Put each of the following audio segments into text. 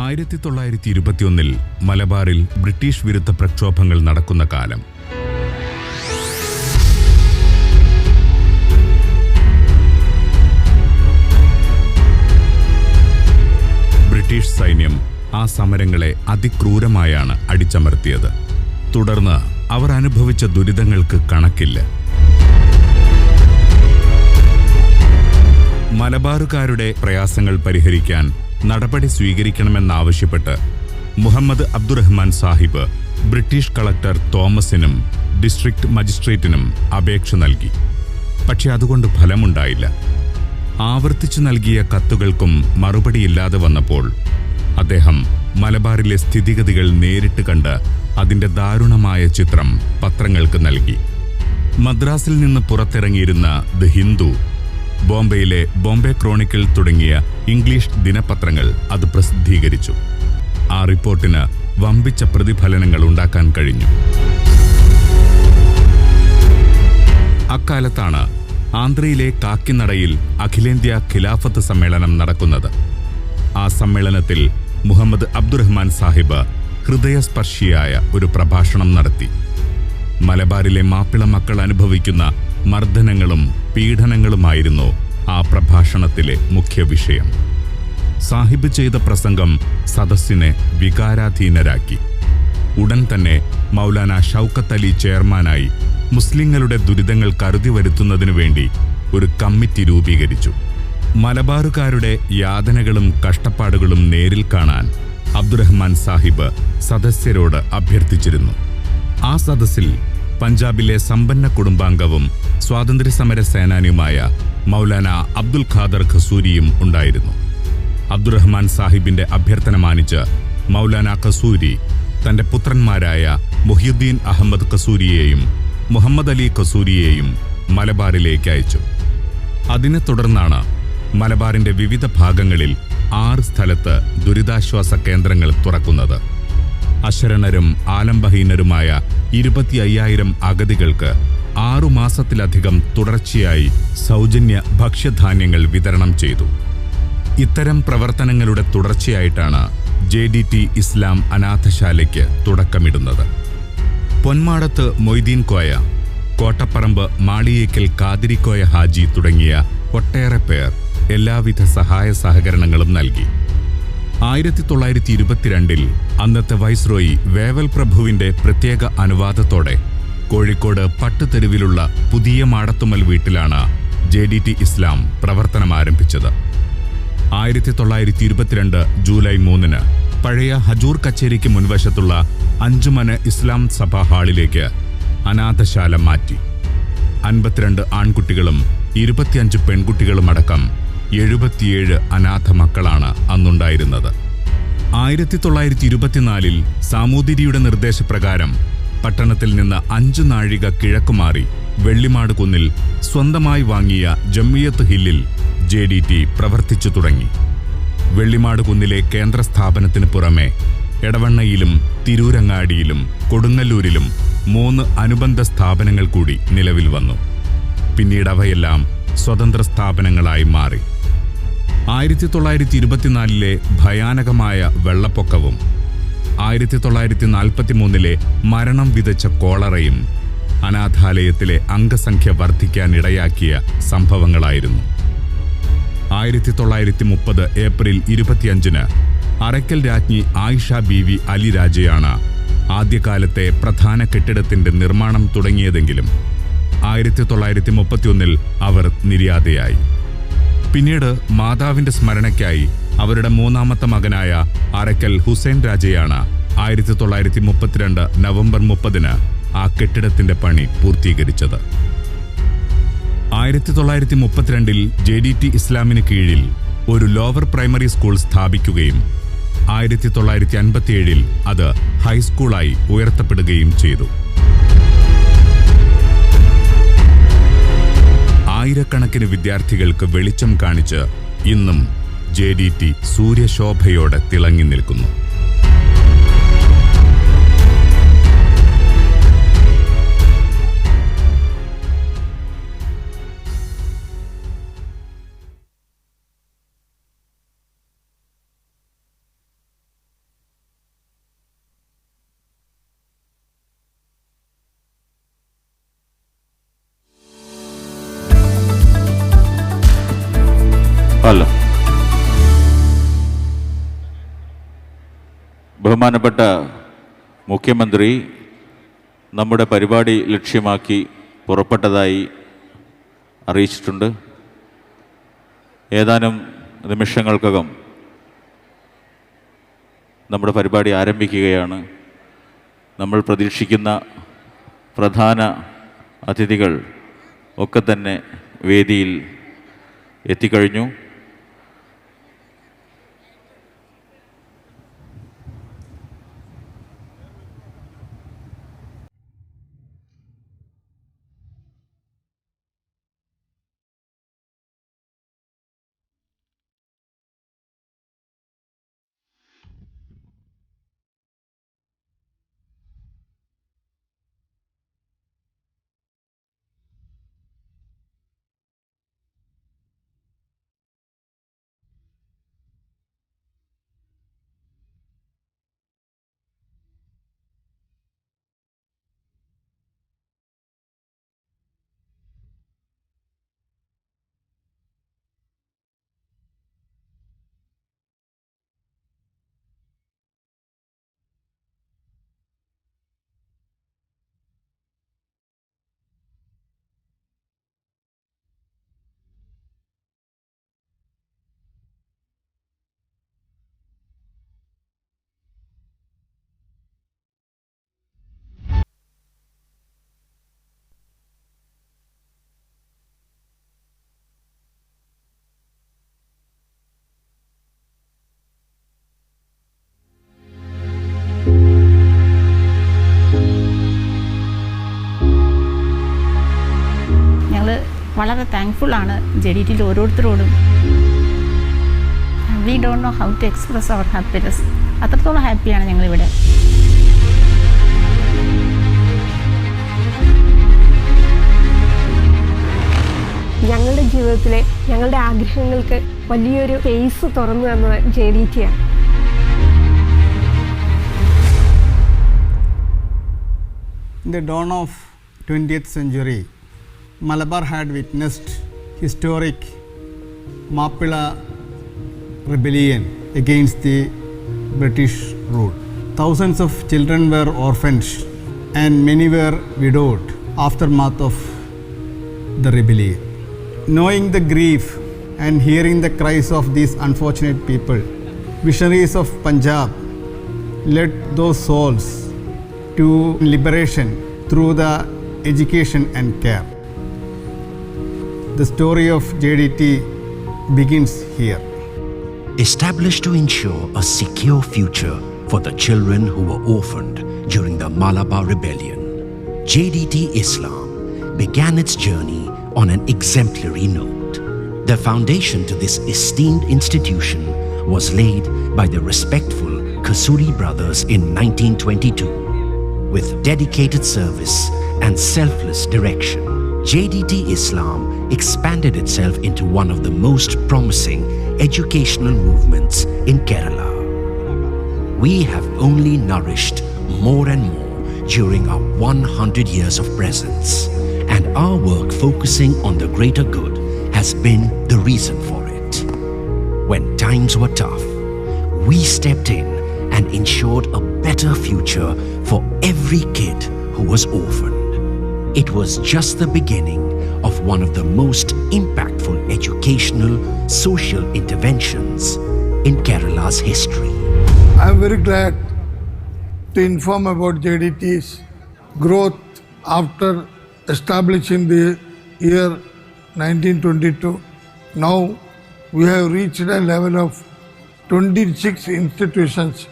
1921 മലബാറിൽ ബ്രിട്ടീഷ് വിരുദ്ധ പ്രക്ഷോഭങ്ങൾ നടക്കുന്ന കാലം. ബ്രിട്ടീഷ് സൈന്യം ആ സമരങ്ങളെ അതിക്രൂരമായാണ് അടിച്ചമർത്തിയത്. തുടർന്ന് അവർ അനുഭവിച്ച ദുരിതങ്ങൾക്ക് കണക്കില്ല. മലബാറുകാരുടെ പ്രയാസങ്ങൾ പരിഹരിക്കാൻ നടപടി സ്വീകരിക്കണമെന്നാവശ്യപ്പെട്ട് മുഹമ്മദ് അബ്ദുറഹ്മാൻ സാഹിബ് ബ്രിട്ടീഷ് കളക്ടർ തോമസിനും ഡിസ്ട്രിക്ട് മജിസ്ട്രേറ്റിനും അപേക്ഷ നൽകി. പക്ഷെ അതുകൊണ്ട് ഫലമുണ്ടായില്ല. ആവർത്തിച്ചു നൽകിയ കത്തുകൾക്കും മറുപടിയില്ലാതെ വന്നപ്പോൾ അദ്ദേഹം മലബാറിലെ സ്ഥിതിഗതികൾ നേരിട്ട് കണ്ട് അതിൻ്റെ ദാരുണമായ ചിത്രം പത്രങ്ങൾക്ക് നൽകി. മദ്രാസിൽ നിന്ന് പുറത്തിറങ്ങിയിരുന്ന ദ ഹിന്ദു, ബോംബെയിലെ ബോംബെ ക്രോണിക്കിൾ തുടങ്ങിയ ഇംഗ്ലീഷ് ദിനപത്രങ്ങൾ അത് പ്രസിദ്ധീകരിച്ചു. ആ റിപ്പോർട്ടിന് വമ്പിച്ച പ്രതിഫലനങ്ങൾ ഉണ്ടാക്കാൻ കഴിഞ്ഞു. അക്കാലത്താണ് ആന്ധ്രയിലെ കാക്കിനടയിൽ അഖിലേന്ത്യാ ഖിലാഫത്ത് സമ്മേളനം നടക്കുന്നത്. ആ സമ്മേളനത്തിൽ മുഹമ്മദ് അബ്ദുറഹ്മാൻ സാഹിബ് ഹൃദയസ്പർശിയായ ഒരു പ്രഭാഷണം നടത്തി. മലബാറിലെ മാപ്പിള മക്കൾ അനുഭവിക്കുന്ന മർദ്ദനങ്ങളും പീഡനങ്ങളുമായിരുന്നു ആ പ്രഭാഷണത്തിലെ മുഖ്യ വിഷയം. സാഹിബ് ചെയ്ത പ്രസംഗം സദസ്സിനെ വികാരാധീനരാക്കി. ഉടൻ തന്നെ മൗലാന ഷൗക്കത്ത് അലി ചെയർമാനായി മുസ്ലിങ്ങളുടെ ദുരിതങ്ങൾ കരുതി വരുത്തുന്നതിനു വേണ്ടി ഒരു കമ്മിറ്റി രൂപീകരിച്ചു. മലബാറുകാരുടെ യാതനകളും കഷ്ടപ്പാടുകളും നേരിൽ കാണാൻ അബ്ദുറഹ്മാൻ സാഹിബ് സദസ്യരോട് അഭ്യർത്ഥിച്ചിരുന്നു. ആ സദസ്സിൽ പഞ്ചാബിലെ സമ്പന്ന കുടുംബാംഗവും സ്വാതന്ത്ര്യസമര സേനാനിയുമായ മൗലാന അബ്ദുൽ ഖാദർ ഖസൂരിയും ഉണ്ടായിരുന്നു. അബ്ദുറഹ്മാൻ സാഹിബിന്റെ അഭ്യർത്ഥന മാനിച്ച് മൗലാന ഖസൂരി തന്റെ പുത്രന്മാരായ മുഹ്യുദ്ദീൻ അഹമ്മദ് ഖസൂരിയെയും മുഹമ്മദ് അലി ഖസൂരിയെയും മലബാറിലേക്ക് അയച്ചു. അതിനെ തുടർന്നാണ് മലബാറിന്റെ വിവിധ ഭാഗങ്ങളിൽ 6 സ്ഥലത്ത് ദുരിതാശ്വാസ കേന്ദ്രങ്ങൾ തുറക്കുന്നത്. അശരണരും ആലംബഹീനരുമായ 25,000 അഗതികൾക്ക് 6 മാസത്തിലധികം തുടർച്ചയായി സൗജന്യ ഭക്ഷ്യധാന്യങ്ങൾ വിതരണം ചെയ്തു. ഇത്തരം പ്രവർത്തനങ്ങളുടെ തുടർച്ചയായിട്ടാണ് JDT ഇസ്ലാം അനാഥശാലയ്ക്ക് തുടക്കമിടുന്നത്. പൊന്മാടത്ത് മൊയ്തീൻ കോയ, കോട്ടപ്പറമ്പ് മാളിയേക്കൽ കാതിരിക്കോയ ഹാജി തുടങ്ങിയ ഒട്ടേറെ പേർ എല്ലാവിധ സഹായ സഹകരണങ്ങളും നൽകി. 1922 അന്നത്തെ വൈസ്രോയി വേവൽ പ്രഭുവിന്റെ പ്രത്യേക അനുവാദത്തോടെ കോഴിക്കോട് പട്ടുതെരുവിലുള്ള പുതിയ മാടത്തുമൽ വീട്ടിലാണ് JDT ഇസ്ലാം പ്രവർത്തനം ആരംഭിച്ചത്. 1922 ജൂലൈ 3 പഴയ ഹജൂർ കച്ചേരിക്ക് മുൻവശത്തുള്ള അഞ്ചുമന ഇസ്ലാം സഭ ഹാളിലേക്ക് അനാഥശാല മാറ്റി. 52 ആൺകുട്ടികളും 25 പെൺകുട്ടികളുമടക്കം 77 അനാഥ മക്കളാണ് അന്നുണ്ടായിരുന്നത്. 1924 സാമൂതിരിയുടെ നിർദ്ദേശപ്രകാരം പട്ടണത്തിൽ നിന്ന് 5 നാഴിക കിഴക്കുമാറി വെള്ളിമാട് കുന്നിൽ സ്വന്തമായി വാങ്ങിയ ജമിയത്ത് ഹില്ലിൽ JDT പ്രവർത്തിച്ചു തുടങ്ങി. വെള്ളിമാട് കുന്നിലെ കേന്ദ്ര സ്ഥാപനത്തിന് പുറമെ എടവണ്ണയിലും തിരൂരങ്ങാടിയിലും കൊടുങ്ങല്ലൂരിലും 3 അനുബന്ധ സ്ഥാപനങ്ങൾ കൂടി നിലവിൽ വന്നു. പിന്നീട് അവയെല്ലാം സ്വതന്ത്ര സ്ഥാപനങ്ങളായി മാറി. 1924 ഭയാനകമായ വെള്ളപ്പൊക്കവും 1943 മരണം വിതച്ച കോളറയും അനാഥാലയത്തിലെ അംഗസംഖ്യ വർദ്ധിക്കാനിടയാക്കിയ സംഭവങ്ങളായിരുന്നു. 1930 ഏപ്രിൽ 25 അറയ്ക്കൽ രാജ്ഞി ആയിഷ ബീവി അലി രാജയാണ് ആദ്യകാലത്തെ പ്രധാന കെട്ടിടത്തിന്റെ നിർമ്മാണം തുടങ്ങിയതെങ്കിലും 1931 അവർ നിര്യാതയായി. പിന്നീട് മാതാവിന്റെ സ്മരണയ്ക്കായി അവരുടെ 3ാമത്തെ മകനായ അറയ്ക്കൽ ഹുസൈൻ രാജയാണ് 1932 നവംബർ 30 ആ കെട്ടിടത്തിന്റെ പണി പൂർത്തീകരിച്ചത്. 1932 JDT ഇസ്ലാമിന് കീഴിൽ ഒരു ലോവർ പ്രൈമറി സ്കൂൾ സ്ഥാപിക്കുകയും 1957 അത് ഹൈസ്കൂളായി ഉയർത്തപ്പെടുകയും ചെയ്തു. ആയിരക്കണക്കിന് വിദ്യാർത്ഥികൾക്ക് വെളിച്ചം കാണിച്ച് ഇന്നും JDT സൂര്യശോഭയോടെ തിളങ്ങി നിൽക്കുന്നു. അല്ല. ബഹുമാനപ്പെട്ട മുഖ്യമന്ത്രി നമ്മുടെ പരിപാടി ലക്ഷ്യമാക്കി പുറപ്പെട്ടതായി അറിയിച്ചിട്ടുണ്ട്. ഏതാനും നിമിഷങ്ങൾക്കകം നമ്മുടെ പരിപാടി ആരംഭിക്കുകയാണ്. നമ്മൾ പ്രതീക്ഷിക്കുന്ന പ്രധാന അതിഥികൾ ഒക്കെ തന്നെ വേദിയിൽ എത്തിക്കഴിഞ്ഞു. വളരെ താങ്ക്ഫുള്ളാണ് JDTയിൽ ഓരോരുത്തരോടും. We don't know how to express our happiness. അത്രത്തോളം ഹാപ്പിയാണ് ഞങ്ങളിവിടെ. ഞങ്ങളുടെ ജീവിതത്തിലെ ഞങ്ങളുടെ ആഗ്രഹങ്ങൾക്ക് വലിയൊരു സ്പേസ് തുറന്നു തന്നത് JDTയാണ്. In the dawn of 20th century, Malabar had witnessed historic Mappila rebellion against the British rule. Thousands of children were orphaned and many were widowed aftermath of the rebellion. Knowing the grief and hearing the cries of these unfortunate people, visionaries of Punjab led those souls to liberation through the education and care. The story of JDT begins here. Established to ensure a secure future for the children who were orphaned during the Malabar Rebellion, JDT Islam began its journey on an exemplary note. The foundation to this esteemed institution was laid by the respectful Kasuri brothers in 1922. With dedicated service and selfless direction, JDT Islam expanded itself into one of the most promising educational movements in Kerala. We have only nourished more and more during our 100 years of presence, and our work focusing on the greater good has been the reason for it. When times were tough, we stepped in and ensured a better future for every kid who was orphaned. It was just the beginning of one of the most impactful educational, social interventions in Kerala's history. I am very glad to inform about JDT's growth after establishing the year 1922. Now we have reached a level of 26 institutions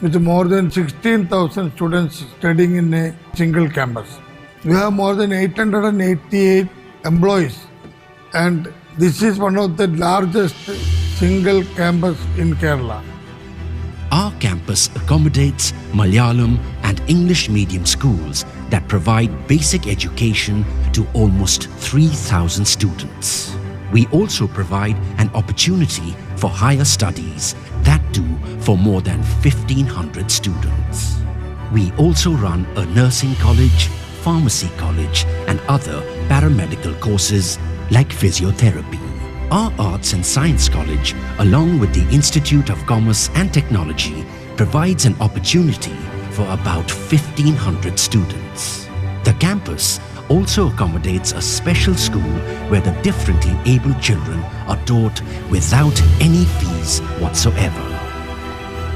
with more than 16,000 students studying in a single campus. We have more than 888 employees, and this is one of the largest single campus in Kerala. Our campus accommodates Malayalam and English medium schools that provide basic education to almost 3,000 students. We also provide an opportunity for higher studies, that too for more than 1,500 students. We also run a nursing college, pharmacy college, and other paramedical courses like physiotherapy. Our Arts and Science College, along with the Institute of Commerce and Technology, provides an opportunity for about 1,500 students. The campus also accommodates a special school where the differently abled children are taught without any fees whatsoever.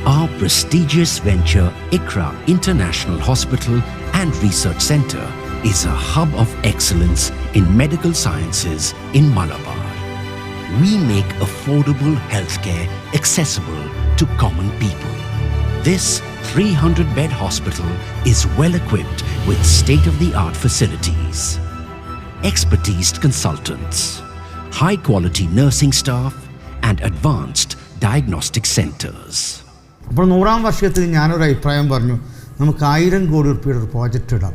Our prestigious venture, ICRA International Hospital and Research Center, is a hub of excellence in medical sciences in Malabar. We make affordable healthcare accessible to common people. This 300-bed hospital is well equipped with state-of-the-art facilities, expertised consultants, high-quality nursing staff, and advanced diagnostic centers. അപ്പോൾ 100-ാം വർഷത്തിൽ ഞാനൊരു അഭിപ്രായം പറഞ്ഞു, നമുക്ക് 1000 കോടി രൂപയുടെ ഒരു project ഇടാം,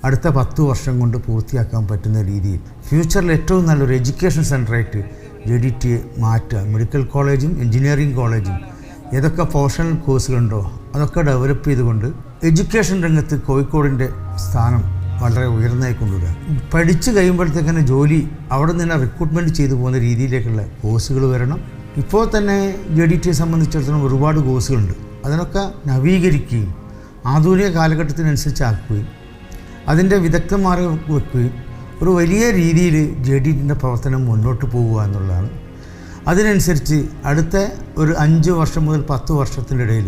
അടുത്ത 10 വർഷം കൊണ്ട് പൂർത്തിയാക്കാൻ പറ്റുന്ന രീതിയിൽ ഫ്യൂച്ചറിൽ ഏറ്റവും നല്ലൊരു എഡ്യൂക്കേഷൻ സെൻ്ററായിട്ട് JDT മാറ്റുക. മെഡിക്കൽ കോളേജും എഞ്ചിനീയറിംഗ് കോളേജും ഏതൊക്കെ പ്രൊഫഷണൽ കോഴ്സുകളുണ്ടോ അതൊക്കെ ഡെവലപ്പ് ചെയ്തുകൊണ്ട് എഡ്യൂക്കേഷൻ രംഗത്ത് കോഴിക്കോടിൻ്റെ സ്ഥാനം വളരെ ഉയർന്നതായി കൊണ്ടുവരിക. പഠിച്ചു കഴിയുമ്പോഴത്തേക്കന്നെ ജോലി അവിടെ നിന്ന് റിക്രൂട്ട്മെൻറ്റ് ചെയ്തു പോകുന്ന രീതിയിലേക്കുള്ള കോഴ്സുകൾ വരണം. ഇപ്പോൾ തന്നെ JDTയെ സംബന്ധിച്ചിടത്തോളം ഒരുപാട് കോഴ്സുകളുണ്ട്. അതിനൊക്കെ നവീകരിക്കുകയും ആധുനിക കാലഘട്ടത്തിനനുസരിച്ചാക്കുകയും അതിൻ്റെ വിദഗ്ധന്മാരെ വെക്കുകയും ഒരു വലിയ രീതിയിൽ JDTൻ്റെ പ്രവർത്തനം മുന്നോട്ട് പോകുക എന്നുള്ളതാണ്. അതിനനുസരിച്ച് അടുത്ത ഒരു 5 വർഷം മുതൽ 10 വർഷത്തിൻ്റെ ഇടയിൽ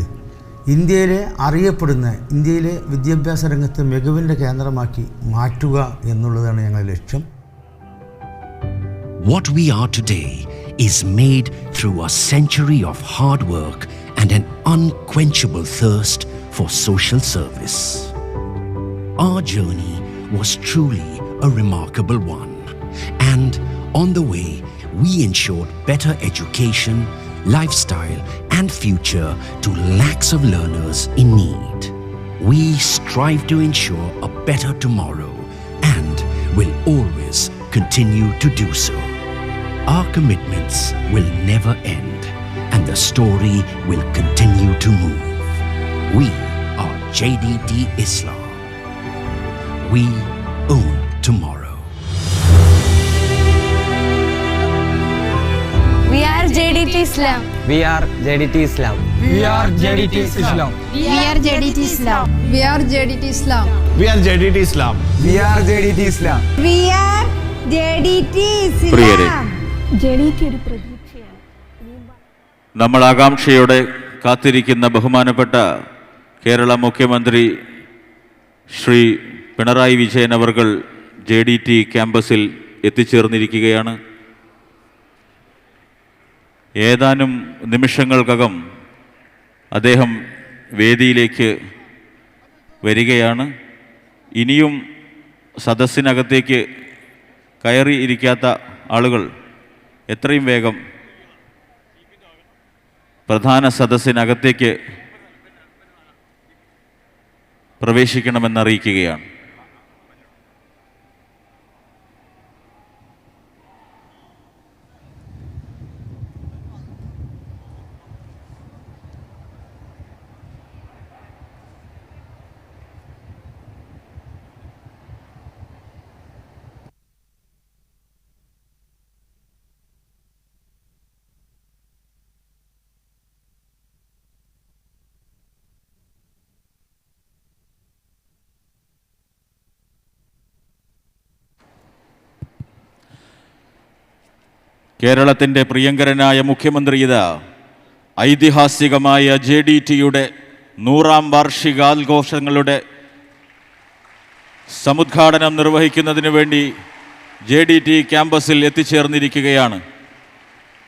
ഇന്ത്യയിലെ അറിയപ്പെടുന്ന ഇന്ത്യയിലെ വിദ്യാഭ്യാസ രംഗത്ത് മികവിൻ്റെ കേന്ദ്രമാക്കി മാറ്റുക എന്നുള്ളതാണ് ഞങ്ങളുടെ ലക്ഷ്യം. What we are today is made through a century of hard work and an unquenchable thirst for social service. Our journey was truly a remarkable one, and on the way we ensured better education, lifestyle and future to lakhs of learners in need. We strive to ensure a better tomorrow and will always continue to do so. Our commitments will never end and the story will continue to move. We are JDT Islam. We own tomorrow. We are JDT Islam. We are JDT Islam. We are JDT Islam. We are JDT Islam. We are JDT Islam. We are JDT Islam. We are JDT Islam. We are JDT പ്രിയരെ, Islam. JDT ഒരു പ്രതീക്ഷയാണ്. നമ്മൾ ആകാംക്ഷയോടെ കാത്തിരിക്കുന്ന ബഹുമാനപ്പെട്ട കേരള മുഖ്യമന്ത്രി ശ്രീ പിണറായി വിജയൻ അവർകൾ JDT ക്യാമ്പസിൽ എത്തിച്ചേർന്നിരിക്കുകയാണ്. ഏതാനും നിമിഷങ്ങൾക്കകം അദ്ദേഹം വേദിയിലേക്ക് വരികയാണ്. ഇനിയും സദസ്സിനകത്തേക്ക് കയറിയിരിക്കാത്ത ആളുകൾ എത്രയും വേഗം പ്രധാന സദസ്സിനകത്തേക്ക് പ്രവേശിക്കണമെന്നറിയിക്കുകയാണ്. കേരളത്തിൻ്റെ പ്രിയങ്കരനായ മുഖ്യമന്ത്രി ഇതാ ഐതിഹാസികമായ JDTയുടെ 100-ാം വാർഷികാഘോഷങ്ങളുടെ സമുദ്ഘാടനം നിർവഹിക്കുന്നതിന് വേണ്ടി JDT ക്യാമ്പസിൽ എത്തിച്ചേർന്നിരിക്കുകയാണ്.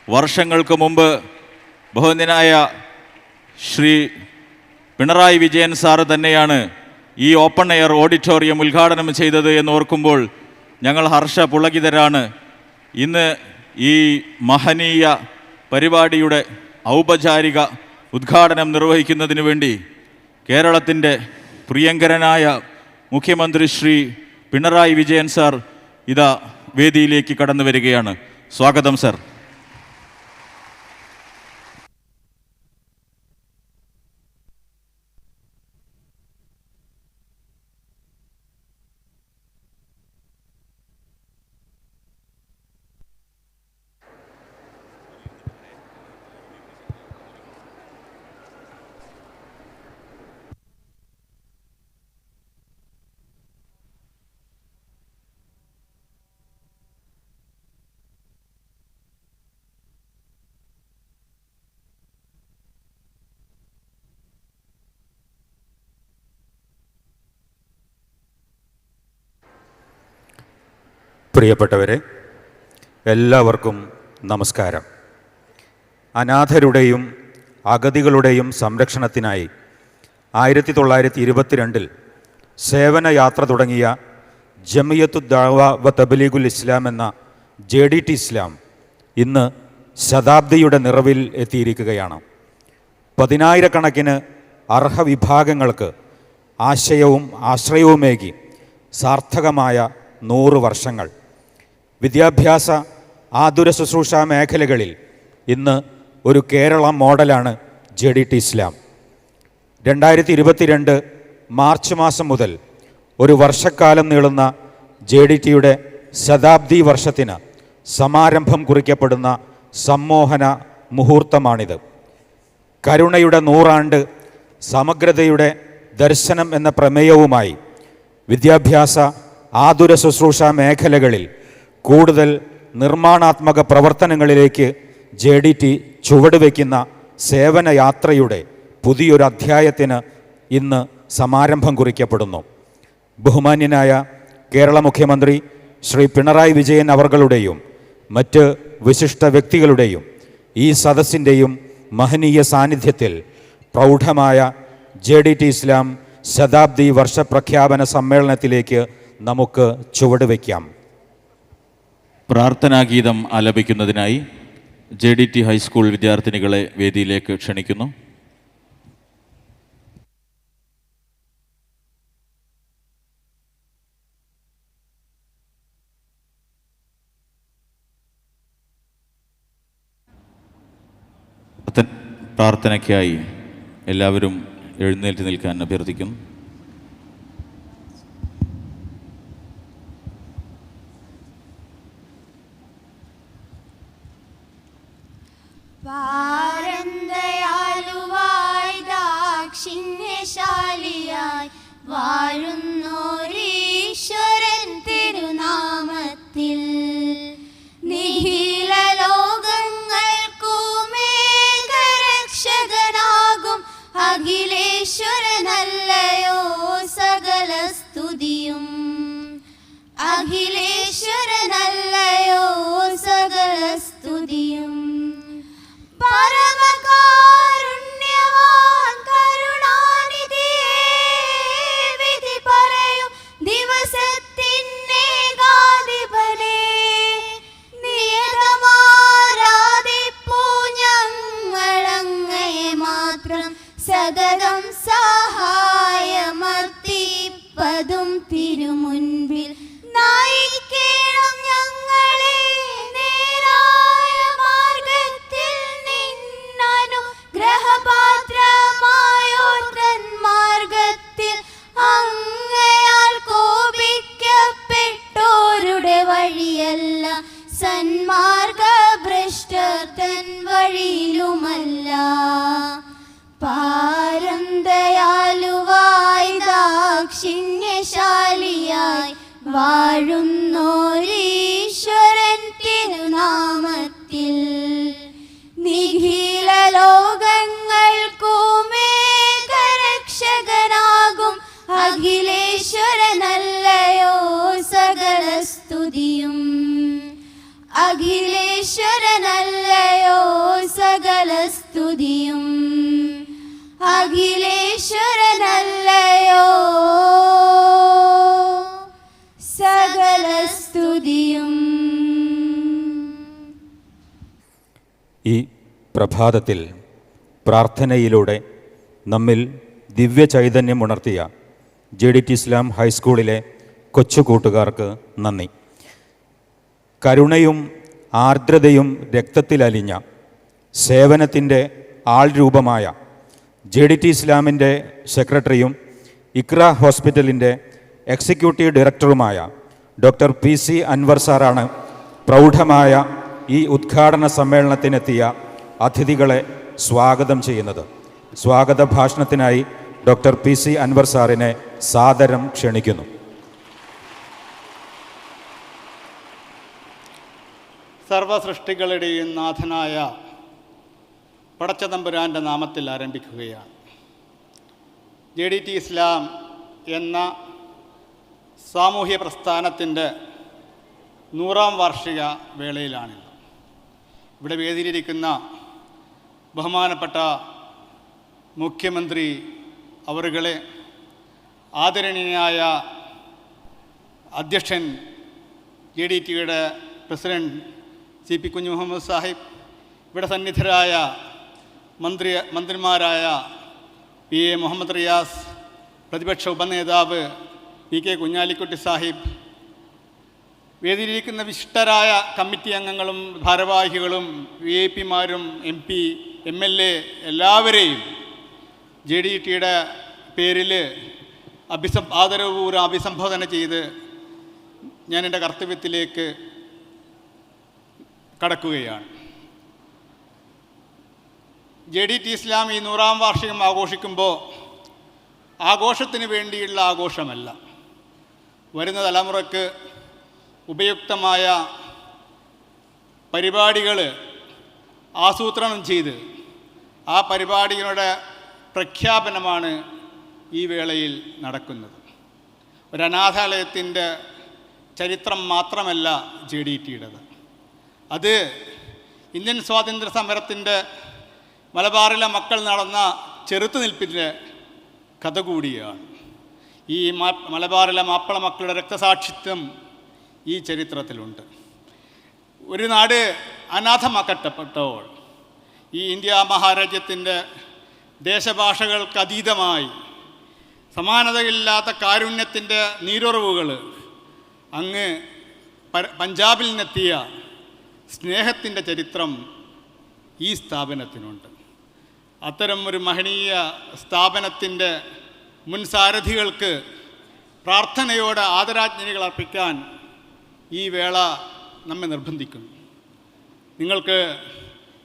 വർഷങ്ങൾക്ക് മുമ്പ് ബഹുമാന്യനായ ശ്രീ പിണറായി വിജയൻ സാറ് തന്നെയാണ് ഈ ഓപ്പൺ എയർ ഓഡിറ്റോറിയം ഉദ്ഘാടനം ചെയ്തത് എന്ന് ഓർക്കുമ്പോൾ ഞങ്ങൾ ഹർഷപുളകിതരാണ്. ഇന്ന് ഈ മഹനീയ പരിപാടിയുടെ ഔപചാരിക ഉദ്ഘാടനം നിർവഹിക്കുന്നതിന് വേണ്ടി കേരളത്തിൻ്റെ പ്രിയങ്കരനായ മുഖ്യമന്ത്രി ശ്രീ പിണറായി വിജയൻ സാർ ഇതാ വേദിയിലേക്ക് കടന്നു വരികയാണ്. സ്വാഗതം സർ. പ്രിയപ്പെട്ടവരെ, എല്ലാവർക്കും നമസ്കാരം. അനാഥരുടെയും അഗതികളുടെയും സംരക്ഷണത്തിനായി 1922 സേവനയാത്ര തുടങ്ങിയ ജമിയത്തുദ് ദഅവ വ തബ്ലീഗുൽ ഇസ്ലാം എന്ന JDT ഇസ്ലാം ഇന്ന് ശതാബ്ദിയുടെ നിറവിൽ എത്തിയിരിക്കുകയാണ്. പതിനായിരക്കണക്കിന് അർഹവിഭാഗങ്ങൾക്ക് ആശയവും ആശ്രയവുമേകി സാർത്ഥകമായ 100 വർഷങ്ങൾ. വിദ്യാഭ്യാസ ആതുര ശുശ്രൂഷ മേഖലകളിൽ ഇന്ന് ഒരു കേരള മോഡലാണ് JDT ഇസ്ലാം. 2022 മാർച്ച് മാസം മുതൽ ഒരു വർഷക്കാലം നീളുന്ന JDTയുടെ ശതാബ്ദി വർഷത്തിന് സമാരംഭം കുറിക്കപ്പെടുന്ന സമ്മോഹന മുഹൂർത്തമാണിത്. കരുണയുടെ 100 ആണ്ട് സമഗ്രതയുടെ ദർശനം എന്ന പ്രമേയവുമായി വിദ്യാഭ്യാസ ആതുര ശുശ്രൂഷ മേഖലകളിൽ കൂടുതൽ നിർമ്മാണാത്മക പ്രവർത്തനങ്ങളിലേക്ക് JDT ചുവടുവെക്കുന്ന സേവനയാത്രയുടെ പുതിയൊരു അധ്യായത്തിന് ഇന്ന് സമാരംഭം കുറിക്കപ്പെടുന്നു. ബഹുമാന്യനായ കേരള മുഖ്യമന്ത്രി ശ്രീ പിണറായി വിജയൻ അവർകളുടെയും മറ്റ് വിശിഷ്ട വ്യക്തികളുടെയും ഈ സദസ്സിൻ്റെയും മഹനീയ സാന്നിധ്യത്തിൽ പ്രൗഢമായ JDT ഇസ്ലാം ശതാബ്ദി വർഷപ്രഖ്യാപന സമ്മേളനത്തിലേക്ക് നമുക്ക് ചുവടുവെക്കാം. പ്രാർത്ഥനാഗീതം ആലപിക്കുന്നതിനായി JDT ഹൈസ്കൂൾ വിദ്യാർത്ഥിനികളെ വേദിയിലേക്ക് ക്ഷണിക്കുന്നു. പ്രാർത്ഥനയ്ക്കായി എല്ലാവരും എഴുന്നേറ്റ് നിൽക്കാൻ അഭ്യർത്ഥിക്കുന്നു. ദയാലുവായി ദാക്ഷിണ്യശാലിയായി വാഴുന്നോരീശ്വരൻ തിരുനാമത്തിൽ നിഖില ലോകങ്ങൾക്കുമേകരക്ഷകനാകും അഖിലേശ്വരനല്ലയോ സകല സ്തുതിയും. അഖിലേശ്വരനല്ലയോ സകല സ്തുതിയും. പരമകാരുണ്യവാൻ കരുണാനിധിയേ വിധി പറയും ദിവസത്തിന്നേകാധിപനേ നിയതമാരാധിപ്പൂ ഞങ്ങളങ്ങയെ മാത്രം സതതം സഹായമർത്തിപ്പതും തിരുമുൻപിൽ നയിക്കണം ഞങ്ങളെ നേരായ മാർഗത്തിൽ ഗ്രഹപാത്രമായോർത്തൻ മാർഗത്തിൽ അങ്ങയാൽ കോപിക്കപ്പെട്ടോരുടെ വഴിയല്ല സന്മാർഗ ഭ്രഷ്ടർ തൻ വഴിയിലുമല്ല. പാരം ദയാലുവായി ദാക്ഷിണ്യശാലിയായി വാഴുന്നോരീശ്വരൻ തിരുനാമത്തിൽ നിഖില ലോകങ്ങൾക്കുമേകരക്ഷകനാകും അഖിലേശ്വരനല്ലയോ സകല സ്തുതിയും. അഖിലേശ്വരനല്ലയോ സകല സ്തുതിയും. അഖിലേശ്വരനല്ലയോ സകല സ്തുതിയും. ഈ പ്രഭാതത്തിൽ പ്രാർത്ഥനയിലൂടെ നമ്മിൽ ദിവ്യ ചൈതന്യം ഉണർത്തിയ JDT ഇസ്ലാം ഹൈസ്കൂളിലെ കൊച്ചു കൂട്ടുകാർക്ക് നന്ദി. കരുണയും ആർദ്രതയും രക്തത്തിലലിഞ്ഞ സേവനത്തിൻ്റെ ആൾരൂപമായ JDT ഇസ്ലാമിൻ്റെ സെക്രട്ടറിയും ഇക്ര ഹോസ്പിറ്റലിൻ്റെ എക്സിക്യൂട്ടീവ് ഡയറക്ടറുമായ ഡോക്ടർ PC അൻവർ സാറാണ് പ്രൗഢമായ ഈ ഉദ്ഘാടന സമ്മേളനത്തിനെത്തിയ അതിഥികളെ സ്വാഗതം ചെയ്യുന്നത്. സ്വാഗത ഭാഷണത്തിനായി ഡോക്ടർ PC അൻവർ സാറിനെ സാദരം ക്ഷണിക്കുന്നു. സർവസൃഷ്ടികളുടെയും നാഥനായ പടച്ചതമ്പുരാൻ്റെ നാമത്തിൽ ആരംഭിക്കുകയാണ്. JDT ഇസ്ലാം എന്ന സാമൂഹ്യ പ്രസ്ഥാനത്തിൻ്റെ 100ാം വാർഷിക വേളയിലാണിത്. ഇവിടെ വേദിയിലിരിക്കുന്ന ബഹുമാനപ്പെട്ട മുഖ്യമന്ത്രി അവരുകളെ, ആദരണീയനായ അധ്യക്ഷൻ JDTയുടെ പ്രസിഡന്റ് CP കുഞ്ഞു മുഹമ്മദ് സാഹിബ്, ഇവിടെ സന്നിധരായ മന്ത്രിമാരായ PA മുഹമ്മദ് റിയാസ്, പ്രതിപക്ഷ ഉപനേതാവ് PK കുഞ്ഞാലിക്കുട്ടി സാഹിബ്, വേദിയിലിരിക്കുന്ന വിശിഷ്ടരായ കമ്മിറ്റി അംഗങ്ങളും ഭാരവാഹികളും VIP-മാരും MP, MLA എല്ലാവരെയും JDTയുടെ പേരിൽ ആദരവപൂർവ്വം അഭിസംബോധന ചെയ്ത് ഞാൻ എൻ്റെ കർത്തവ്യത്തിലേക്ക് കടക്കുകയാണ്. JDT ഇസ്ലാം ഈ 100ാം വാർഷികം ആഘോഷിക്കുമ്പോൾ ആഘോഷത്തിന് വേണ്ടിയുള്ള ആഘോഷമല്ല, വരുന്ന തലമുറക്ക് ഉപയുക്തമായ പരിപാടികൾ ആസൂത്രണം ചെയ്ത് ആ പരിപാടികളുടെ പ്രഖ്യാപനമാണ് ഈ വേളയിൽ നടക്കുന്നത്. ഒരു അനാഥാലയത്തിൻ്റെ ചരിത്രം മാത്രമല്ല JDTയുടേത്. അത് ഇന്ത്യൻ സ്വാതന്ത്ര്യ സമരത്തിൻ്റെ മലബാറിലെ മക്കൾ നടന്ന ചെറുത്തുനിൽപ്പിൻ്റെ കഥ കൂടിയാണ്. ഈ മലബാറിലെ മാപ്പിള മക്കളുടെ രക്തസാക്ഷിത്വം ഈ ചരിത്രത്തിലുണ്ട്. ഒരു നാട് അനാഥമാക്കപ്പെട്ടപ്പോൾ ഈ ഇന്ത്യ മഹാരാജ്യത്തിൻ്റെ ദേശഭാഷകൾക്ക് അതീതമായി സമാനതയില്ലാത്ത കാരുണ്യത്തിൻ്റെ നീരുറവുകൾ അങ്ങ് പഞ്ചാബിൽ നിന്നെത്തിയ സ്നേഹത്തിൻ്റെ ചരിത്രം ഈ സ്ഥാപനത്തിനുണ്ട്. അത്തരം ഒരു മഹനീയ സ്ഥാപനത്തിൻ്റെ മുൻ സാരഥികൾക്ക് പ്രാർത്ഥനയോടെ ആദരാഞ്ജലികൾ അർപ്പിക്കാൻ ഈ വേള നമ്മെ നിർബന്ധിക്കുന്നു. നിങ്ങൾക്ക്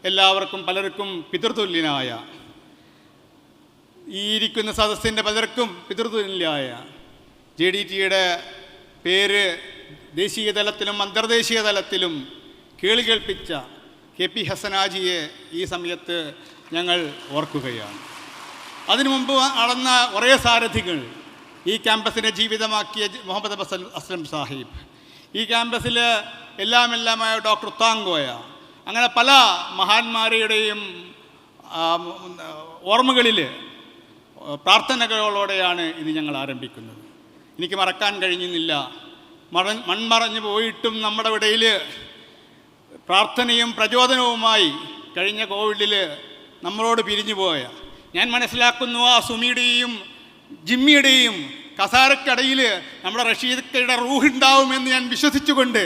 എല്ലാവർക്കും പലർക്കും പിതൃതുല്യനായ, ഈ ഇരിക്കുന്ന സദസ്സിൻ്റെ പലർക്കും പിതൃതുല്യനായ JDTയുടെ പേര് ദേശീയ തലത്തിലും അന്തർദേശീയ തലത്തിലും കേളി കേൾപ്പിച്ച KP ഹസനാജിയെ ഈ സമയത്ത് ഞങ്ങൾ ഓർക്കുകയാണ്. അതിനു മുമ്പ് നടന്ന കുറേ സാരഥികൾ, ഈ ക്യാമ്പസിനെ ജീവിതമാക്കിയ മുഹമ്മദ് അസ്ലം സാഹിബ്, ഈ ക്യാമ്പസിൽ എല്ലാമായ ഡോക്ടർ താങ്കോയ, അങ്ങനെ പല മഹാന്മാരുടെയും ഓർമ്മകളിൽ പ്രാർത്ഥനകളോടെയാണ് ഇത് ഞങ്ങൾ ആരംഭിക്കുന്നത്. എനിക്ക് മറക്കാൻ കഴിഞ്ഞില്ല, മൺമറഞ്ഞു പോയിട്ടും നമ്മുടെ ഇടയിൽ പ്രാർത്ഥനയും പ്രചോദനവുമായി കഴിഞ്ഞ കോവിഡിൽ നമ്മളോട് പിരിഞ്ഞു പോയ, ഞാൻ മനസ്സിലാക്കുന്നു ആ സുമിയുടെയും ജിമ്മിയുടെയും കസാരക്കടയിൽ നമ്മുടെ റഷീദക്കയുടെ റൂഹുണ്ടാവുമെന്ന് ഞാൻ വിശ്വസിച്ചുകൊണ്ട്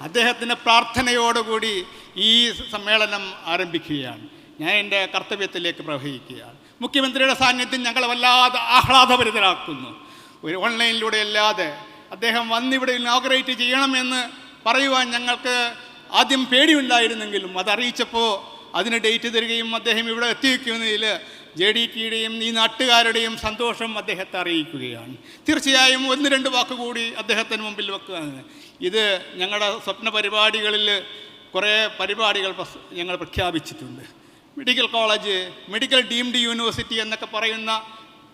അദ്ദേഹത്തിൻ്റെ പ്രാർത്ഥനയോടുകൂടി ഈ സമ്മേളനം ആരംഭിക്കുകയാണ്. ഞാൻ എൻ്റെ കർത്തവ്യത്തിലേക്ക് പ്രവഹിക്കുകയാണ്. മുഖ്യമന്ത്രിയുടെ സാന്നിധ്യം ഞങ്ങളെ വല്ലാതെ ആഹ്ലാദഭരിതരാക്കുന്നു. ഒരു ഓൺലൈനിലൂടെ അല്ലാതെ അദ്ദേഹം വന്നിവിടെ ഇനോഗ്രേറ്റ് ചെയ്യണമെന്ന് പറയുവാൻ ഞങ്ങൾക്ക് ആദ്യം പേടിയുണ്ടായിരുന്നെങ്കിലും അതറിയിച്ചപ്പോൾ അതിന് ഡേറ്റ് തരികയും അദ്ദേഹം ഇവിടെ എത്തിവെക്കുന്നതിൽ JDTയുടെയും ഈ നാട്ടുകാരുടെയും സന്തോഷം അദ്ദേഹത്തെ അറിയിക്കുകയാണ്. തീർച്ചയായും 1-2 വാക്കുകൂടി അദ്ദേഹത്തിന് മുമ്പിൽ വെക്കുകയാണ്. ഇത് ഞങ്ങളുടെ സ്വപ്ന പരിപാടികളിൽ കുറേ പരിപാടികൾ ഞങ്ങൾ പ്രഖ്യാപിച്ചിട്ടുണ്ട്. Medical college, medical deemed university എന്നൊക്കെ പറയുന്ന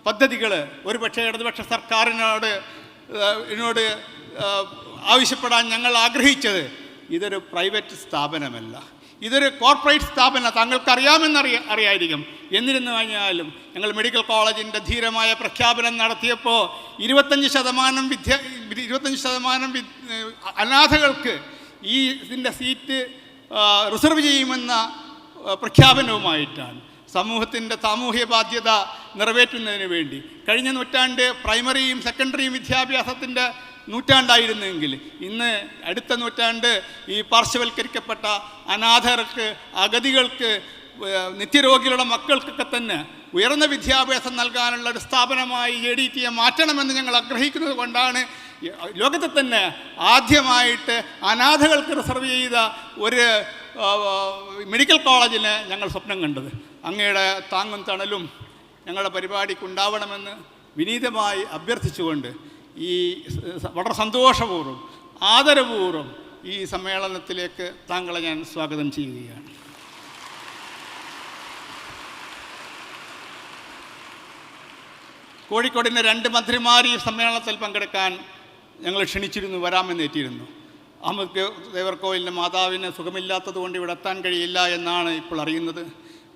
പദ്ധതികൾ ഒരു പക്ഷേ ഇടതുപക്ഷ സർക്കാരിനോട് ആവശ്യപ്പെടാൻ ഞങ്ങൾ ആഗ്രഹിച്ചത്, ഇതൊരു പ്രൈവറ്റ് സ്ഥാപനമല്ല, ഇതൊരു കോർപ്പറേറ്റ് സ്ഥാപനം. താങ്കൾക്ക് അറിയാമായിരിക്കും. എന്നിരുന്നു കഴിഞ്ഞാലും ഞങ്ങൾ മെഡിക്കൽ കോളേജിൻ്റെ ധീരമായ പ്രഖ്യാപനം നടത്തിയപ്പോൾ 25% അനാഥകൾക്ക് ഈ ഇതിൻ്റെ സീറ്റ് റിസർവ് ചെയ്യുമെന്ന പ്രഖ്യാപനവുമായിട്ടാണ് സമൂഹത്തിൻ്റെ സാമൂഹ്യ ബാധ്യത നിറവേറ്റുന്നതിന് വേണ്ടി. കഴിഞ്ഞ നൂറ്റാണ്ട് പ്രൈമറിയും സെക്കൻഡറിയും വിദ്യാഭ്യാസത്തിൻ്റെ നൂറ്റാണ്ടായിരുന്നെങ്കിൽ ഇന്ന് അടുത്ത നൂറ്റാണ്ട് ഈ പാർശ്വവൽക്കരിക്കപ്പെട്ട അനാഥർക്ക്, അഗതികൾക്ക്, നിത്യരോഗികളുടെ മക്കൾക്കൊക്കെ തന്നെ ഉയർന്ന വിദ്യാഭ്യാസം നൽകാനുള്ള ഒരു സ്ഥാപനമായി JDTയെ മാറ്റണമെന്ന് ഞങ്ങൾ ആഗ്രഹിക്കുന്നത് കൊണ്ടാണ് ലോകത്തെ തന്നെ ആദ്യമായിട്ട് അനാഥകൾക്ക് റിസർവ് ചെയ്ത ഒരു മെഡിക്കൽ കോളേജിന് ഞങ്ങൾ സ്വപ്നം കണ്ടത്. അങ്ങയുടെ താങ്ങും തണലും ഞങ്ങളുടെ പരിപാടിക്കുണ്ടാവണമെന്ന് വിനീതമായി അഭ്യർത്ഥിച്ചുകൊണ്ട് ഈ വളരെ സന്തോഷപൂർവ്വം ആദരപൂർവ്വം ഈ സമ്മേളനത്തിലേക്ക് താങ്കളെ ഞാൻ സ്വാഗതം ചെയ്യുകയാണ്. കോഴിക്കോടിൻ്റെ 2 മന്ത്രിമാർ ഈ സമ്മേളനത്തിൽ പങ്കെടുക്കാൻ ഞങ്ങൾ ക്ഷണിച്ചിരുന്നു, വരാമെന്നേറ്റിരുന്നു. അഹമ്മദ് ദേവർകോവിലിൻ്റെ മാതാവിന് സുഖമില്ലാത്തത് കൊണ്ട് ഇവിടെ എത്താൻ കഴിയില്ല എന്നാണ് ഇപ്പോൾ അറിയുന്നത്.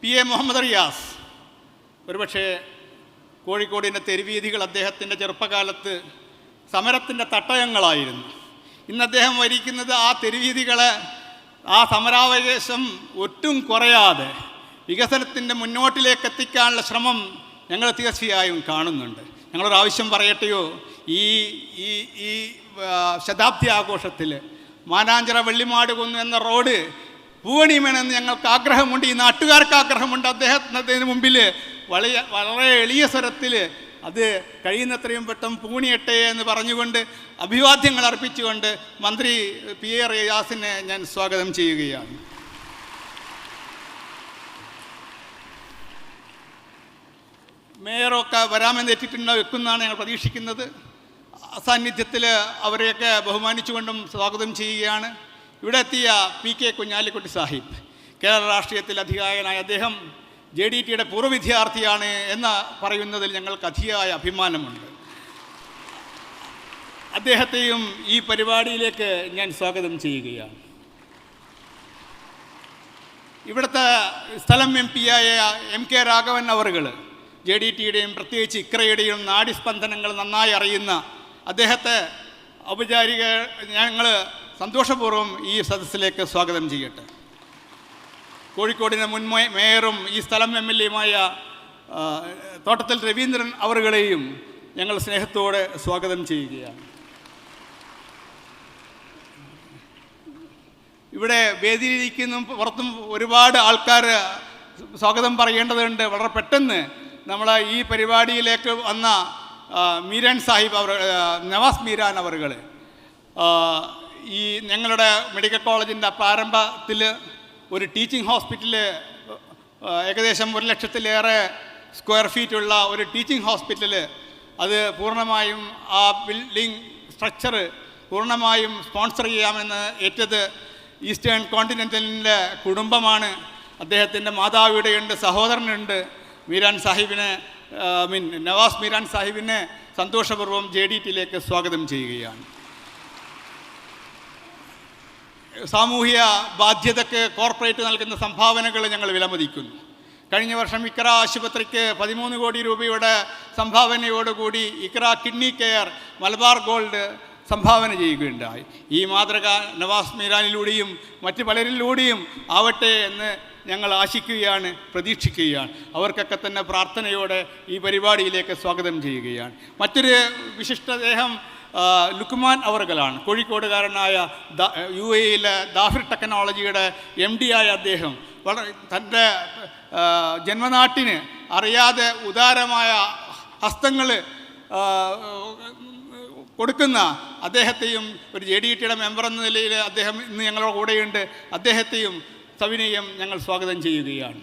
PA മുഹമ്മദ് റിയാസ്, ഒരുപക്ഷെ കോഴിക്കോടിൻ്റെ തെരുവീഥികൾ അദ്ദേഹത്തിൻ്റെ ചെറുപ്പകാലത്ത് സമരത്തിൻ്റെ തട്ടകങ്ങളായിരുന്നു. ഇന്ന് അദ്ദേഹം വരിക്കുന്നത് ആ തെരുവീഥികളെ, ആ സമരാവകാശം ഒട്ടും കുറയാതെ വികസനത്തിൻ്റെ മുന്നോട്ടിലേക്ക് എത്തിക്കാനുള്ള ശ്രമം ഞങ്ങൾ തീർച്ചയായും കാണുന്നുണ്ട്. ഞങ്ങളൊരാവശ്യം പറയട്ടെയോ? ഈ ഈ ഈ ശതാബ്ദി ആഘോഷത്തിൽ മാനാഞ്ചിറ വെള്ളിമാട് കുന്ന് എന്ന റോഡ് പൂവണിയുമെന്ന് ഞങ്ങൾക്ക് ആഗ്രഹമുണ്ട്, ഈ നാട്ടുകാർക്ക് ആഗ്രഹമുണ്ട്. അദ്ദേഹത്തിന് മുമ്പിൽ വളരെ എളിയ സ്വരത്തിൽ അത് കഴിയുന്നത്രയും പെട്ടെന്ന് പൂണിയട്ടെ എന്ന് പറഞ്ഞുകൊണ്ട് അഭിവാദ്യങ്ങൾ അർപ്പിച്ചുകൊണ്ട് മന്ത്രി PA റിയാസിനെ ഞാൻ സ്വാഗതം ചെയ്യുകയാണ്. മേയറൊക്കെ വരാമെന്ന് വെക്കുന്നാണ് ഞങ്ങൾ പ്രതീക്ഷിക്കുന്നത്. സാന്നിധ്യത്തിൽ അവരെയൊക്കെ ബഹുമാനിച്ചുകൊണ്ടും സ്വാഗതം ചെയ്യുകയാണ്. ഇവിടെ എത്തിയ PK കുഞ്ഞാലിക്കുട്ടി സാഹിബ്, കേരള രാഷ്ട്രീയത്തിൽ അധികായനായ അദ്ദേഹം JDTയുടെ പൂർവ്വ വിദ്യാർത്ഥിയാണ് എന്ന് പറയുന്നതിൽ ഞങ്ങൾക്ക് അതിയായ അഭിമാനമുണ്ട്. അദ്ദേഹത്തെയും ഈ പരിപാടിയിലേക്ക് ഞാൻ സ്വാഗതം ചെയ്യുകയാണ്. ഇവിടുത്തെ സ്ഥലം MP ആയ MK രാഘവൻ അവറുകൾ, JDTയുടെയും പ്രത്യേകിച്ച് ഇക്രയുടെയും നാഡീസ്പന്ദനങ്ങൾ നന്നായി അറിയുന്ന അദ്ദേഹത്തെ ഔപചാരിക ഞങ്ങൾ സന്തോഷപൂർവ്വം ഈ സദസ്സിലേക്ക് സ്വാഗതം ചെയ്യട്ടെ. കോഴിക്കോടിൻ്റെ മുൻ മേയറും ഈ സ്ഥലം MLAയുമായ തോട്ടത്തിൽ രവീന്ദ്രൻ അവറുകളെയും ഞങ്ങൾ സ്നേഹത്തോടെ സ്വാഗതം ചെയ്യുകയാണ്. ഇവിടെ വേദിയിലിരിക്കുന്ന പുറത്തും ഒരുപാട് ആൾക്കാർ സ്വാഗതം പറയേണ്ടതുണ്ട്. വളരെ പെട്ടെന്ന് നമ്മൾ ഈ പരിപാടിയിലേക്ക് വന്ന മീരാൻ സാഹിബ് നവാസ് മീരാൻ അവറുകൾ, ഈ ഞങ്ങളുടെ മെഡിക്കൽ കോളേജിൻ്റെ പ്രാരംഭത്തിൽ ഒരു ടീച്ചിങ് ഹോസ്പിറ്റൽ, ഏകദേശം 1 ലക്ഷത്തിലേറെ സ്ക്വയർ ഫീറ്റുള്ള ഒരു ടീച്ചിങ് ഹോസ്പിറ്റൽ, അത് പൂർണ്ണമായും ആ ബിൽഡിംഗ് സ്ട്രക്ചർ പൂർണ്ണമായും സ്പോൺസർ ചെയ്യാമെന്ന് ഏറ്റത് ഈസ്റ്റേൺ കോണ്ടിനെൻ്റലിൻ്റെ കുടുംബമാണ്. അദ്ദേഹത്തിൻ്റെ മാതാവിടെയുണ്ട്, സഹോദരനുണ്ട്. മീരാൻ സാഹിബിനെ നവാസ് മീരാൻ സാഹിബിനെ സന്തോഷപൂർവ്വം JDTയിലേക്ക് സ്വാഗതം ചെയ്യുകയാണ്. സാമൂഹ്യ ബാധ്യതയ്ക്ക് കോർപ്പറേറ്റ് നൽകുന്ന സംഭാവനകൾ ഞങ്ങൾ വിലമതിക്കുന്നു. കഴിഞ്ഞ വർഷം ഇക്ര ആശുപത്രിക്ക് 13 കോടി രൂപയുടെ സംഭാവനയോടുകൂടി Iqraa kidney care Malabar Gold സംഭാവന ചെയ്യുകയുണ്ടായി. ഈ മാതൃക നവാസ് മീരാനിലൂടെയും മറ്റ് പലരിലൂടെയും ആവട്ടെ എന്ന് ഞങ്ങൾ ആശിക്കുകയാണ്, പ്രതീക്ഷിക്കുകയാണ്. അവർക്കൊക്കെ തന്നെ പ്രാർത്ഥനയോടെ ഈ പരിപാടിയിലേക്ക് സ്വാഗതം ചെയ്യുകയാണ്. മറ്റൊരു വിശിഷ്ടദേഹം ലുക്മാൻ അവറുകളാണ്. കോഴിക്കോടുകാരനായ UAEയിലെ ദാഫിർ ടെക്നോളജിയുടെ MD ആയ അദ്ദേഹം വളരെ തൻ്റെ ജന്മനാട്ടിന് അറിയാതെ ഉദാരമായ ഹസ്തങ്ങൾ കൊടുക്കുന്ന അദ്ദേഹത്തെയും, ഒരു JDTയുടെ മെമ്പർ എന്ന നിലയിൽ അദ്ദേഹം ഇന്ന് ഞങ്ങളുടെ കൂടെയുണ്ട്, അദ്ദേഹത്തെയും സവിനയം ഞങ്ങൾ സ്വാഗതം ചെയ്യുകയാണ്.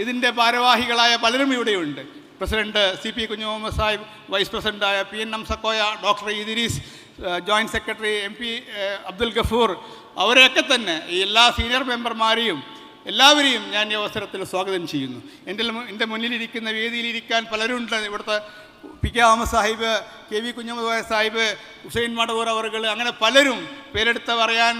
ഇതിൻ്റെ ഭാരവാഹികളായ പലരും ഇവിടെയുണ്ട്. President CP Kunhimuhammad Sahib, vice പ്രസിഡൻ്റായ PNM Sakkoya, doctor Idrees, joint secretary MP Abdul Gafoor, അവരെയൊക്കെ തന്നെ ഈ എല്ലാ സീനിയർ മെമ്പർമാരെയും എല്ലാവരെയും ഞാൻ ഈ അവസരത്തിൽ സ്വാഗതം ചെയ്യുന്നു. എൻ്റെ മുന്നിലിരിക്കുന്ന വേദിയിലിരിക്കാൻ പലരുണ്ട്. ഇവിടുത്തെ PK അഹമ്മദ് സാഹിബ്, KV കുഞ്ഞുമുഹമ്മദ് സാഹിബ്, ഹുസൈൻ മടവൂർ അവറുകൾ, അങ്ങനെ പലരും പേരെടുത്ത് പറയാൻ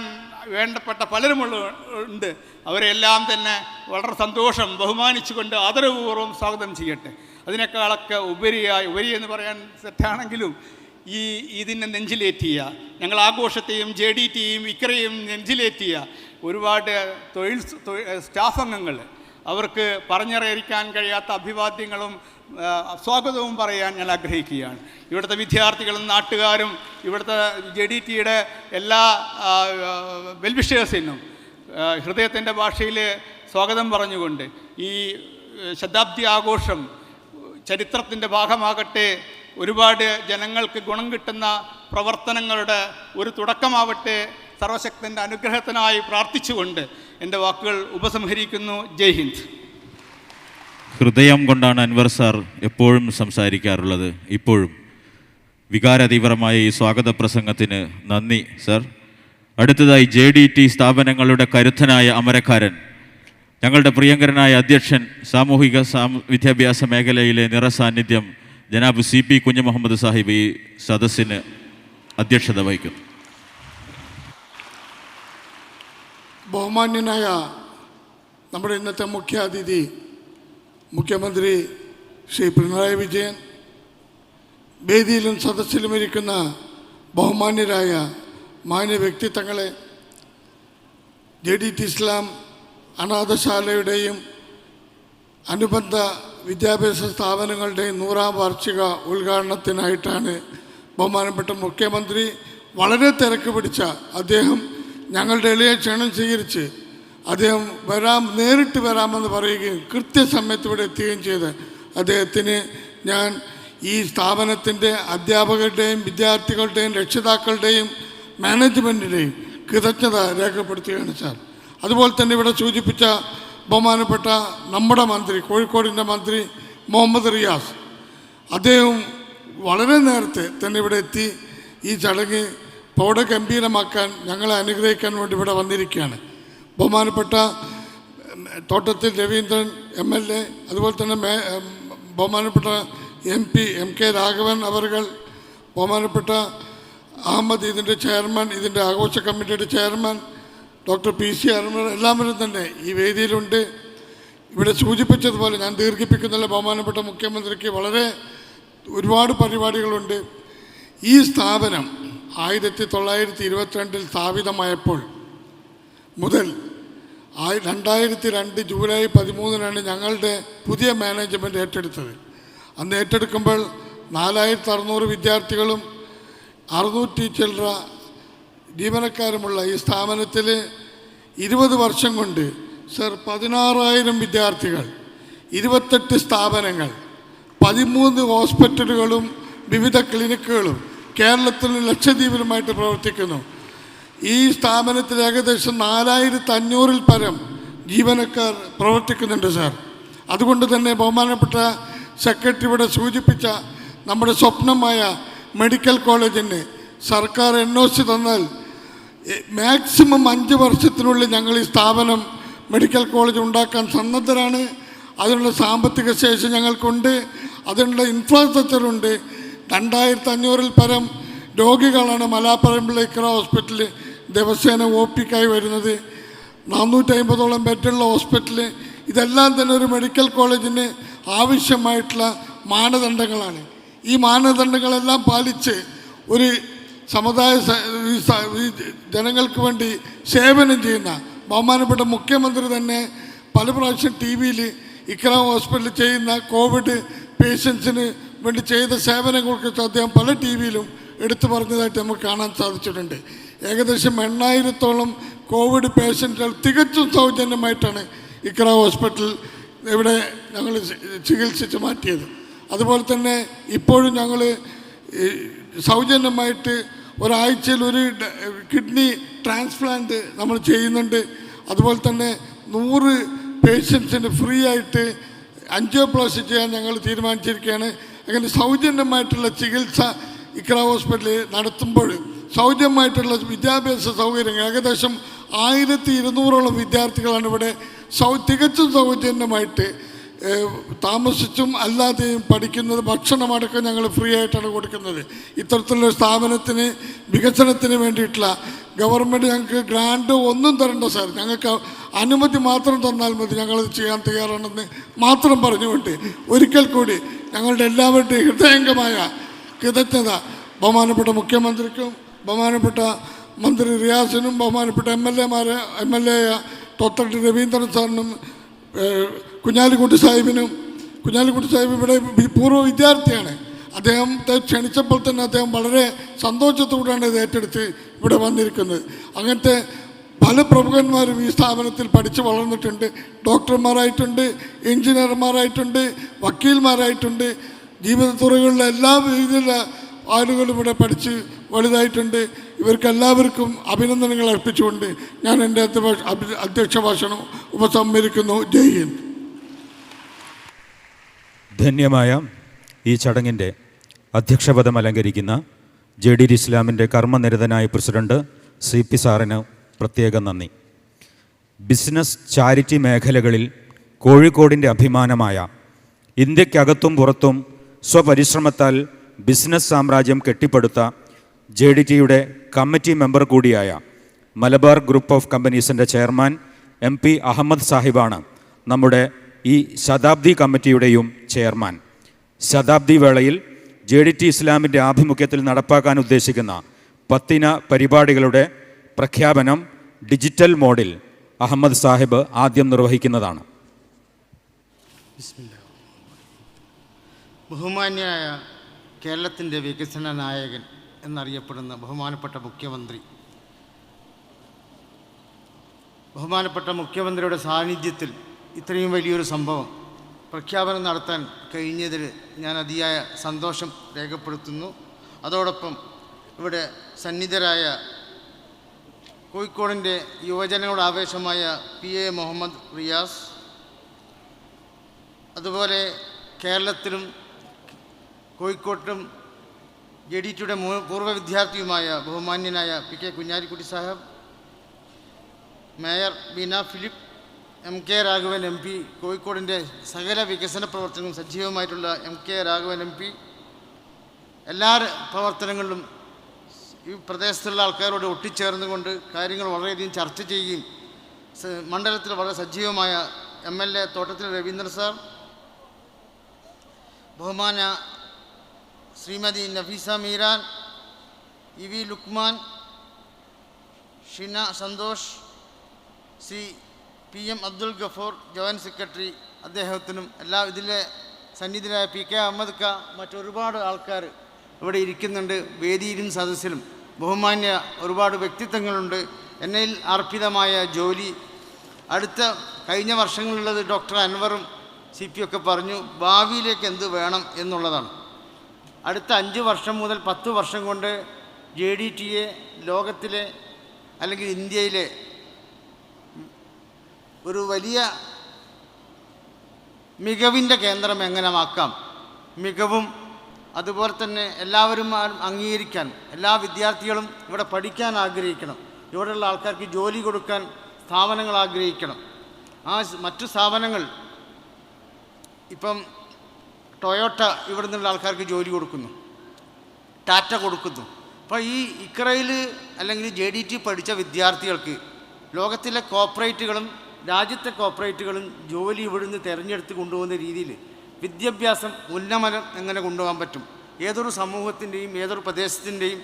വേണ്ടപ്പെട്ട പലരും ഉണ്ട്. അവരെല്ലാം തന്നെ വളരെ സന്തോഷം ബഹുമാനിച്ചുകൊണ്ട് ആദരവപൂർവ്വം സ്വാഗതം ചെയ്യട്ടെ. അതിനേക്കാളൊക്കെ ഉപരി എന്ന് പറയാൻ തെറ്റാണെങ്കിലും ഇതിനെ നെഞ്ചിലേറ്റിയ, ഞങ്ങൾ ആഘോഷത്തെയും JDTയെയും ഇക്രയെയും നെഞ്ചിലേറ്റിയ ഒരുപാട് സ്റ്റാഫ് അംഗങ്ങൾ, അവർക്ക് പറഞ്ഞറിയിക്കാൻ കഴിയാത്ത അഭിവാദ്യങ്ങളും സ്വാഗതവും പറയാൻ ഞാൻ ആഗ്രഹിക്കുകയാണ്. ഇവിടുത്തെ വിദ്യാർത്ഥികളും നാട്ടുകാരും ഇവിടുത്തെ JDTയുടെ എല്ലാ വെൽവിഷേഴ്സിനും ഹൃദയത്തിൻ്റെ ഭാഷയിൽ സ്വാഗതം പറഞ്ഞുകൊണ്ട് ഈ ശതാബ്ദി ആഘോഷം ചരിത്രത്തിൻ്റെ ഭാഗമാകട്ടെ, ഒരുപാട് ജനങ്ങൾക്ക് ഗുണം കിട്ടുന്ന പ്രവർത്തനങ്ങളുടെ ഒരു തുടക്കമാവട്ടെ, സർവശക്തൻ്റെ അനുഗ്രഹത്തിനായി പ്രാർത്ഥിച്ചുകൊണ്ട് എൻ്റെ വാക്കുകൾ ഉപസംഹരിക്കുന്നു. ജയ് ഹിന്ദ്. ഹൃദയം കൊണ്ടാണ് അൻവർ സാർ എപ്പോഴും സംസാരിക്കാറുള്ളത്. ഇപ്പോഴും വികാരതീവ്രമായ ഈ സ്വാഗത പ്രസംഗത്തിന് നന്ദി സർ. അടുത്തതായി JDT സ്ഥാപനങ്ങളുടെ കരുത്തനായ അമരക്കാരൻ, ഞങ്ങളുടെ പ്രിയങ്കരനായ അധ്യക്ഷൻ, സാമൂഹിക വിദ്യാഭ്യാസ മേഖലയിലെ നിറസാന്നിധ്യം ജനാബ് CP കുഞ്ഞുമുഹമ്മദ് സാഹിബ് ഈ സദസ്സിന് അധ്യക്ഷത വഹിക്കുന്നു. ബഹുമാന്യനായ നമ്മുടെ ഇന്നത്തെ മുഖ്യാതിഥി മുഖ്യമന്ത്രി ശ്രീ പിണറായി വിജയൻ, വേദിയിലും സദസ്സിലും ഇരിക്കുന്ന ബഹുമാന്യരായ മാന്യ വ്യക്തിത്വങ്ങളെ, JDT ഇസ്ലാം അനാഥശാലയുടെയും അനുബന്ധ വിദ്യാഭ്യാസ സ്ഥാപനങ്ങളുടെയും 100ാം വാർഷിക ഉദ്ഘാടനത്തിനായിട്ടാണ് ബഹുമാനപ്പെട്ട മുഖ്യമന്ത്രി വളരെ തിരക്ക് പിടിച്ച അദ്ദേഹം ഞങ്ങളുടെ എളിയ ക്ഷണം സ്വീകരിച്ച് അദ്ദേഹം നേരിട്ട് വരാമെന്ന് പറയുകയും കൃത്യസമയത്ത് ഇവിടെ എത്തുകയും ചെയ്ത് അദ്ദേഹത്തിന് ഞാൻ ഈ സ്ഥാപനത്തിൻ്റെ അധ്യാപകരുടെയും വിദ്യാർത്ഥികളുടെയും രക്ഷിതാക്കളുടെയും മാനേജ്മെൻറ്റിൻ്റെയും കൃതജ്ഞത രേഖപ്പെടുത്തുകയാണ് സാർ. അതുപോലെ തന്നെ ഇവിടെ സൂചിപ്പിച്ച ബഹുമാനപ്പെട്ട നമ്മുടെ മന്ത്രി, കോഴിക്കോടിൻ്റെ മന്ത്രി മുഹമ്മദ് റിയാസ്, അദ്ദേഹം വളരെ നേരത്തെ തന്നെ ഇവിടെ എത്തി ഈ ചടങ്ങ് പ്രൗഢഗംഭീരമാക്കാൻ ഞങ്ങളെ അനുഗ്രഹിക്കാൻ വേണ്ടി ഇവിടെ വന്നിരിക്കുകയാണ്. ബഹുമാനപ്പെട്ട തോട്ടത്തിൽ രവീന്ദ്രൻ MLA, അതുപോലെ തന്നെ ബഹുമാനപ്പെട്ട MP MK രാഘവൻ അവർകൾ, ബഹുമാനപ്പെട്ട അഹമ്മദ് ഇതിൻ്റെ ചെയർമാൻ, ഇതിൻ്റെ ആഘോഷ കമ്മിറ്റിയുടെ ചെയർമാൻ ഡോക്ടർ PC അരുമർ, എല്ലാവരും തന്നെ ഈ വേദിയിലുണ്ട്. ഇവിടെ സൂചിപ്പിച്ചതുപോലെ ഞാൻ ദീർഘിപ്പിക്കുന്നില്ല, ബഹുമാനപ്പെട്ട മുഖ്യമന്ത്രിക്ക് ഒരുപാട് പരിപാടികളുണ്ട്. ഈ സ്ഥാപനം 1922 സ്ഥാപിതമായപ്പോൾ മുതൽ 2002 ജൂലൈ 13 ഞങ്ങളുടെ പുതിയ മാനേജ്മെൻറ്റ് ഏറ്റെടുത്തത്. അന്ന് ഏറ്റെടുക്കുമ്പോൾ 4600 വിദ്യാർത്ഥികളും 600 ചില്ലറ ജീവനക്കാരുമുള്ള ഈ സ്ഥാപനത്തിൽ 20 വർഷം കൊണ്ട് സർ 16,000 വിദ്യാർത്ഥികൾ, 28 സ്ഥാപനങ്ങൾ, 13 ഹോസ്പിറ്റലുകളും വിവിധ ക്ലിനിക്കുകളും കേരളത്തിലും ലക്ഷദ്വീപിലുമായിട്ട് പ്രവർത്തിക്കുന്നു. ഈ സ്ഥാപനത്തിൽ ഏകദേശം 4500-ൽ പരം ജീവനക്കാർ പ്രവർത്തിക്കുന്നുണ്ട് സാർ. അതുകൊണ്ട് തന്നെ ബഹുമാനപ്പെട്ട സെക്രട്ടറി ഇവിടെ സൂചിപ്പിച്ച നമ്മുടെ സ്വപ്നമായ മെഡിക്കൽ കോളേജിന് സർക്കാർ NOC തന്നാൽ മാക്സിമം 5 വർഷത്തിനുള്ളിൽ ഞങ്ങൾ ഈ സ്ഥാപനം മെഡിക്കൽ കോളേജ് ഉണ്ടാക്കാൻ സന്നദ്ധരാണ്. അതിനുള്ള സാമ്പത്തിക ശേഷി ഞങ്ങൾക്കുണ്ട്, അതിനുള്ള ഇൻഫ്രാസ്ട്രക്ചറുണ്ട്. 2500-ൽ പരം രോഗികളാണ് മലാപ്പറമ്പിൽ ഇക്ര ഹോസ്പിറ്റലിൽ ദിവസേന OPക്കായി വരുന്നത്. 450ഓളം ബെഡുള്ള ഹോസ്പിറ്റൽ. ഇതെല്ലാം തന്നെ ഒരു മെഡിക്കൽ കോളേജിന് ആവശ്യമായിട്ടുള്ള മാനദണ്ഡങ്ങളാണ്. ഈ മാനദണ്ഡങ്ങളെല്ലാം പാലിച്ച് ഒരു സമുദായ ജനങ്ങൾക്ക് വേണ്ടി സേവനം ചെയ്യുന്ന ബഹുമാനപ്പെട്ട മുഖ്യമന്ത്രി തന്നെ പല പ്രാവശ്യം TV-യിൽ ഇക്ര ഹോസ്പിറ്റലിൽ ചെയ്യുന്ന കോവിഡ് പേഷ്യൻസിന് വേണ്ടി ചെയ്ത സേവനങ്ങളെക്കുറിച്ച് അദ്ദേഹം പല TV-യിലും എടുത്തു പറഞ്ഞതായിട്ട് നമുക്ക് കാണാൻ സാധിച്ചിട്ടുണ്ട്. ഏകദേശം 8,000-ഓളം കോവിഡ് പേഷ്യൻറ്റുകൾ തികച്ചും സൗജന്യമായിട്ടാണ് ഇക്ര ഹോസ്പിറ്റൽ ഇവിടെ ഞങ്ങൾ ചികിത്സിച്ച് മാറ്റിയത്. അതുപോലെ തന്നെ ഇപ്പോഴും ഞങ്ങൾ സൗജന്യമായിട്ട് ഒരാഴ്ചയിൽ ഒരു കിഡ്നി ട്രാൻസ്പ്ലാന്റ് നമ്മൾ ചെയ്യുന്നുണ്ട്. അതുപോലെ തന്നെ 100 പേഷ്യൻസിന് ഫ്രീ ആയിട്ട് ആൻജിയോപ്ലാസ്റ്റി ചെയ്യാൻ ഞങ്ങൾ തീരുമാനിച്ചിരിക്കുകയാണ്. അങ്ങനെ സൗജന്യമായിട്ടുള്ള ചികിത്സ ഇക്ര ഹോസ്പിറ്റലിൽ നടത്തുമ്പോൾ സൗജന്യമായിട്ടുള്ള വിദ്യാഭ്യാസ സൗകര്യങ്ങൾ ഏകദേശം 1200ഓളം വിദ്യാർത്ഥികളാണ് ഇവിടെ തികച്ചും സൗജന്യമായിട്ട് താമസിച്ചും അല്ലാതെയും പഠിക്കുന്നത്. ഭക്ഷണമടക്കം ഞങ്ങൾ ഫ്രീ ആയിട്ടാണ് കൊടുക്കുന്നത്. ഇത്തരത്തിലുള്ള സ്ഥാപനത്തിന് വികസനത്തിന് വേണ്ടിയിട്ടുള്ള ഗവൺമെൻറ് ഞങ്ങൾക്ക് ഗ്രാൻഡ് ഒന്നും തരണ്ട സാർ, ഞങ്ങൾക്ക് അനുമതി മാത്രം തന്നാൽ മതി, ഞങ്ങളത് ചെയ്യാൻ തയ്യാറാണെന്ന് മാത്രം പറഞ്ഞുകൊണ്ട് ഒരിക്കൽ കൂടി ഞങ്ങളുടെ എല്ലാവരുടെയും ഹൃദയംഗമായ കൃതജ്ഞത ബഹുമാനപ്പെട്ട മുഖ്യമന്ത്രിക്കും ബഹുമാനപ്പെട്ട മന്ത്രി റിയാസിനും ബഹുമാനപ്പെട്ട MLA തോത്തട്ടി രവീന്ദ്രൻ സാറിനും കുഞ്ഞാലിക്കുട്ടി സാഹിബിനും. കുഞ്ഞാലിക്കുട്ടി സാഹിബ് ഇവിടെ പൂർവ്വ വിദ്യാർത്ഥിയാണ്. അദ്ദേഹത്തെ ക്ഷണിച്ചപ്പോൾ തന്നെ അദ്ദേഹം വളരെ സന്തോഷത്തോടെയാണ് ഇത് ഏറ്റെടുത്ത് ഇവിടെ വന്നിരിക്കുന്നത്. അങ്ങനത്തെ പല പ്രമുഖന്മാരും ഈ സ്ഥാപനത്തിൽ പഠിച്ച് വളർന്നിട്ടുണ്ട്. ഡോക്ടർമാരായിട്ടുണ്ട്, എഞ്ചിനീയർമാരായിട്ടുണ്ട്, വക്കീൽമാരായിട്ടുണ്ട്. ജീവിത തുറകളിലെ എല്ലാ രീതിയിലുള്ള ആളുകളും ഇവിടെ പഠിച്ച് വലുതായിട്ടുണ്ട്. ഇവർക്കെല്ലാവർക്കും അഭിനന്ദനങ്ങൾ അർപ്പിച്ചുകൊണ്ട് ഞാൻ എൻ്റെ അധ്യക്ഷ ഭാഷണം ഉപസംഹരിക്കുന്നു. ജയ് ഹിന്ദ്. ധന്യമായ ഈ ചടങ്ങിൻ്റെ അധ്യക്ഷപദം അലങ്കരിക്കുന്ന JDT ഇസ്ലാമിൻ്റെ കർമ്മനിരതനായ പ്രസിഡന്റ് CP സാറിന് പ്രത്യേകം നന്ദി. ബിസിനസ് ചാരിറ്റി മേഖലകളിൽ കോഴിക്കോടിൻ്റെ അഭിമാനമായ ഇന്ത്യക്കകത്തും പുറത്തും സ്വപരിശ്രമത്താൽ ബിസിനസ് സാമ്രാജ്യം കെട്ടിപ്പടുത്ത JDTയുടെ കമ്മിറ്റി മെമ്പർ കൂടിയായ മലബാർ ഗ്രൂപ്പ് ഓഫ് കമ്പനീസിൻ്റെ ചെയർമാൻ MP അഹമ്മദ് സാഹിബാണ് നമ്മുടെ ഈ ശതാബ്ദി കമ്മിറ്റിയുടെയും ചെയർമാൻ. ശതാബ്ദി വേളയിൽ JDT ഇസ്ലാമിൻ്റെ ആഭിമുഖ്യത്തിൽ നടപ്പാക്കാൻ ഉദ്ദേശിക്കുന്ന 10 പരിപാടികളുടെ പ്രഖ്യാപനം ഡിജിറ്റൽ മോഡിൽ അഹമ്മദ് സാഹിബ് ആദ്യം നിർവഹിക്കുന്നതാണ്. ബഹുമാന്യനായ കേരളത്തിൻ്റെ വികസന നായകൻ എന്നറിയപ്പെടുന്ന ബഹുമാനപ്പെട്ട മുഖ്യമന്ത്രിയുടെ സാന്നിധ്യത്തിൽ ഇത്രയും വലിയൊരു സംഭവം പ്രഖ്യാപനം നടത്താൻ കഴിഞ്ഞതിൽ ഞാൻ അതിയായ സന്തോഷം രേഖപ്പെടുത്തുന്നു. അതോടൊപ്പം ഇവിടെ സന്നിധരായ കോഴിക്കോടിൻ്റെ യുവജനങ്ങളുടെ ആവേശമായ PA മുഹമ്മദ് റിയാസ്, അതുപോലെ കേരളത്തിലും കോഴിക്കോട്ടും JDTയുടെ പൂർവ്വ വിദ്യാർത്ഥിയുമായ ബഹുമാന്യനായ PK Kunhalikutty Sahib, mayor Beena Philip, MK Raghavan MP, കോഴിക്കോടിൻ്റെ സകല വികസന പ്രവർത്തനങ്ങളും സജീവമായിട്ടുള്ള MK രാഘവൻ MP, എല്ലാ പ്രവർത്തനങ്ങളിലും ഈ പ്രദേശത്തുള്ള ആൾക്കാരോട് ഒട്ടിച്ചേർന്നുകൊണ്ട് കാര്യങ്ങൾ വളരെയധികം ചർച്ച ചെയ്യുകയും മണ്ഡലത്തിൽ വളരെ സജീവമായ MLA തോട്ടത്തിൽ രവീന്ദ്രൻ സാർ, ബഹുമാന Srimathi Nafeesa Meeran, EV Lukman, Shina Santhosh, Shri PM Abdul Gafoor joint secretary, അദ്ദേഹത്തിനും എല്ലാ ഇതിലെ സന്നിധിയായ PK അഹമ്മദ് ക, മറ്റൊരുപാട് ആൾക്കാർ ഇവിടെ ഇരിക്കുന്നുണ്ട്. വേദിയിലും സദസ്സിലും ബഹുമാന്യ ഒരുപാട് വ്യക്തിത്വങ്ങളുണ്ട്. എന്നിൽ അർപ്പിതമായ ജോലി കഴിഞ്ഞ വർഷങ്ങളിലുള്ളത് ഡോക്ടർ അൻവറും CP ഒക്കെ പറഞ്ഞു, ഭാവിയിലേക്ക് എന്ത് വേണം എന്നുള്ളതാണ്. അടുത്ത 5 വർഷം മുതൽ 10 വർഷം കൊണ്ട് JDTയെ ലോകത്തിലെ അല്ലെങ്കിൽ ഇന്ത്യയിലെ ഒരു വലിയ മികവിൻ്റെ കേന്ദ്രം എങ്ങനെ ആക്കാം, മികവും അതുപോലെ തന്നെ എല്ലാവരും അംഗീകരിക്കാൻ, എല്ലാ വിദ്യാർത്ഥികളും ഇവിടെ പഠിക്കാൻ ആഗ്രഹിക്കണം, ഇവിടെയുള്ള ആൾക്കാർക്ക് ജോലി കൊടുക്കാൻ സ്ഥാപനങ്ങൾ ആഗ്രഹിക്കണം. മറ്റു സ്ഥാപനങ്ങൾ ഇപ്പം ടൊയോട്ട ഇവിടെ നിന്നുള്ള ആൾക്കാർക്ക് ജോലി കൊടുക്കുന്നു, ടാറ്റ കൊടുക്കുന്നു. അപ്പോൾ ഈ ഇക്രയിൽ അല്ലെങ്കിൽ JDT പഠിച്ച വിദ്യാർത്ഥികൾക്ക് ലോകത്തിലെ കോർപ്പറേറ്റുകളും രാജ്യത്തെ കോർപ്പറേറ്റുകളും ജോലി ഇവിടുന്ന് തിരഞ്ഞെടുത്ത് കൊണ്ടുപോകുന്ന രീതിയിൽ വിദ്യാഭ്യാസം ഉന്നമനം എങ്ങനെ കൊണ്ടുപോകാൻ പറ്റും? ഏതൊരു സമൂഹത്തിൻ്റെയും ഏതൊരു പ്രദേശത്തിൻ്റെയും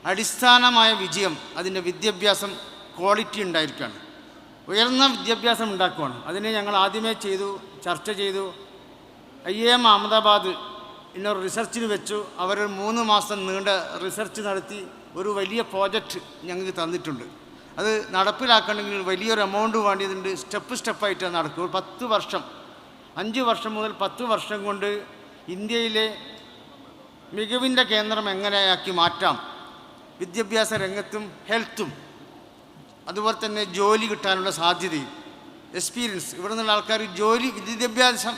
അടിസ്ഥാനമായ വിജയം അതിൻ്റെ വിദ്യാഭ്യാസം ക്വാളിറ്റി ഉണ്ടായിരിക്കുകയാണ്. ഉയർന്ന വിദ്യാഭ്യാസം ഉണ്ടാക്കുകയാണ്. അതിനെ ഞങ്ങൾ ആദ്യമേ ചർച്ച ചെയ്തു. IIM അഹമ്മദാബാദ് ഇന്നൊരു റിസർച്ചിന് വെച്ചു. അവർ 3 മാസം നീണ്ട റിസർച്ച് നടത്തി ഒരു വലിയ പ്രോജക്റ്റ് ഞങ്ങൾക്ക് തന്നിട്ടുണ്ട്. അത് നടപ്പിലാക്കണമെങ്കിൽ വലിയൊരു എമൗണ്ട് വേണ്ടിയതുണ്ട്. സ്റ്റെപ്പായിട്ടാണ് നടക്കുക. 10 വർഷം, 5 വർഷം മുതൽ 10 വർഷം കൊണ്ട് ഇന്ത്യയിലെ മികവിൻ്റെ കേന്ദ്രം എങ്ങനെയാക്കി മാറ്റാം, വിദ്യാഭ്യാസ രംഗത്തും ഹെൽത്തും അതുപോലെ തന്നെ ജോലി കിട്ടാനുള്ള സാധ്യതയും എക്സ്പീരിയൻസ് ഇവിടെ നിന്നുള്ള ആൾക്കാർ വിദ്യാഭ്യാസം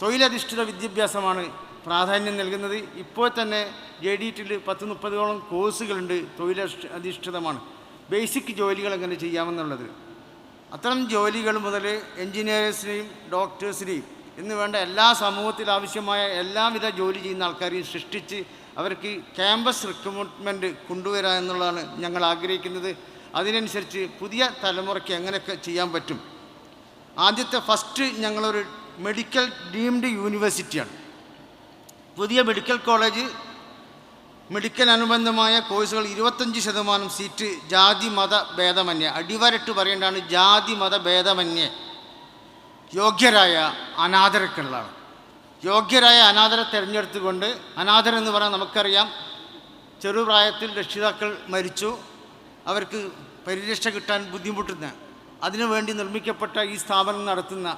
തൊഴിലധിഷ്ഠിത വിദ്യാഭ്യാസമാണ് പ്രാധാന്യം നൽകുന്നത്. ഇപ്പോൾ തന്നെ JDTയിൽ 10-30ഓളം കോഴ്സുകളുണ്ട്, തൊഴിലധിഷ്ഠിതമാണ്. ബേസിക് ജോലികൾ എങ്ങനെ ചെയ്യാമെന്നുള്ളത്. അത്തരം ജോലികൾ മുതൽ എൻജിനീയേഴ്സിനെയും ഡോക്ടേഴ്സിനെയും എന്ന് വേണ്ട എല്ലാ സമൂഹത്തിൽ ആവശ്യമായ എല്ലാവിധ ജോലി ചെയ്യുന്ന ആൾക്കാരെയും സൃഷ്ടിച്ച് അവർക്ക് ക്യാമ്പസ് റിക്രൂട്ട്മെൻറ്റ് കൊണ്ടുവരിക എന്നുള്ളതാണ് ഞങ്ങൾ ആഗ്രഹിക്കുന്നത്. അതിനനുസരിച്ച് പുതിയ തലമുറയ്ക്ക് എങ്ങനെയൊക്കെ ചെയ്യാൻ പറ്റും. ഫസ്റ്റ് ഞങ്ങളൊരു മെഡിക്കൽ ഡീംഡ് യൂണിവേഴ്സിറ്റിയാണ്. പുതിയ മെഡിക്കൽ കോളേജ്, മെഡിക്കൽ അനുബന്ധമായ കോഴ്സുകൾ 25% സീറ്റ് ജാതി മത ഭേദമന്യേ, അടിവരട്ട് പറയേണ്ടതാണ്, ജാതി മത ഭേദമന്യേ യോഗ്യരായ അനാഥരക്കുള്ളതാണ്. യോഗ്യരായ അനാഥരെ തിരഞ്ഞെടുത്തുകൊണ്ട്, അനാഥരെന്ന് പറയാൻ നമുക്കറിയാം, ചെറുപ്രായത്തിൽ രക്ഷിതാക്കൾ മരിച്ചു, അവർക്ക് പരിരക്ഷ കിട്ടാൻ ബുദ്ധിമുട്ടുന്ന, അതിനുവേണ്ടി നിർമ്മിക്കപ്പെട്ട ഈ സ്ഥാപനം നടത്തുന്ന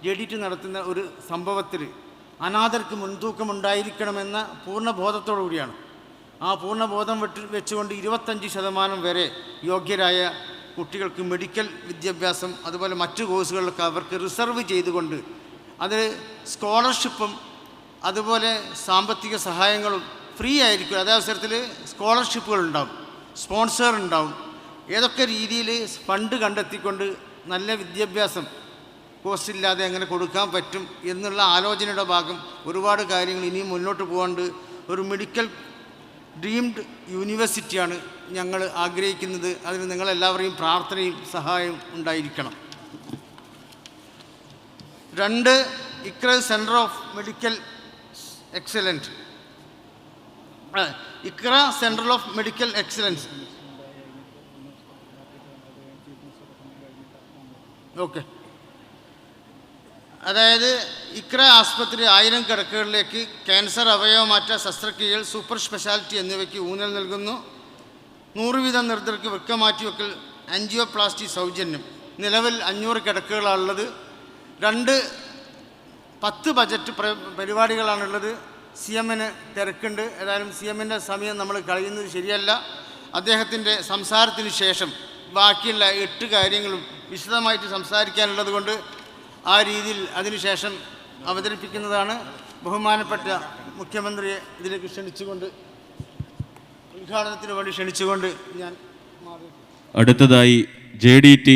JDT നടത്തുന്ന ഒരു സംഭവത്തിൽ അനാഥർക്ക് മുൻതൂക്കമുണ്ടായിരിക്കണമെന്ന പൂർണ്ണബോധത്തോടു കൂടിയാണ്. ആ പൂർണ്ണബോധം വെച്ചുകൊണ്ട് 25% വരെ യോഗ്യരായ കുട്ടികൾക്ക് മെഡിക്കൽ വിദ്യാഭ്യാസം അതുപോലെ മറ്റു കോഴ്സുകളിലൊക്കെ അവർക്ക് റിസർവ് ചെയ്തുകൊണ്ട് അത് സ്കോളർഷിപ്പും അതുപോലെ സാമ്പത്തിക സഹായങ്ങളും ഫ്രീ ആയിരിക്കും. അതേ അവസരത്തിൽ സ്കോളർഷിപ്പുകൾ ഉണ്ടാവും, സ്പോൺസർ ഉണ്ടാവും. ഏതൊക്കെ രീതിയിൽ ഫണ്ട് കണ്ടെത്തിക്കൊണ്ട് നല്ല വിദ്യാഭ്യാസം കോസ്റ്റില്ലാതെ എങ്ങനെ കൊടുക്കാൻ പറ്റും എന്നുള്ള ആലോചനയുടെ ഭാഗം ഒരുപാട് കാര്യങ്ങൾ ഇനിയും മുന്നോട്ട് പോകാണ്ട്. ഒരു മെഡിക്കൽ ഡ്രീംഡ് യൂണിവേഴ്സിറ്റിയാണ് ഞങ്ങൾ ആഗ്രഹിക്കുന്നത്. അതിന് നിങ്ങളെല്ലാവരെയും പ്രാർത്ഥനയും സഹായവും ഉണ്ടായിരിക്കണം. 2, Iqra centre of medical excellence. Iqra centre of medical excellence. Okay, അതായത് ഇക്ര ആസ്പത്രി 1000 കിടക്കകളിലേക്ക് ക്യാൻസർ, അവയവമാറ്റ ശസ്ത്രക്രിയകൾ, സൂപ്പർ സ്പെഷ്യാലിറ്റി എന്നിവയ്ക്ക് ഊന്നൽ നൽകുന്നു. 100 വീതം നിർദ്ധർക്ക് വൃക്ക മാറ്റിവെക്കൽ, ആൻജിയോപ്ലാസ്റ്റി സൗജന്യം. നിലവിൽ 500 കിടക്കകളാണുള്ളത്. 10 ബജറ്റ് പരിപാടികളാണുള്ളത്. CM-ന് തിരക്കുണ്ട്. ഏതായാലും CM-ൻ്റെ സമയം നമ്മൾ കളയുന്നത് ശരിയല്ല. അദ്ദേഹത്തിൻ്റെ സംസാരത്തിന് ശേഷം ബാക്കിയുള്ള 8 കാര്യങ്ങളും വിശദമായിട്ട് സംസാരിക്കാനുള്ളത് കൊണ്ട് ആ രീതിയിൽ അതിനുശേഷം അവതരിപ്പിക്കുന്നതാണ്. ബഹുമാനപ്പെട്ട മുഖ്യമന്ത്രിയെ ഇതിലേക്ക് ക്ഷണിച്ചുകൊണ്ട്, ഉദ്ഘാടനത്തിന് വേണ്ടി ക്ഷണിച്ചുകൊണ്ട് ഞാൻ അടുത്തതായി JDT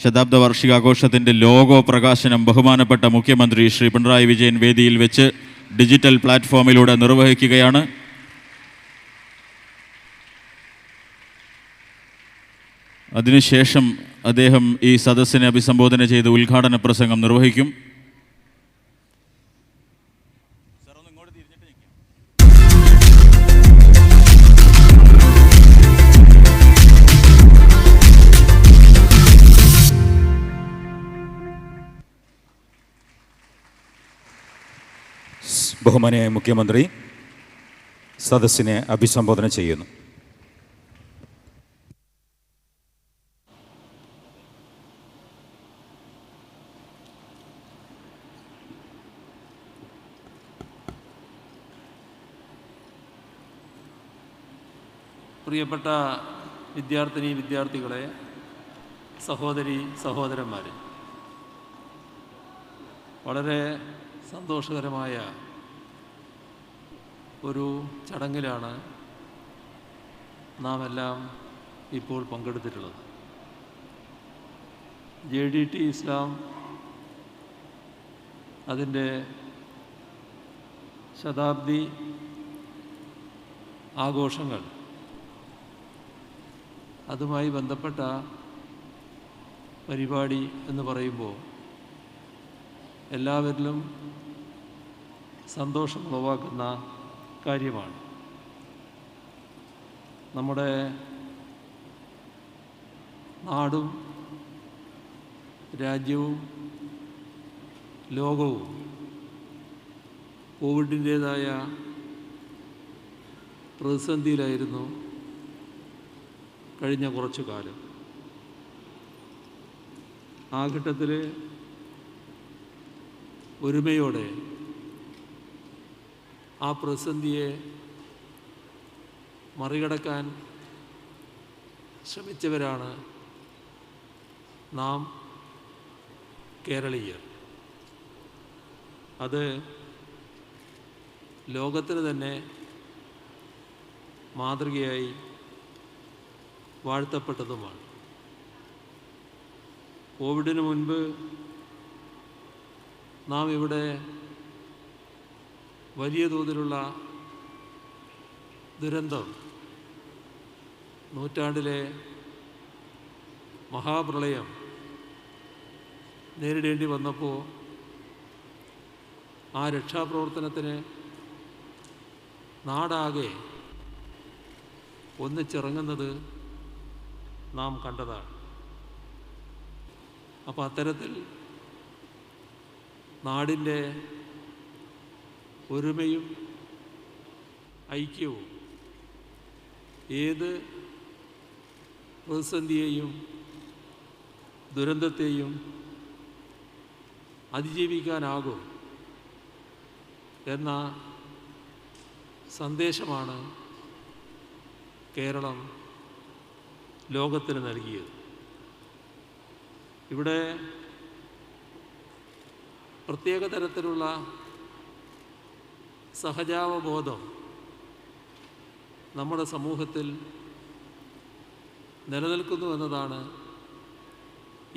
ശതാബ്ദ വാർഷികാഘോഷത്തിൻ്റെ ലോഗോ പ്രകാശനം ബഹുമാനപ്പെട്ട മുഖ്യമന്ത്രി ശ്രീ പിണറായി വിജയൻ വേദിയിൽ വെച്ച് ഡിജിറ്റൽ പ്ലാറ്റ്ഫോമിലൂടെ നിർവഹിക്കുകയാണ്. അതിനുശേഷം അദ്ദേഹം ഈ സദസ്സിനെ അഭിസംബോധന ചെയ്ത് ഉദ്ഘാടന പ്രസംഗം നിർവഹിക്കും. ബഹുമാന്യായ മുഖ്യമന്ത്രി സദസ്സിനെ അഭിസംബോധന ചെയ്യുന്നു. പ്രിയപ്പെട്ട വിദ്യാർത്ഥികളെ, സഹോദരന്മാരെ, വളരെ സന്തോഷകരമായ ഒരു ചടങ്ങിലാണ് നാം എല്ലാം ഇപ്പോൾ പങ്കെടുത്തിട്ടുള്ളത്. JDT ഇസ്ലാം അതിൻ്റെ ശതാബ്ദി ആഘോഷങ്ങൾ, അതുമായി ബന്ധപ്പെട്ട പരിപാടി എന്ന് പറയുമ്പോൾ എല്ലാവരിലും സന്തോഷം ഉളവാക്കുന്ന കാര്യമാണ്. നമ്മുടെ നാടും രാജ്യവും ലോകവും കോവിഡിൻ്റേതായ പ്രതിസന്ധിയിലായിരുന്നു കഴിഞ്ഞ കുറച്ചു കാലം. ആ ഘട്ടത്തിൽ ഒരുമയോടെ ആ പ്രതിസന്ധിയെ മറികടക്കാൻ ശ്രമിച്ചവരാണ് നാം കേരളീയർ. അത് ലോകത്തിന് തന്നെ മാതൃകയായി വാഴ്ത്തപ്പെട്ടതുമാണ്. കോവിഡിന് മുൻപ് നാം ഇവിടെ വലിയ തോതിലുള്ള ദുരന്തം, നൂറ്റാണ്ടിലെ മഹാപ്രളയം നേരിടേണ്ടി വന്നപ്പോൾ ആ രക്ഷാപ്രവർത്തനത്തിന് നാടാകെ ഒന്നിച്ചിറങ്ങുന്നത് നാം കണ്ടതാണ്. അപ്പോൾ അത്തരത്തിൽ നാടിൻ്റെ ഒരുമയും ഐക്യവും ഏത് പ്രതിസന്ധിയെയും ദുരന്തത്തെയും അതിജീവിക്കാനാകും എന്ന സന്ദേശമാണ് കേരളം ലോകത്തിന് നൽകിയത്. ഇവിടെ പ്രത്യേക തരത്തിലുള്ള സഹജാവബോധം നമ്മുടെ സമൂഹത്തിൽ നിലനിൽക്കുന്നു എന്നതാണ്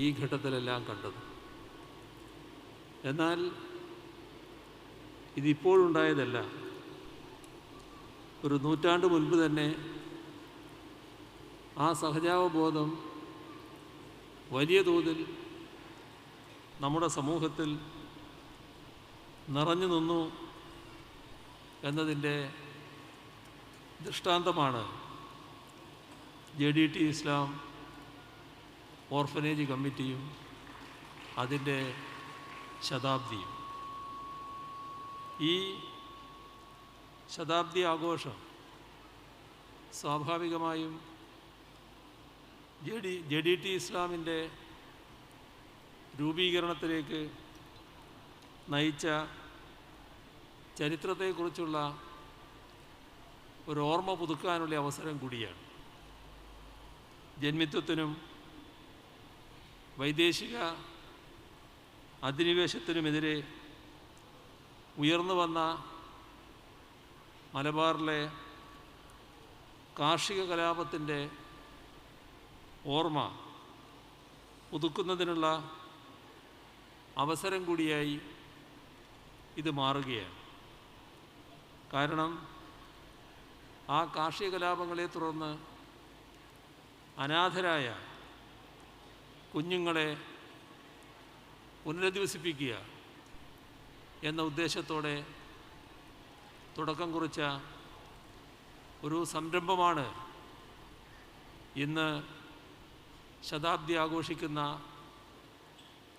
ഈ ഘട്ടത്തിലെല്ലാം കണ്ടത്. എന്നാൽ ഇതിപ്പോഴുണ്ടായതല്ല. ഒരു നൂറ്റാണ്ട് മുൻപ് തന്നെ ആ സഹജാവബോധം വലിയ തോതിൽ നമ്മുടെ സമൂഹത്തിൽ നിറഞ്ഞു നിന്നു എന്നതിൻ്റെ ദൃഷ്ടാന്തമാണ് JDT ഇസ്ലാം ഓർഫനേജ് കമ്മിറ്റിയും അതിൻ്റെ ശതാബ്ദിയും. ഈ ശതാബ്ദി ആഘോഷം സ്വാഭാവികമായും JDT ഇസ്ലാമിൻ്റെ രൂപീകരണത്തിലേക്ക് നയിച്ച ചരിത്രത്തെക്കുറിച്ചുള്ള ഒരു ഓർമ്മ പുതുക്കാനുള്ള അവസരം കൂടിയാണ്. ജന്മിത്വത്തിനും വൈദേശിക അധിനിവേശത്തിനുമെതിരെ ഉയർന്നു വന്ന മലബാറിലെ കാർഷിക കലാപത്തിൻ്റെ ഓർമ്മ പുതുക്കുന്നതിനുള്ള അവസരം കൂടിയായി ഇത് മാറുകയാണ്. കാരണം ആ കാർഷിക കലാപങ്ങളെ തുടർന്ന് അനാഥരായ കുഞ്ഞുങ്ങളെ പുനരധിവസിപ്പിക്കുക എന്ന ഉദ്ദേശത്തോടെ തുടക്കം കുറിച്ച ഒരു സംരംഭമാണ് ഇന്ന് ശതാബ്ദി ആഘോഷിക്കുന്ന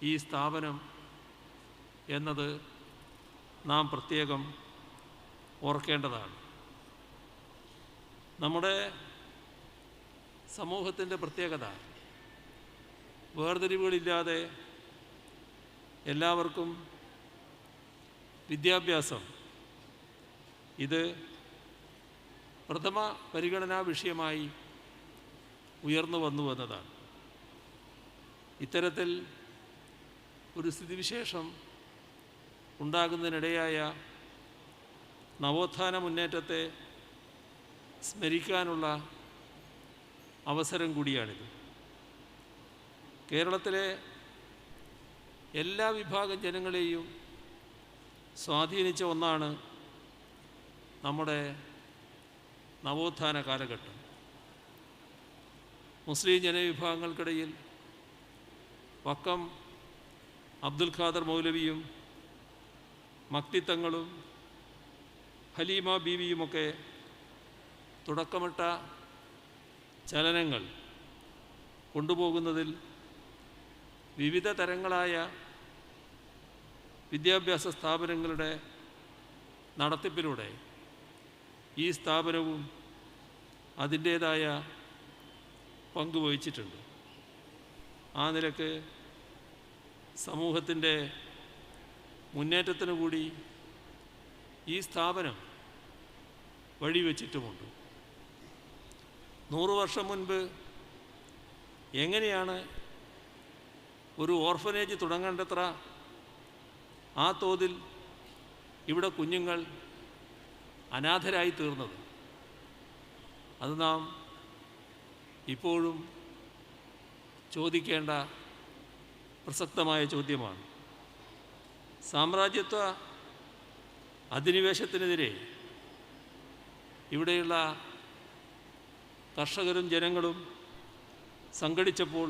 ഈ സ്ഥാപനം എന്നത് നാം പ്രത്യേകം ഓർക്കേണ്ടതാണ്. നമ്മുടെ സമൂഹത്തിൻ്റെ പ്രത്യേകത വേർതിരിവുകളില്ലാതെ എല്ലാവർക്കും വിദ്യാഭ്യാസം ഇത് പ്രഥമ പരിഗണനാ വിഷയമായി ഉയർന്നു വന്നു എന്നതാണ്. ഇത്തരത്തിൽ ഒരു സ്ഥിതിവിശേഷം ഉണ്ടാകുന്നതിനിടയായ നവോത്ഥാന മുന്നേറ്റത്തെ സ്മരിക്കാനുള്ള അവസരം കൂടിയാണിത്. കേരളത്തിലെ എല്ലാ വിഭാഗം ജനങ്ങളെയും സ്വാധീനിച്ച ഒന്നാണ് നമ്മുടെ നവോത്ഥാന കാലഘട്ടം. മുസ്ലിം ജനവിഭാഗങ്ങൾക്കിടയിൽ വക്കം അബ്ദുൽ ഖാദർ മൗലവിയും മക്തിത്തങ്ങളും ഹലീമ ബീവിയുമൊക്കെ തുടക്കമിട്ട ചലനങ്ങൾ കൊണ്ടുപോകുന്നതിൽ വിവിധ തരങ്ങളായ വിദ്യാഭ്യാസ സ്ഥാപനങ്ങളുടെ നടത്തിപ്പിലൂടെ ഈ സ്ഥാപനവും അതിൻ്റേതായ പങ്കുവഹിച്ചിട്ടുണ്ട്. ആ നിലക്ക് സമൂഹത്തിൻ്റെ മുന്നേറ്റത്തിനു കൂടി ഈ സ്ഥാപനം വഴിവെച്ചിട്ടുമുണ്ട്. 100 വർഷം മുൻപ് എങ്ങനെയാണ് ഒരു ഓർഫനേജ് തുടങ്ങേണ്ടത്ര ആ തോതിൽ ഇവിടെ കുഞ്ഞുങ്ങൾ അനാഥരായി തീർന്നത്? അത് നാം ഇപ്പോഴും ചോദിക്കേണ്ട പ്രസക്തമായ ചോദ്യമാണ്. സാമ്രാജ്യത്വ അധിനിവേശത്തിനെതിരെ ഇവിടെയുള്ള കർഷകരും ജനങ്ങളും സംഘടിച്ചപ്പോൾ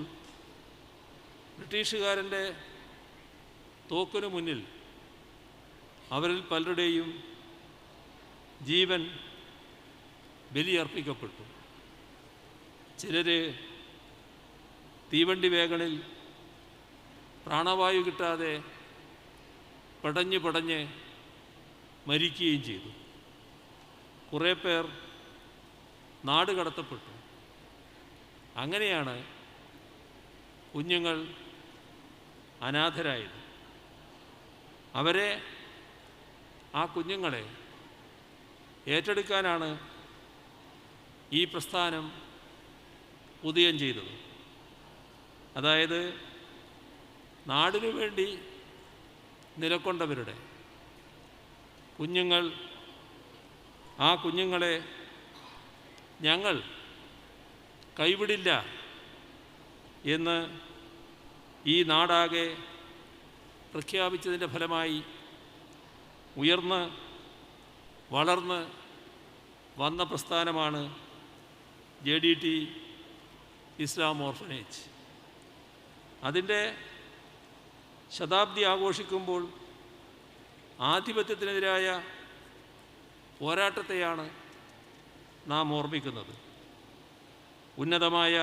ബ്രിട്ടീഷുകാരൻ്റെ തോക്കിനു മുന്നിൽ അവരിൽ പലരുടെയും ജീവൻ ബലിയർപ്പിക്കപ്പെട്ടു. ചിലർ തീവണ്ടി വേഗണിൽ പ്രാണവായു കിട്ടാതെ പടഞ്ഞ് മരിക്കുകയും ചെയ്തു. കുറേ പേർ നാട് കടത്തപ്പെട്ടു. അങ്ങനെയാണ് കുഞ്ഞുങ്ങൾ അനാഥരായത്. ആ കുഞ്ഞുങ്ങളെ ഏറ്റെടുക്കാനാണ് ഈ പ്രസ്ഥാനം ഉദയം ചെയ്തത്. അതായത് നാടിനു വേണ്ടി നിലകൊണ്ടവരുടെ കുഞ്ഞുങ്ങൾ, ആ കുഞ്ഞുങ്ങളെ ഞങ്ങൾ കൈവിടില്ല എന്ന് ഈ നാടാകെ പ്രഖ്യാപിച്ചതിൻ്റെ ഫലമായി ഉയർന്ന് വളർന്ന് വന്ന പ്രസ്ഥാനമാണ് JDT ഇസ്ലാം ഓർഫനേജ്. അതിൻ്റെ ശതാബ്ദി ആഘോഷിക്കുമ്പോൾ ആധിപത്യത്തിനെതിരായ പോരാട്ടത്തെയാണ് നാം ഓർമ്മിക്കുന്നത്. ഉന്നതമായ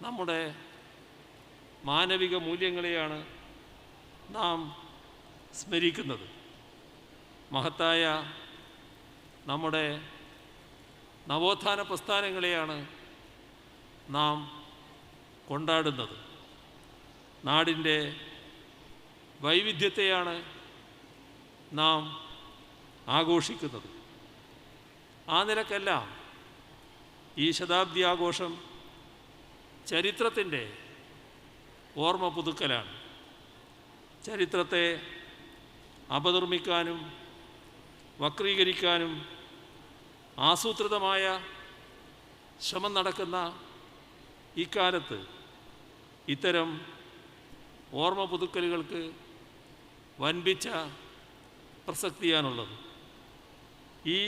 നമ്മുടെ മാനവിക മൂല്യങ്ങളെയാണ് നാം സ്മരിക്കുന്നത്. മഹത്തായ നമ്മുടെ നവോത്ഥാന പ്രസ്ഥാനങ്ങളെയാണ് നാം കൊണ്ടാടുന്നത്. നാടിൻ്റെ വൈവിധ്യത്തെയാണ് നാം ആഘോഷിക്കുന്നത്. ആ നിലക്കെല്ലാം ഈ ശതാബ്ദി ആഘോഷം ചരിത്രത്തിൻ്റെ ഓർമ്മ പുതുക്കലാണ്. ചരിത്രത്തെ അപനിർമ്മിക്കാനും വക്രീകരിക്കാനും ആസൂത്രിതമായ ശ്രമം നടക്കുന്ന ഇക്കാലത്ത് ഇത്തരം ഓർമ്മ പുതുക്കലുകൾക്ക് വൻപിച്ച പ്രസക്തിയാണുള്ളത്. ഈ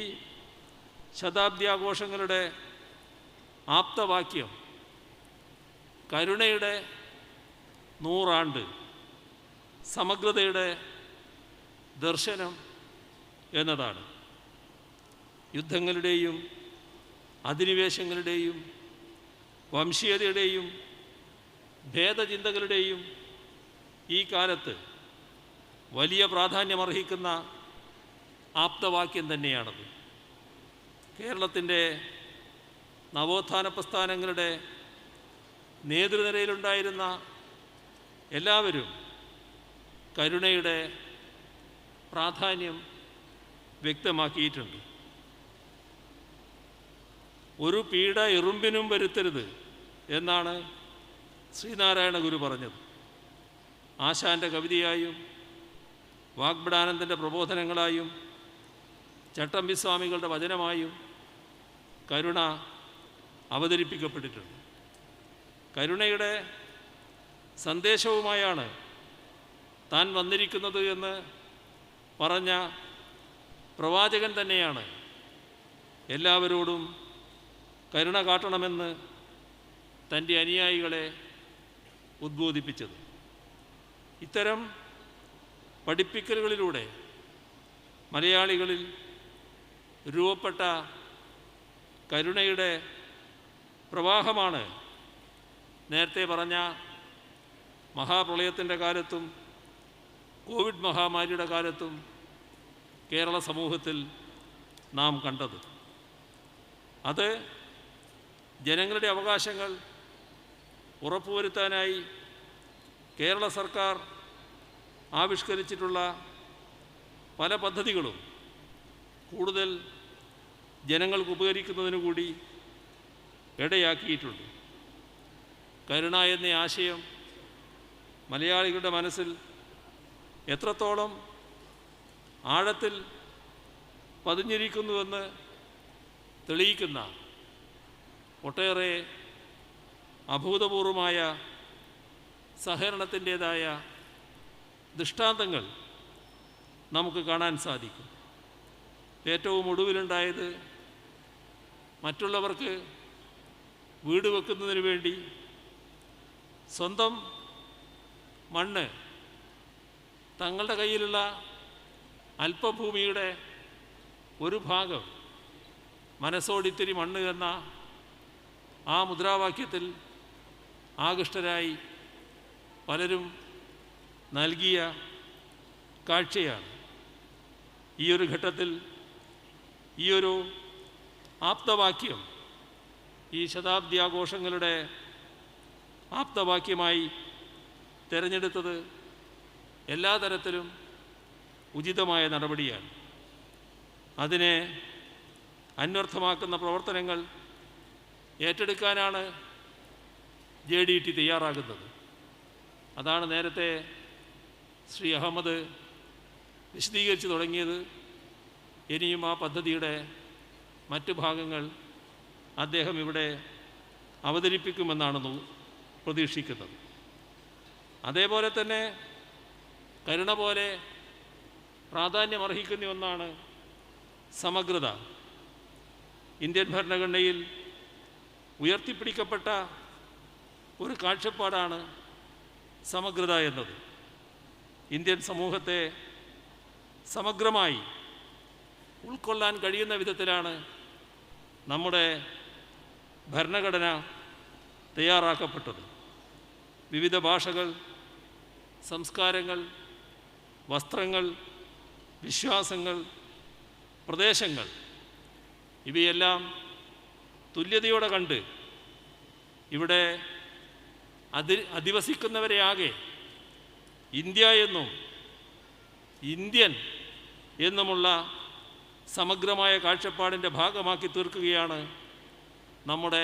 ശതാബ്ദി ആഘോഷങ്ങളുടെ ആപ്തവാക്യം കരുണയുടെ 100 ആണ്ട്, സമഗ്രതയുടെ ദർശനം എന്നതാണ്. യുദ്ധങ്ങളുടെയും അധിനിവേശങ്ങളുടെയും വംശീയതയുടെയും ഭേദചിന്തകളുടെയും ഈ കാലത്ത് വലിയ പ്രാധാന്യമർഹിക്കുന്ന ആപ്തവാക്യം തന്നെയാണത്. കേരളത്തിൻ്റെ നവോത്ഥാന പ്രസ്ഥാനങ്ങളുടെ നേതൃനിരയിലുണ്ടായിരുന്ന എല്ലാവരും കരുണയുടെ പ്രാധാന്യം വ്യക്തമാക്കിയിട്ടുണ്ട്. ഒരു പീഡ എറുമ്പിനും വരുത്തരുത് എന്നാണ് ശ്രീനാരായണ ഗുരു പറഞ്ഞത്. ആശാൻ്റെ കവിതയായും വാഗ്ബടാനന്ദൻ്റെ പ്രബോധനങ്ങളായും ചട്ടമ്പിസ്വാമികളുടെ വചനമായും കരുണ അവതരിപ്പിക്കപ്പെട്ടിട്ടുണ്ട്. കരുണയുടെ സന്ദേശവുമായാണ് താൻ വന്നിരിക്കുന്നത് എന്ന് പറഞ്ഞ പ്രവാചകൻ തന്നെയാണ് എല്ലാവരോടും കരുണ കാട്ടണമെന്ന് തൻ്റെ അനുയായികളെ ഉദ്ബോധിപ്പിച്ചത്. ഇത്തരം പഠിപ്പിക്കലുകളിലൂടെ മലയാളികളിൽ രൂപപ്പെട്ട കരുണയുടെ പ്രവാഹമാണ് നേരത്തെ പറഞ്ഞ മഹാപ്രളയത്തിൻ്റെ കാലത്തും കോവിഡ് മഹാമാരിയുടെ കാലത്തും കേരള സമൂഹത്തിൽ നാം കണ്ടത്. അത് ജനങ്ങളുടെ അവകാശങ്ങൾ ഉറപ്പുവരുത്താനായി കേരള സർക്കാർ ആവിഷ്കരിച്ചിട്ടുള്ള പല പദ്ധതികളും കൂടുതൽ ജനങ്ങൾക്ക് ഉപകരിക്കുന്നതിനു കൂടി ഇടയാക്കിയിട്ടുണ്ട്. കരുണ എന്ന ആശയം മലയാളികളുടെ മനസ്സിൽ എത്രത്തോളം ആഴത്തിൽ പതിഞ്ഞിരിക്കുന്നുവെന്ന് തെളിയിക്കുന്ന ഒട്ടേറെ അഭൂതപൂർവമായ സഹകരണത്തിൻ്റേതായ ദൃഷ്ടാന്തങ്ങൾ നമുക്ക് കാണാൻ സാധിക്കും. ഏറ്റവും ഒടുവിലുണ്ടായത് മറ്റുള്ളവർക്ക് വീട് വെക്കുന്നതിന് വേണ്ടി സ്വന്തം മണ്ണ്, തങ്ങളുടെ കയ്യിലുള്ള അല്പഭൂമിയുടെ ഒരു ഭാഗം, മനസ്സോടിത്തിരി മണ്ണ് എന്ന ആ മുദ്രാവാക്യത്തിൽ ആകൃഷ്ടരായി പലരും നൽകിയ കാഴ്ചയാണ്. ഈയൊരു ഘട്ടത്തിൽ ഈയൊരു ആപ്തവാക്യം ഈ ശതാബ്ദി ആഘോഷങ്ങളുടെ ആപ്തവാക്യമായി തിരഞ്ഞെടുത്തത് എല്ലാ തരത്തിലും ഉചിതമായ നടപടിയാണ്. അതിനെ അന്വർത്ഥമാക്കുന്ന പ്രവർത്തനങ്ങൾ ഏറ്റെടുക്കാനാണ് JDT തയ്യാറാകുന്നത്. അതാണ് നേരത്തെ ശ്രീ അഹമ്മദ് വിശദീകരിച്ചു തുടങ്ങിയത്. ഇനിയും ആ പദ്ധതിയുടെ മറ്റു ഭാഗങ്ങൾ അദ്ദേഹം ഇവിടെ അവതരിപ്പിക്കുമെന്നാണ് പ്രതീക്ഷിക്കുന്നത്. അതേപോലെ തന്നെ കരുണ പോലെ പ്രാധാന്യമർഹിക്കുന്ന ഒന്നാണ് സമഗ്രത. ഇന്ത്യൻ ഭരണഘടനയിൽ ഉയർത്തിപ്പിടിക്കപ്പെട്ട ഒരു കാഴ്ചപ്പാടാണ് സമഗ്രത എന്നത്. ഇന്ത്യൻ സമൂഹത്തെ സമഗ്രമായി ഉൾക്കൊള്ളാൻ കഴിയുന്ന വിധത്തിലാണ് നമ്മുടെ ഭരണഘടന തയ്യാറാക്കപ്പെട്ടത്. വിവിധ ഭാഷകൾ, സംസ്കാരങ്ങൾ, വസ്ത്രങ്ങൾ, വിശ്വാസങ്ങൾ, പ്രദേശങ്ങൾ ഇവയെല്ലാം തുല്യതയോടെ കണ്ട് ഇവിടെ അധിവസിക്കുന്നവരെയാകെ ഇന്ത്യ എന്നും ഇന്ത്യൻ എന്നുമുള്ള സമഗ്രമായ കാഴ്ചപ്പാടിൻ്റെ ഭാഗമാക്കി തീർക്കുകയാണ് നമ്മുടെ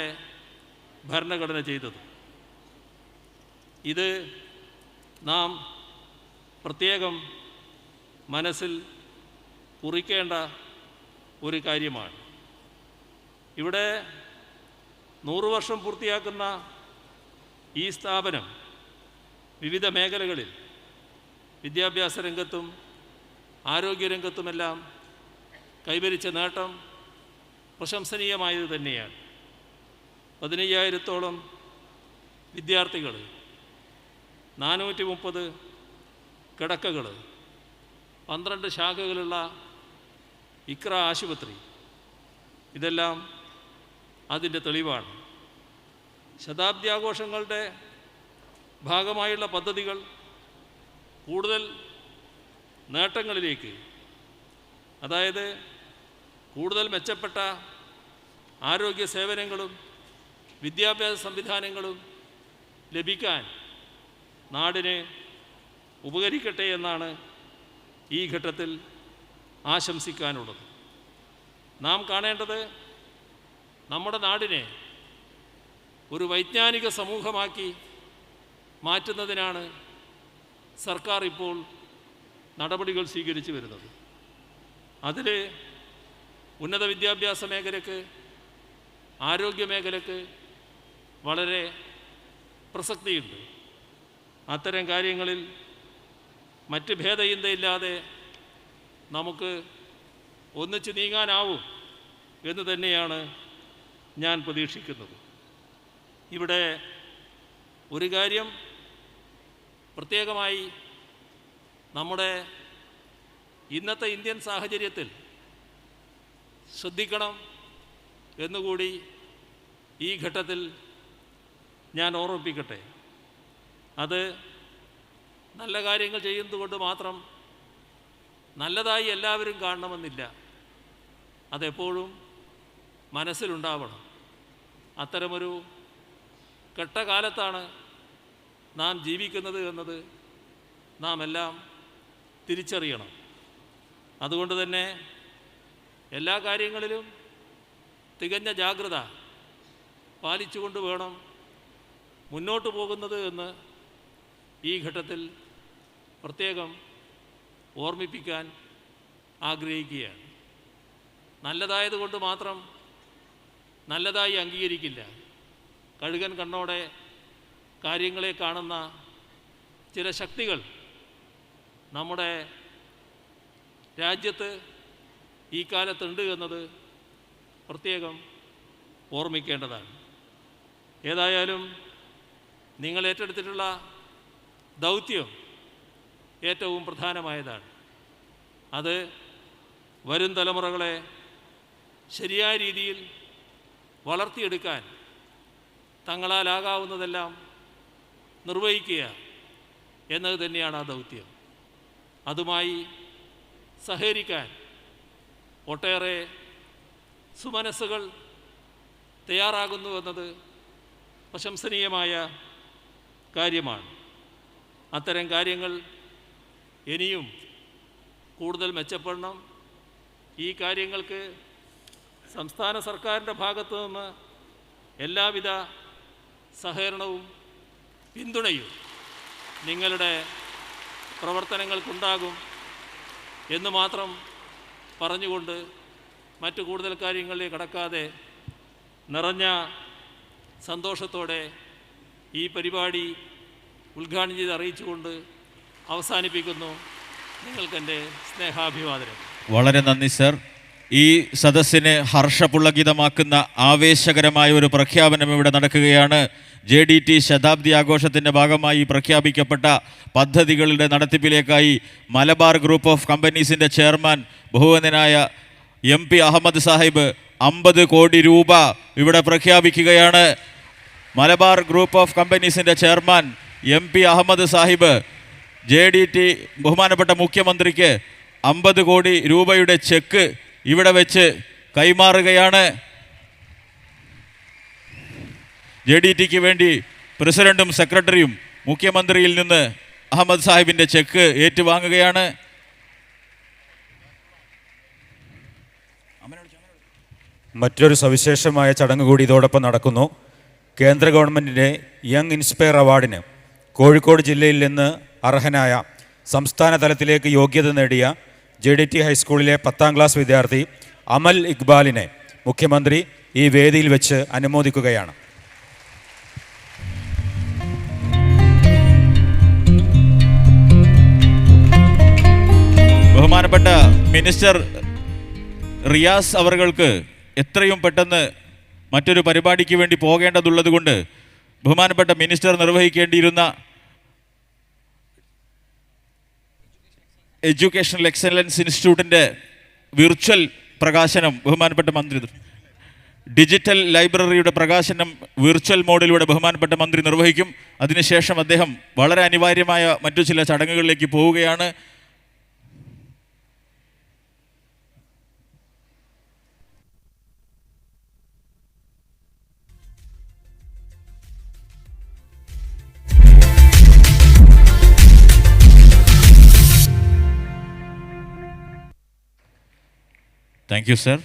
ഭരണഘടന ചെയ്തത്. ഇത് നാം പ്രത്യേകം മനസ്സിൽ കുറിക്കേണ്ട ഒരു കാര്യമാണ്. ഇവിടെ 100 വർഷം പൂർത്തിയാക്കുന്ന ഈ സ്ഥാപനം വിവിധ മേഖലകളിൽ വിദ്യാഭ്യാസ രംഗത്തും ആരോഗ്യരംഗത്തുമെല്ലാം കൈവരിച്ച നേട്ടം പ്രശംസനീയമായത് തന്നെയാണ്. 15,000-ഓളം വിദ്യാർത്ഥികൾ, 430 കിടക്കകൾ, 12 ശാഖകളുള്ള ഇക്ര ആശുപത്രി, ഇതെല്ലാം അതിൻ്റെ തെളിവാണ്. ശതാബ്ദി ആഘോഷങ്ങളുടെ ഭാഗമായുള്ള പദ്ധതികൾ കൂടുതൽ നേട്ടങ്ങളിലേക്ക്, അതായത് കൂടുതൽ മെച്ചപ്പെട്ട ആരോഗ്യ സേവനങ്ങളും വിദ്യാഭ്യാസ സംവിധാനങ്ങളും ലഭിക്കാൻ നാടിന് ഉപകരിക്കട്ടെ എന്നാണ് ഈ ഘട്ടത്തിൽ ആശംസിക്കാനുള്ളത്. നാം കാണേണ്ടത് നമ്മുടെ നാടിനെ ഒരു വൈജ്ഞാനിക സമൂഹമാക്കി മാറ്റുന്നതിനാണ് സർക്കാർ ഇപ്പോൾ നടപടികൾ സ്വീകരിച്ചു വരുന്നത്. അതിൽ ഉന്നത വിദ്യാഭ്യാസ മേഖലയ്ക്ക്, ആരോഗ്യ മേഖലയ്ക്ക് വളരെ പ്രസക്തിയുണ്ട്. അത്തരം കാര്യങ്ങളിൽ മറ്റ് ഭേദചിന്തയില്ലാതെ നമുക്ക് ഒന്നിച്ച് നീങ്ങാനാവും എന്ന് തന്നെയാണ് ഞാൻ പ്രതീക്ഷിക്കുന്നത്. ഇവിടെ ഒരു കാര്യം പ്രത്യേകമായി നമ്മുടെ ഇന്നത്തെ ഇന്ത്യൻ സാഹചര്യത്തിൽ ശ്രദ്ധിക്കണം എന്നുകൂടി ഈ ഘട്ടത്തിൽ ഞാൻ ഓർമ്മിപ്പിക്കട്ടെ. അത് നല്ല കാര്യങ്ങൾ ചെയ്യുന്നതുകൊണ്ട് മാത്രം നല്ലതായി എല്ലാവരും കാണണമെന്നില്ല. അതെപ്പോഴും മനസ്സിലുണ്ടാവണം. അത്തരമൊരു കെട്ടകാലത്താണ് നാം ജീവിക്കുന്നത് എന്നത് നാം എല്ലാം തിരിച്ചറിയണം. അതുകൊണ്ട് തന്നെ എല്ലാ കാര്യങ്ങളിലും തികഞ്ഞ ജാഗ്രത പാലിച്ചുകൊണ്ട് വേണം മുന്നോട്ട് പോകുന്നത് എന്ന് ഈ ഘട്ടത്തിൽ പ്രത്യേകം ഓർമ്മിപ്പിക്കാൻ ആഗ്രഹിക്കുകയാണ്. നല്ലതായതുകൊണ്ട് മാത്രം നല്ലതായി അംഗീകരിക്കില്ല. കഴുകൻ കണ്ണോടെ കാര്യങ്ങളെ കാണുന്ന ചില ശക്തികൾ നമ്മുടെ രാജ്യത്ത് ഈ കാലത്തുണ്ട് എന്നത് പ്രത്യേകം ഓർമ്മിക്കേണ്ടതാണ്. ഏതായാലും നിങ്ങൾ ഏറ്റെടുത്തിട്ടുള്ള ദൗത്യം ഏറ്റവും പ്രധാനമായതാണ്. അത് വരും തലമുറകളെ ശരിയായ രീതിയിൽ വളർത്തിയെടുക്കാൻ തങ്ങളാലാകാവുന്നതെല്ലാം നിർവഹിക്കുക എന്നത് തന്നെയാണ് ആ ദൗത്യം. അതുമായി സഹകരിക്കാൻ ഒട്ടേറെ സുമനസ്സുകൾ തയ്യാറാകുന്നു എന്നത് പ്രശംസനീയമായ കാര്യമാണ്. അത്തരം കാര്യങ്ങൾ ഇനിയും കൂടുതൽ മെച്ചപ്പെടണം. ഈ കാര്യങ്ങൾക്ക് സംസ്ഥാന സർക്കാരിൻ്റെ ഭാഗത്തു നിന്ന് എല്ലാവിധ സഹകരണവും പിന്തുണയും നിങ്ങളുടെ പ്രവർത്തനങ്ങൾക്കുണ്ടാകും എന്ന് മാത്രം പറഞ്ഞുകൊണ്ട് മറ്റു കൂടുതൽ കാര്യങ്ങളിലേക്ക് കടക്കാതെ നിറഞ്ഞ സന്തോഷത്തോടെ ഈ പരിപാടി ഉദ്ഘാടനം ചെയ്ത് അറിയിച്ചുകൊണ്ട് അവസാനിപ്പിക്കുന്നു. നിങ്ങൾക്കെൻ്റെ സ്നേഹാഭിവാദനം. വളരെ നന്ദി സർ. ഈ സദസ്സിനെ ഹർഷപുളകിതമാക്കുന്ന ആവേശകരമായ ഒരു പ്രഖ്യാപനം ഇവിടെ നടക്കുകയാണ്. JDT ശതാബ്ദി ആഘോഷത്തിൻ്റെ ഭാഗമായി പ്രഖ്യാപിക്കപ്പെട്ട പദ്ധതികളുടെ നടത്തിപ്പിലേക്കായി മലബാർ ഗ്രൂപ്പ് ഓഫ് കമ്പനീസിൻ്റെ ചെയർമാൻ ബഹുമാന്യനായ MP അഹമ്മദ് സാഹിബ് 50 കോടി രൂപ ഇവിടെ പ്രഖ്യാപിക്കുകയാണ്. മലബാർ ഗ്രൂപ്പ് ഓഫ് കമ്പനീസിൻ്റെ chairman MP Ahammed Sahib JDT ബഹുമാനപ്പെട്ട മുഖ്യമന്ത്രിക്ക് 50 കോടി രൂപയുടെ ചെക്ക് ഇവിടെ വെച്ച് കൈമാറുകയാണ്. JDTക്ക് വേണ്ടി പ്രസിഡന്റും സെക്രട്ടറിയും മുഖ്യമന്ത്രിയിൽ നിന്ന് അഹമ്മദ് സാഹിബിൻ്റെ ചെക്ക് ഏറ്റുവാങ്ങുകയാണ്. മറ്റൊരു സവിശേഷമായ ചടങ്ങ് കൂടി ഇതോടൊപ്പം നടക്കുന്നു. കേന്ദ്ര ഗവൺമെൻറ്റിൻ്റെ യങ് ഇൻസ്പയർ അവാർഡിന് കോഴിക്കോട് ജില്ലയിൽ നിന്ന് അർഹനായ സംസ്ഥാന തലത്തിലേക്ക് യോഗ്യത നേടിയ JDT ഹൈസ്കൂളിലെ 10ാം ക്ലാസ് വിദ്യാർത്ഥി അമൽ ഇക്ബാലിനെ മുഖ്യമന്ത്രി ഈ വേദിയിൽ വെച്ച് അനുമോദിക്കുകയാണ്. ബഹുമാനപ്പെട്ട മിനിസ്റ്റർ റിയാസ് അവർക്ക് എത്രയും പെട്ടെന്ന് മറ്റൊരു പരിപാടിക്ക് വേണ്ടി പോകേണ്ടതുള്ളത് കൊണ്ട് ബഹുമാനപ്പെട്ട മിനിസ്റ്റർ നിർവഹിക്കേണ്ടിയിരുന്ന എഡ്യൂക്കേഷണൽ എക്സലൻസ് ഇൻസ്റ്റിറ്റ്യൂട്ടിൻ്റെ വിർച്വൽ പ്രകാശനം ബഹുമാനപ്പെട്ട മന്ത്രി, ഡിജിറ്റൽ ലൈബ്രറിയുടെ പ്രകാശനം വിർച്വൽ മോഡിലൂടെ ബഹുമാനപ്പെട്ട മന്ത്രി നിർവഹിക്കും. അതിനുശേഷം അദ്ദേഹം വളരെ അനിവാര്യമായ മറ്റു ചില ചടങ്ങുകളിലേക്ക് പോവുകയാണ്. Thank you sir.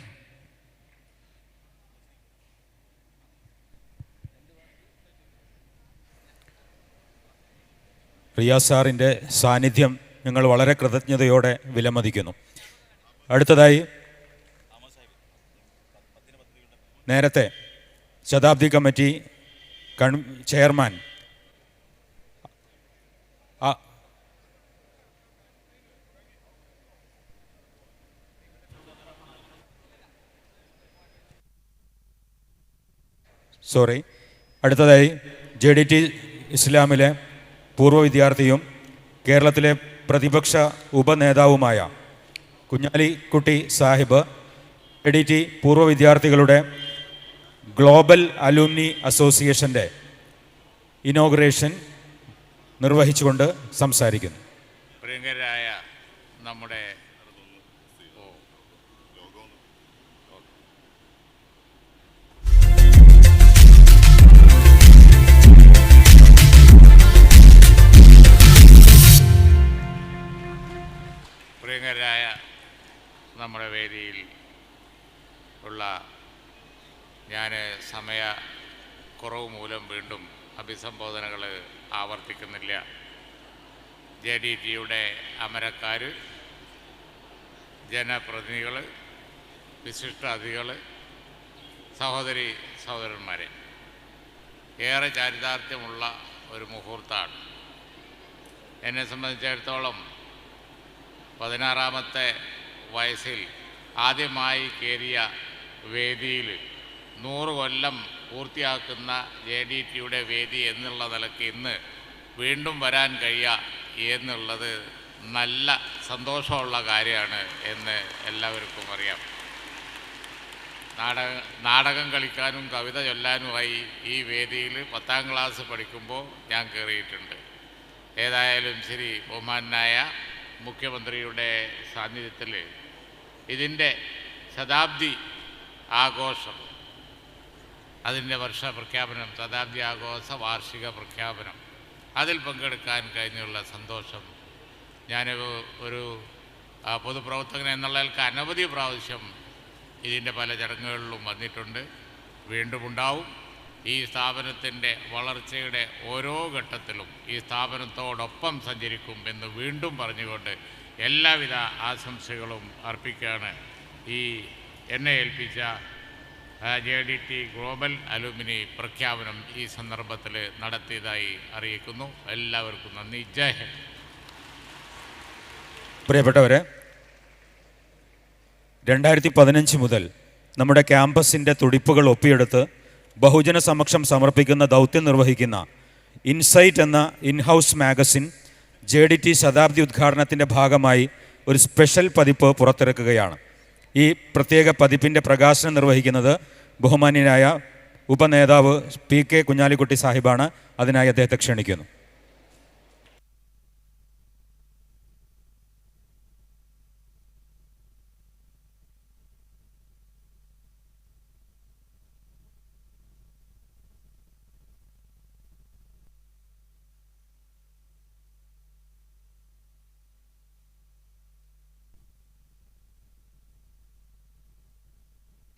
റിയാസ് സാറിൻ്റെ സാന്നിധ്യം ഞങ്ങൾ വളരെ കൃതജ്ഞതയോടെ വിലമതിക്കുന്നു. അടുത്തതായി നേരത്തെ ശതാബ്ദി കമ്മിറ്റി ചെയർമാൻ അടുത്തതായി JDT ഇസ്ലാമിലെ പൂർവ്വ വിദ്യാർത്ഥിയും കേരളത്തിലെ പ്രതിപക്ഷ ഉപനേതാവുമായ കുഞ്ഞാലിക്കുട്ടി സാഹിബ് JDT പൂർവ്വ വിദ്യാർത്ഥികളുടെ ഗ്ലോബൽ അലൂമിനി അസോസിയേഷൻ്റെ ഇനോഗ്രേഷൻ നിർവഹിച്ചുകൊണ്ട് സംസാരിക്കുന്നു. പ്രിയങ്കരായ നമ്മുടെ പ്രിയങ്കരായ നമ്മുടെ വേദിയിൽ ഉള്ള ഞാൻ സമയക്കുറവ് മൂലം വീണ്ടും അഭിസംബോധനകൾ ആവർത്തിക്കുന്നില്ല. JDTയുടെ അമരക്കാർ, ജനപ്രതിനിധികൾ, വിശിഷ്ടാതിഥികൾ, സഹോദരി സഹോദരന്മാരെ, ഏറെ ചാരിതാർത്ഥ്യമുള്ള ഒരു മുഹൂർത്തമാണ്. എന്നെ സംബന്ധിച്ചിടത്തോളം 16ാമത്തെ വയസ്സിൽ ആദ്യമായി കയറിയ വേദിയിൽ 100 കൊല്ലം പൂർത്തിയാക്കുന്ന JDTയുടെ വേദി എന്നുള്ള നിലയ്ക്ക് ഇന്ന് വീണ്ടും വരാൻ കഴിയുക എന്നുള്ളത് നല്ല സന്തോഷമുള്ള കാര്യമാണ് എന്ന് എല്ലാവർക്കും അറിയാം. നാടകം കളിക്കാനും കവിത ചൊല്ലാനുമായി ഈ വേദിയിൽ 10ാം ക്ലാസ് പഠിക്കുമ്പോൾ ഞാൻ കയറിയിട്ടുണ്ട്. ഏതായാലും ശരി, ബഹുമാനായ മുഖ്യമന്ത്രിയുടെ സാന്നിധ്യത്തിൽ ഇതിൻ്റെ ശതാബ്ദി ആഘോഷം, അതിൻ്റെ വർഷപ്രഖ്യാപനം, ശതാബ്ദി ആഘോഷ വാർഷിക പ്രഖ്യാപനം, അതിൽ പങ്കെടുക്കാൻ കഴിഞ്ഞുള്ള സന്തോഷം. ഞാൻ ഒരു പൊതുപ്രവർത്തകൻ എന്നുള്ളതിൽക്ക് അനവധി പ്രാവശ്യം ഇതിൻ്റെ പല ചടങ്ങുകളിലും വന്നിട്ടുണ്ട്, വീണ്ടും ഉണ്ടാവും. ഈ സ്ഥാപനത്തിൻ്റെ വളർച്ചയുടെ ഓരോ ഘട്ടത്തിലും ഈ സ്ഥാപനത്തോടൊപ്പം സഞ്ചരിക്കും എന്ന് വീണ്ടും പറഞ്ഞുകൊണ്ട് എല്ലാവിധ ആശംസകളും അർപ്പിക്കുകയാണ്. ഈ എന്നെ ഏൽപ്പിച്ച JDT ഗ്ലോബൽ അലൂമിനി പ്രഖ്യാപനം ഈ സന്ദർഭത്തിൽ നടത്തിയതായി അറിയിക്കുന്നു. എല്ലാവർക്കും നന്ദി. ജയ് ഹിന്ദ്. പ്രിയപ്പെട്ടവരെ, 2015 മുതൽ നമ്മുടെ ക്യാമ്പസിൻ്റെ തുടിപ്പുകൾ ഒപ്പിയെടുത്ത് ബഹുജന സമക്ഷം സമർപ്പിക്കുന്ന ദൗത്യം നിർവഹിക്കുന്ന ഇൻസൈറ്റ് എന്ന ഇൻഹൗസ് മാഗസിൻ JDT ശതാബ്ദി ഉദ്ഘാടനത്തിൻ്റെ ഭാഗമായി ഒരു സ്പെഷ്യൽ പതിപ്പ് പുറത്തിറക്കുകയാണ്. ഈ പ്രത്യേക പതിപ്പിൻ്റെ പ്രകാശനം നിർവഹിക്കുന്നത് ബഹുമാന്യനായ ഉപനേതാവ് PK കുഞ്ഞാലിക്കുട്ടി സാഹിബാണ്. അതിനായി അദ്ദേഹത്തെ ക്ഷണിക്കുന്നു.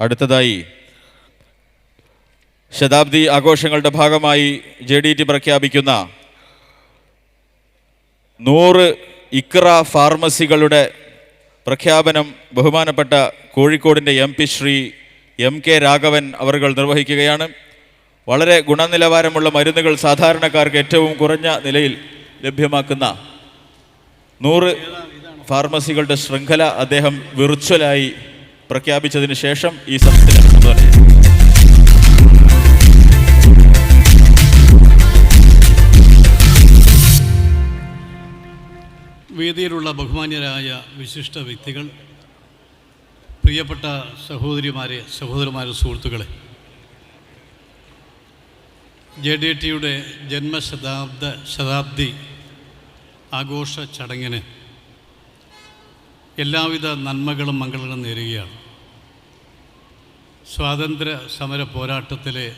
അടുത്തതായി ശതാബ്ദി ആഘോഷങ്ങളുടെ ഭാഗമായി JDT പ്രഖ്യാപിക്കുന്ന 100 ഇക്ര ഫാർമസികളുടെ പ്രഖ്യാപനം ബഹുമാനപ്പെട്ട കോഴിക്കോടിൻ്റെ MP ശ്രീ MK രാഘവൻ അവർകൾ നിർവഹിക്കുകയാണ്. വളരെ ഗുണനിലവാരമുള്ള മരുന്നുകൾ സാധാരണക്കാർക്ക് ഏറ്റവും കുറഞ്ഞ നിലയിൽ ലഭ്യമാക്കുന്ന 100 ഫാർമസികളുടെ ശൃംഖല അദ്ദേഹം വിർച്വലായി പ്രഖ്യാപിച്ചതിന് ശേഷം ഈ സദസ്സിൽ വേദിയിലുള്ള ബഹുമാന്യരായ വിശിഷ്ട വ്യക്തികൾ, പ്രിയപ്പെട്ട സഹോദരിമാരെ, സുഹൃത്തുക്കളെ, JDTയുടെ ശതാബ്ദി ആഘോഷ ചടങ്ങിന് എല്ലാവിധ നന്മകളും മംഗളങ്ങളും നേരുകയാണ്. സ്വാതന്ത്ര്യ സമര പോരാട്ടത്തിലെ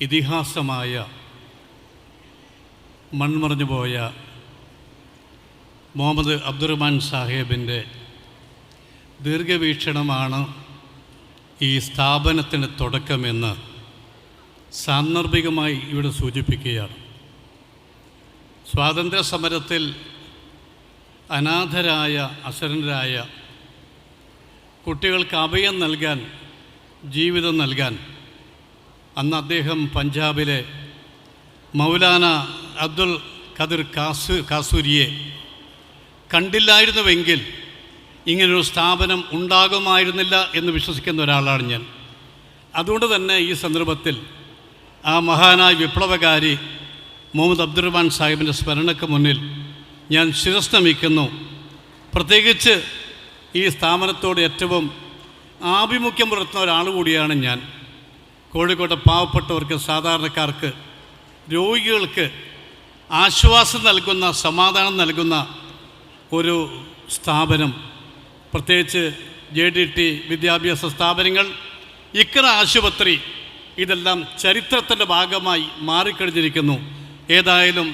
ഇതിഹാസമായ മൺമറഞ്ഞുപോയ മുഹമ്മദ് അബ്ദുറഹ്മാൻ സാഹിബിൻ്റെ ദീർഘവീക്ഷണമാണ് ഈ സ്ഥാപനത്തിൻ്റെ തുടക്കമെന്ന് സാന്ദർഭികമായി ഇവിടെ സൂചിപ്പിക്കുകയാണ്. സ്വാതന്ത്ര്യ സമരത്തിൽ അനാഥരായ, അശരണരായ കുട്ടികൾക്ക് അഭയം നൽകാൻ, ജീവിതം നൽകാൻ അന്ന് അദ്ദേഹം പഞ്ചാബിലെ മൗലാന അബ്ദുൽ ഖാദിർ കാസൂരിയെ കണ്ടില്ലായിരുന്നുവെങ്കിൽ ഇങ്ങനൊരു സ്ഥാപനം ഉണ്ടാകുമായിരുന്നില്ല എന്ന് വിശ്വസിക്കുന്ന ഒരാളാണ് ഞാൻ. അതുകൊണ്ട് തന്നെ ഈ സന്ദർഭത്തിൽ ആ മഹാനായ വിപ്ലവകാരി മുഹമ്മദ് അബ്ദുറഹ്മാൻ സാഹിബിൻ്റെ സ്മരണയ്ക്ക് മുന്നിൽ ഞാൻ ശിരസ് നമിക്കുന്നു. പ്രത്യേകിച്ച് ഈ സ്ഥാപനത്തോട് ഏറ്റവും ആഭിമുഖ്യം പുലർത്തുന്ന ഒരാൾ കൂടിയാണ് ഞാൻ. കോഴിക്കോട്ടെ പാവപ്പെട്ടവർക്ക്, സാധാരണക്കാർക്ക്, രോഗികൾക്ക് ആശ്വാസം നൽകുന്ന, സമാധാനം നൽകുന്ന ഒരു സ്ഥാപനം, പ്രത്യേകിച്ച് JDT വിദ്യാഭ്യാസ സ്ഥാപനങ്ങൾ, ഇക്ര ആശുപത്രി, ഇതെല്ലാം ചരിത്രത്തിൻ്റെ ഭാഗമായി മാറിക്കഴിഞ്ഞിരിക്കുന്നു. ഏതായാലും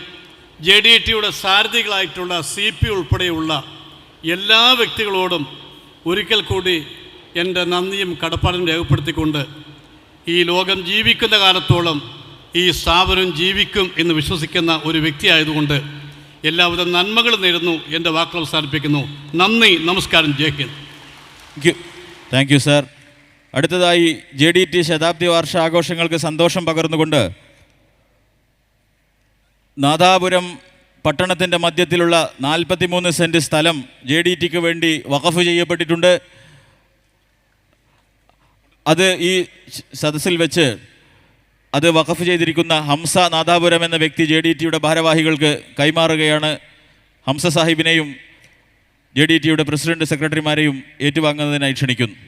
JDTയുടെ സാരഥികളായിട്ടുള്ള CP ഉൾപ്പെടെയുള്ള എല്ലാ വ്യക്തികളോടും ഒരിക്കൽ കൂടി എൻ്റെ നന്ദിയും കടപ്പാടും രേഖപ്പെടുത്തിക്കൊണ്ട് ഈ ലോകം ജീവിക്കുന്ന കാലത്തോളം ഈ സ്ഥാപനം ജീവിക്കും എന്ന് വിശ്വസിക്കുന്ന ഒരു വ്യക്തിയായതുകൊണ്ട് എല്ലാവിധ നന്മകളും നേരുന്നു. എൻ്റെ വാക്കുകൾ അവസാനിപ്പിക്കുന്നു. നന്ദി, നമസ്കാരം, Jai Hind. Thank you sir. അടുത്തതായി JDT ശതാബ്ദി വാർഷികാഘോഷങ്ങൾക്ക് സന്തോഷം പകർന്നുകൊണ്ട് നാദാപുരം പട്ടണത്തിൻ്റെ മധ്യത്തിലുള്ള 43 സെൻറ്റ് സ്ഥലം JDTക്ക് വേണ്ടി വഖഫ് ചെയ്യപ്പെട്ടിട്ടുണ്ട്. അത് ഈ സദസ്സിൽ വെച്ച് അത് വഖഫ് ചെയ്തിരിക്കുന്ന ഹംസ നാദാപുരം എന്ന വ്യക്തി JDTയുടെ ഭാരവാഹികൾക്ക് കൈമാറുകയാണ്. ഹംസ സാഹിബിനെയും JDTയുടെ പ്രസിഡന്റ്, സെക്രട്ടറിമാരെയും ഏറ്റുവാങ്ങുന്നതിനായി ക്ഷണിക്കുന്നു.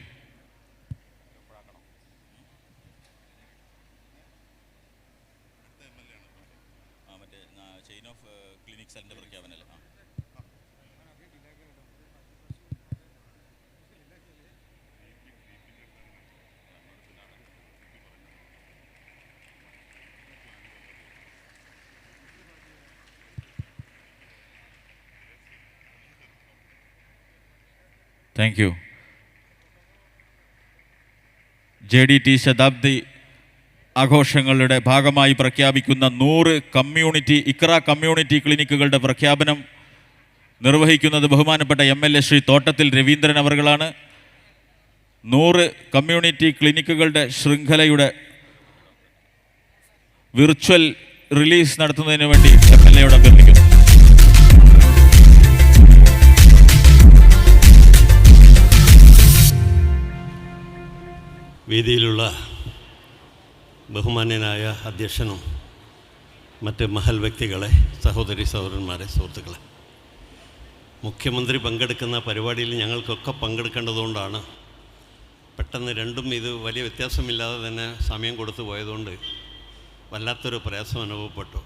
Thank you. JDT ശതാബ്ദി ആഘോഷങ്ങളുടെ ഭാഗമായി പ്രഖ്യാപിക്കുന്ന 100 ഇക്ര കമ്മ്യൂണിറ്റി ക്ലിനിക്കുകളുടെ പ്രഖ്യാപനം നിർവഹിക്കുന്നത് ബഹുമാനപ്പെട്ട MLA ശ്രീ തോട്ടത്തിൽ രവീന്ദ്രൻ അവർകളാണ്. 100 കമ്മ്യൂണിറ്റി ക്ലിനിക്കുകളുടെ ശൃംഖലയുടെ വിർച്വൽ റിലീസ് നടത്തുന്നതിന് വേണ്ടി MLAയോട് അഭ്യർത്ഥിക്കുന്നു. വേദിയിലുള്ള ബഹുമാന്യനായ അധ്യക്ഷനും മറ്റ് മഹൽ വ്യക്തികളെ, സഹോദരി സഹോദരന്മാരെ, സുഹൃത്തുക്കളെ, മുഖ്യമന്ത്രി പങ്കെടുക്കുന്ന പരിപാടിയിൽ ഞങ്ങൾക്കൊക്കെ പങ്കെടുക്കേണ്ടതുകൊണ്ടാണ് പെട്ടെന്ന് രണ്ടും ഇത് വലിയ വ്യത്യാസമില്ലാതെ തന്നെ സമയം കൊടുത്തു പോയതുകൊണ്ട് വല്ലാത്തൊരു പ്രയാസം അനുഭവപ്പെട്ടു.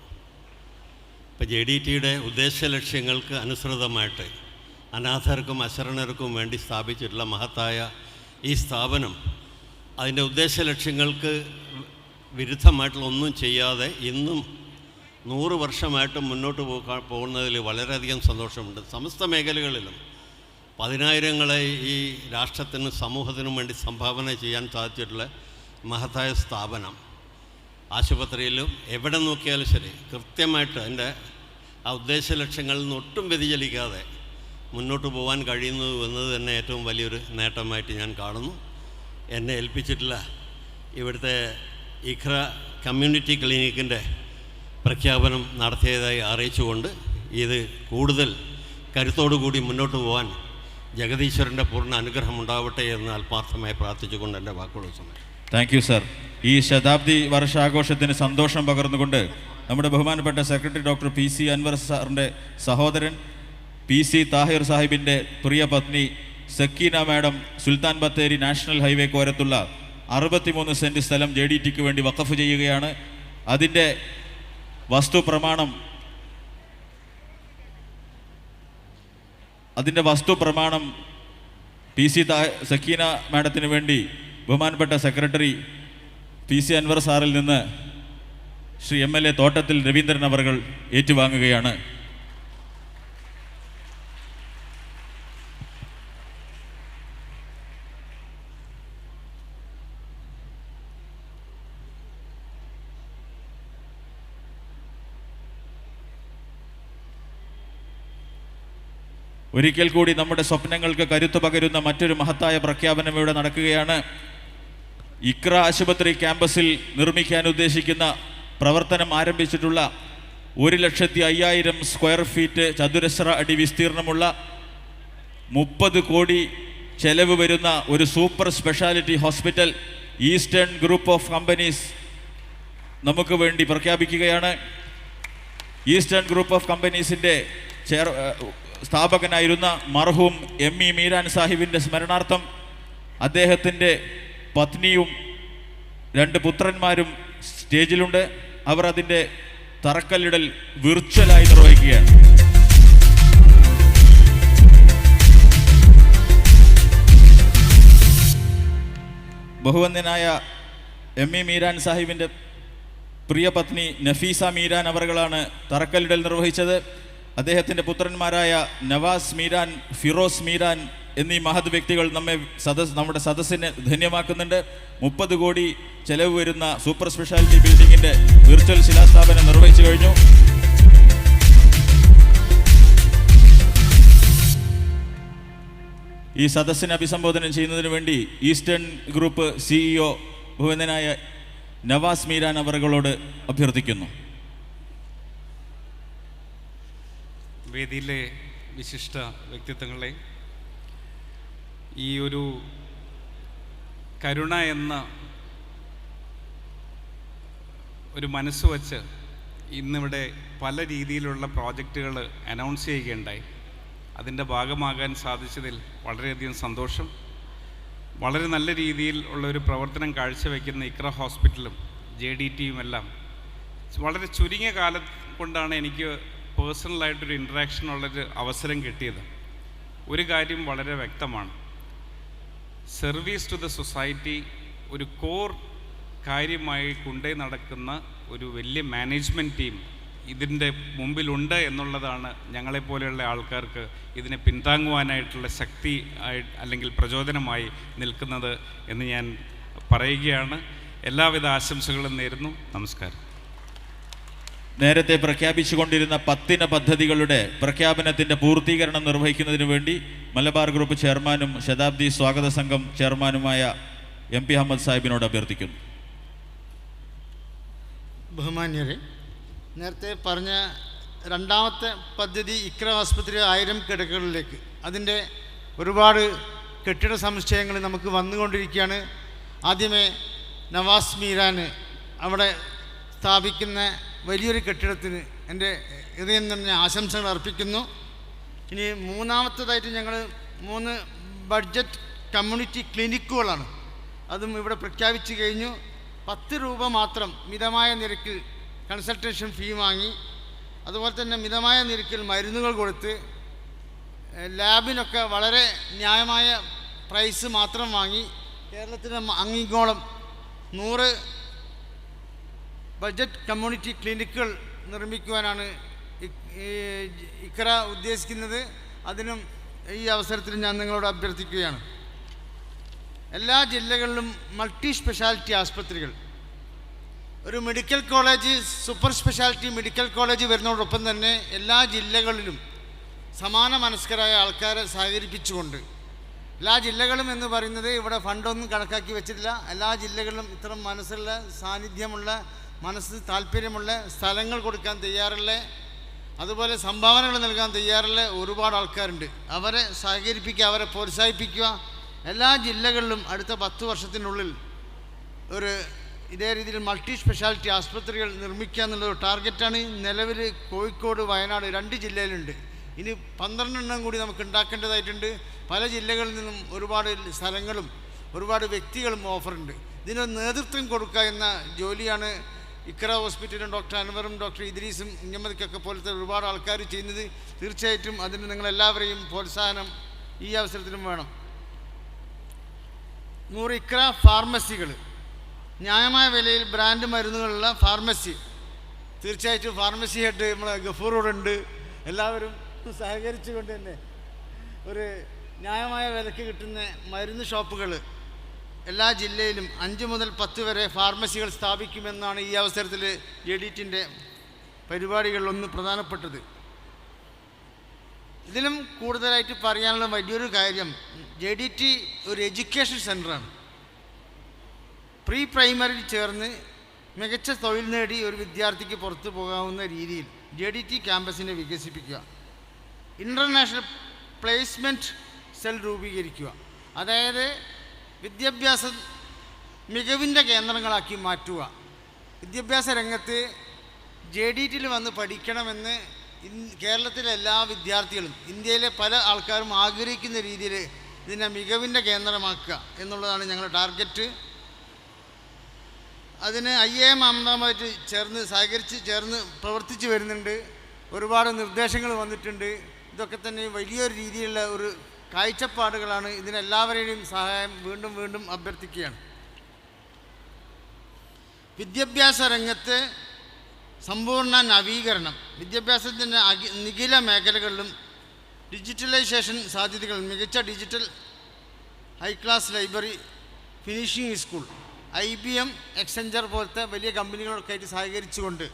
ഇപ്പോൾ JDTയുടെ ഉദ്ദേശ ലക്ഷ്യങ്ങൾക്ക് അനുസൃതമായിട്ട് അനാഥർക്കും അശരണർക്കും വേണ്ടി സ്ഥാപിച്ചിട്ടുള്ള മഹത്തായ ഈ സ്ഥാപനം അതിൻ്റെ ഉദ്ദേശ ലക്ഷ്യങ്ങൾക്ക് വിരുദ്ധമായിട്ടുള്ള ഒന്നും ചെയ്യാതെ ഇന്നും 100 വർഷമായിട്ട് മുന്നോട്ട് പോകുന്നതിൽ വളരെയധികം സന്തോഷമുണ്ട്. സമസ്ത മേഖലകളിലും 10,000ങ്ങളെ ഈ രാഷ്ട്രത്തിനും സമൂഹത്തിനും വേണ്ടി സംഭാവന ചെയ്യാൻ സാധിച്ചിട്ടുള്ള മഹത്തായ സ്ഥാപനം. ആശുപത്രിയിലും എവിടെ നോക്കിയാലും ശരി കൃത്യമായിട്ട് അതിൻ്റെ ആ ഉദ്ദേശ ലക്ഷ്യങ്ങളിൽ നിന്ന് ഒട്ടും വ്യതിചലിക്കാതെ മുന്നോട്ട് പോകാൻ കഴിയുന്നു എന്നത് തന്നെ ഏറ്റവും വലിയൊരു നേട്ടമായിട്ട് ഞാൻ കാണുന്നു. എന്നെ ഏൽപ്പിച്ചിട്ടുള്ള ഇവിടുത്തെ ഇഖ്ര കമ്മ്യൂണിറ്റി ക്ലിനിക്കിൻ്റെ പ്രഖ്യാപനം നടത്തിയതായി അറിയിച്ചുകൊണ്ട് ഇത് കൂടുതൽ കരുത്തോടുകൂടി മുന്നോട്ട് പോകാൻ ജഗദീശ്വരൻ്റെ പൂർണ്ണ അനുഗ്രഹം ഉണ്ടാവട്ടെ എന്ന് ആത്മാർത്ഥമായി പ്രാർത്ഥിച്ചുകൊണ്ട് എൻ്റെ വാക്കുകൾ സമയം. Thank you sir. ഈ ശതാബ്ദി വർഷാഘോഷത്തിന് സന്തോഷം പകർന്നുകൊണ്ട് നമ്മുടെ ബഹുമാനപ്പെട്ട സെക്രട്ടറി ഡോക്ടർ PC അൻവർ സാറിൻ്റെ സഹോദരൻ PC താഹിർ സാഹിബിൻ്റെ പ്രിയ പത്നി Sakeena madam Sultan Bathery national highway കോരത്തുള്ള 63 cent സ്ഥലം JDTക്ക് വേണ്ടി വഖഫ് ചെയ്യുകയാണ്. അതിൻ്റെ വസ്തുപ്രമാണം PC സക്കീന മാഡത്തിന് വേണ്ടി ബഹുമാനപ്പെട്ട സെക്രട്ടറി PC അൻവർ സാറിൽ നിന്ന് ശ്രീ MLA തോട്ടത്തിൽ രവീന്ദ്രൻ അവർകൾ ഏറ്റുവാങ്ങുകയാണ്. ഒരിക്കൽ കൂടി നമ്മുടെ സ്വപ്നങ്ങൾക്ക് കരുത്തു പകരുന്ന മറ്റൊരു മഹത്തായ പ്രഖ്യാപനം ഇവിടെ നടക്കുകയാണ്. ഇക്ര ആശുപത്രി ക്യാമ്പസിൽ നിർമ്മിക്കാൻ ഉദ്ദേശിക്കുന്ന പ്രവർത്തനം ആരംഭിച്ചിട്ടുള്ള 1,05,000 സ്ക്വയർ ഫീറ്റ് ചതുരശ്ര അടി വിസ്തീർണമുള്ള 30 കോടി ചെലവ് വരുന്ന ഒരു super speciality hospital eastern group of companies നമുക്ക് വേണ്ടി പ്രഖ്യാപിക്കുകയാണ്. ഈസ്റ്റേൺ ഗ്രൂപ്പ് ഓഫ് കമ്പനീസിൻ്റെ സ്ഥാപകനായിരുന്ന മർഹൂം ME മീരാൻ സാഹിബിൻ്റെ സ്മരണാർത്ഥം അദ്ദേഹത്തിൻ്റെ പത്നിയും 2 പുത്രന്മാരും സ്റ്റേജിലുണ്ട്. അവർ അതിൻ്റെ തറക്കല്ലിടൽ വിർച്വലായി നിർവഹിക്കുകയാണ്. ബഹുവന്യനായ ME മീരാൻ സാഹിബിൻ്റെ പ്രിയ പത്നി നഫീസ മീരാൻ അവർകളാണ് തറക്കല്ലിടൽ നിർവഹിച്ചത്. അദ്ദേഹത്തിൻ്റെ പുത്രന്മാരായ നവാസ് മീരാൻ, ഫിറോസ് മീരാൻ എന്നീ മഹത് വ്യക്തികൾ നമ്മുടെ സദസ്സിനെ ധന്യമാക്കുന്നുണ്ട്. 30 കോടി ചെലവ് വരുന്ന സൂപ്പർ സ്പെഷ്യാലിറ്റി ബിൽഡിങ്ങിൻ്റെ വിർച്വൽ ശിലാസ്ഥാപനം നിർവഹിച്ചു കഴിഞ്ഞു. ഈ സദസ്സിനെ അഭിസംബോധന ചെയ്യുന്നതിന് വേണ്ടി ഈസ്റ്റേൺ ഗ്രൂപ്പ് CEO ബഹുവന്യനായ നവാസ് മീരാൻ അവറുകളോട് അഭ്യർത്ഥിക്കുന്നു. വേദിയിലെ വിശിഷ്ട വ്യക്തിത്വങ്ങളെ, ഈ ഒരു കരുണ എന്ന ഒരു മനസ്സ് വച്ച് ഇന്നിവിടെ പല രീതിയിലുള്ള പ്രോജക്റ്റുകൾ അനൗൺസ് ചെയ്യുകയുണ്ടായി. അതിൻ്റെ ഭാഗമാകാൻ സാധിച്ചതിൽ വളരെയധികം സന്തോഷം. വളരെ നല്ല രീതിയിൽ ഉള്ളൊരു പ്രവർത്തനം കാഴ്ചവെക്കുന്ന ഇക്ര ഹോസ്പിറ്റലും JDTയും എല്ലാം വളരെ ചുരുങ്ങിയ കാലം കൊണ്ടാണ് എനിക്ക് പേഴ്സണലായിട്ടൊരു ഇൻട്രാക്ഷൻ ഉള്ളൊരു അവസരം കിട്ടിയത്. ഒരു കാര്യം വളരെ വ്യക്തമാണ്, സർവീസ് ടു ദ സൊസൈറ്റി ഒരു കോർ കാര്യമായി കൊണ്ടേ നടക്കുന്ന ഒരു വലിയ മാനേജ്മെൻറ്റ് ടീം ഇതിൻ്റെ മുമ്പിലുണ്ട് എന്നുള്ളതാണ് ഞങ്ങളെപ്പോലെയുള്ള ആൾക്കാർക്ക് ഇതിനെ പിന്താങ്ങുവാനായിട്ടുള്ള ശക്തി അല്ലെങ്കിൽ പ്രചോദനമായി നിൽക്കുന്നത് എന്ന് ഞാൻ പറയുകയാണ്. എല്ലാവിധ ആശംസകളും നേരുന്നു. നമസ്കാരം. നേരത്തെ പ്രഖ്യാപിച്ചുകൊണ്ടിരുന്ന 10 പദ്ധതികളുടെ പ്രഖ്യാപനത്തിൻ്റെ പൂർത്തീകരണം നിർവഹിക്കുന്നതിന് വേണ്ടി മലബാർ ഗ്രൂപ്പ് ചെയർമാനും ശതാബ്ദി സ്വാഗത സംഘം ചെയർമാനുമായ MP അഹമ്മദ് സാഹിബിനോട് അഭ്യർത്ഥിക്കുന്നു. ബഹുമാന്യരെ, നേരത്തെ പറഞ്ഞ രണ്ടാമത്തെ പദ്ധതി ഇക്ര ആസ്പത്രി 1000 കിടക്കകളിലേക്ക്, അതിൻ്റെ ഒരുപാട് കെട്ടിട സമുച്ചയങ്ങൾ നമുക്ക് വന്നുകൊണ്ടിരിക്കുകയാണ്. ആദ്യമേ നവാസ് മീരാന് അവിടെ സ്ഥാപിക്കുന്ന വലിയൊരു കെട്ടിടത്തിന് എൻ്റെ ഹൃദയം തന്നെ ആശംസകൾ അർപ്പിക്കുന്നു. ഇനി മൂന്നാമത്തേതായിട്ട് ഞങ്ങൾ 3 ബഡ്ജറ്റ് കമ്മ്യൂണിറ്റി ക്ലിനിക്കുകളാണ്. അതും ഇവിടെ പ്രഖ്യാപിച്ചു കഴിഞ്ഞു. 10 രൂപ മാത്രം മിതമായ നിരക്കിൽ കൺസൾട്ടേഷൻ ഫീ വാങ്ങി, അതുപോലെ തന്നെ മിതമായ നിരക്കിൽ മരുന്നുകൾ കൊടുത്ത്, ലാബിനൊക്കെ വളരെ ന്യായമായ പ്രൈസ് മാത്രം വാങ്ങി കേരളത്തിലെ അങ്ങോളം 100 ബഡ്ജറ്റ് കമ്മ്യൂണിറ്റി ക്ലിനിക്കുകൾ നിർമ്മിക്കുവാനാണ് ഇക്ര ഉദ്ദേശിക്കുന്നത്. അതിനും ഈ അവസരത്തിൽ ഞാൻ നിങ്ങളോട് അഭ്യർത്ഥിക്കുകയാണ്. എല്ലാ ജില്ലകളിലും മൾട്ടി സ്പെഷ്യാലിറ്റി ആസ്പത്രികൾ, ഒരു medical college, super speciality medical college വരുന്നതോടൊപ്പം തന്നെ എല്ലാ ജില്ലകളിലും സമാന മനസ്കരായ ആൾക്കാരെ സഹകരിപ്പിച്ചുകൊണ്ട്, എല്ലാ ജില്ലകളും എന്ന് പറയുന്നത് ഇവിടെ ഫണ്ടൊന്നും കണക്കാക്കി വെച്ചിട്ടില്ല, എല്ലാ ജില്ലകളിലും ഇത്തരം മനസ്സുള്ള, സാന്നിധ്യമുള്ള, മനസ്സ് താല്പര്യമുള്ള, സ്ഥലങ്ങൾ കൊടുക്കാൻ തയ്യാറുള്ള, അതുപോലെ സംഭാവനകൾ നൽകാൻ തയ്യാറുള്ള ഒരുപാട് ആൾക്കാരുണ്ട്. അവരെ സഹകരിപ്പിക്കുക, അവരെ പ്രോത്സാഹിപ്പിക്കുക. എല്ലാ ജില്ലകളിലും അടുത്ത 10 വർഷത്തിനുള്ളിൽ ഇതേ രീതിയിൽ മൾട്ടി സ്പെഷ്യാലിറ്റി ആസ്പത്രികൾ നിർമ്മിക്കുക എന്നുള്ളൊരു ടാർഗറ്റാണ്. നിലവിൽ കോഴിക്കോട്, വയനാട് 2 ജില്ലയിലുണ്ട്. ഇനി 12 എണ്ണം കൂടി നമുക്ക് ഉണ്ടാക്കേണ്ടതായിട്ടുണ്ട്. പല ജില്ലകളിൽ നിന്നും ഒരുപാട് സ്ഥലങ്ങളും ഒരുപാട് വ്യക്തികളും ഓഫറുണ്ട്. ഇതിന് നേതൃത്വം കൊടുക്കുക എന്ന ജോലിയാണ് ഇക്ര ഹോസ്പിറ്റലും ഡോക്ടർ അൻവറും ഡോക്ടർ ഇദ്രീസും കുഞ്ഞമ്മദിക്കൊക്കെ പോലത്തെ ഒരുപാട് ആൾക്കാർ ചെയ്യുന്നത്. തീർച്ചയായിട്ടും അതിന് നിങ്ങളെല്ലാവരെയും പ്രോത്സാഹനം ഈ അവസരത്തിലും വേണം. 100 ഇക്ര ഫാർമസികൾ, ന്യായമായ വിലയിൽ ബ്രാൻഡ് മരുന്നുകളുള്ള ഫാർമസി. തീർച്ചയായിട്ടും ഫാർമസി ഹെഡ് നമ്മളെ ഗഫൂറോടുണ്ട്. എല്ലാവരും സഹകരിച്ചുകൊണ്ട് തന്നെ ഒരു ന്യായമായ വിലയ്ക്ക് കിട്ടുന്ന മരുന്ന് ഷോപ്പുകൾ എല്ലാ ജില്ലയിലും 5 മുതൽ 10 വരെ ഫാർമസികൾ സ്ഥാപിക്കുമെന്നാണ് ഈ അവസരത്തിൽ JDTൻ്റെ പരിപാടികളിലൊന്ന് പ്രധാനപ്പെട്ടത്. ഇതിലും കൂടുതലായിട്ട് പറയാനുള്ള വലിയൊരു കാര്യം, JDT ഒരു എഡ്യൂക്കേഷൻ സെൻ്ററാണ്. പ്രീ പ്രൈമറിയിൽ ചേർന്ന് മികച്ച തൊഴിൽ നേടി ഒരു വിദ്യാർത്ഥിക്ക് പുറത്തു പോകാവുന്ന രീതിയിൽ JDT ക്യാമ്പസിനെ വികസിപ്പിക്കുക, ഇൻ്റർനാഷണൽ പ്ലേസ്മെൻറ്റ് സെൽ രൂപീകരിക്കുക, അതായത് വിദ്യാഭ്യാസം മികവിൻ്റെ കേന്ദ്രങ്ങളാക്കി മാറ്റുക. വിദ്യാഭ്യാസ രംഗത്ത് JDTയിൽ വന്ന് പഠിക്കണമെന്ന് കേരളത്തിലെ എല്ലാ വിദ്യാർത്ഥികളും, ഇന്ത്യയിലെ പല ആൾക്കാരും ആഗ്രഹിക്കുന്ന രീതിയിൽ ഇതിനെ മികവിൻ്റെ കേന്ദ്രമാക്കുക എന്നുള്ളതാണ് ഞങ്ങളുടെ ടാർഗറ്റ്. അതിന് IIM അഹമ്മദാബാദ് ചേർന്ന് പ്രവർത്തിച്ചു വരുന്നുണ്ട്. ഒരുപാട് നിർദ്ദേശങ്ങൾ വന്നിട്ടുണ്ട്. ഇതൊക്കെ തന്നെ വലിയൊരു രീതിയിലുള്ള ഒരു കാഴ്ചപ്പാടുകളാണ്. ഇതിനെല്ലാവരുടെയും സഹായം വീണ്ടും വീണ്ടും അഭ്യർത്ഥിക്കുകയാണ്. വിദ്യാഭ്യാസ രംഗത്ത് സമ്പൂർണ്ണ നവീകരണം, വിദ്യാഭ്യാസത്തിൻ്റെ നിഖില മേഖലകളിലും ഡിജിറ്റലൈസേഷൻ സാധ്യതകൾ, മികച്ച digital high class library, finishing school, IBM, എക്സെഞ്ചർ പോലത്തെ വലിയ കമ്പനികളൊക്കെ ആയിട്ട് സഹകരിച്ചുകൊണ്ട്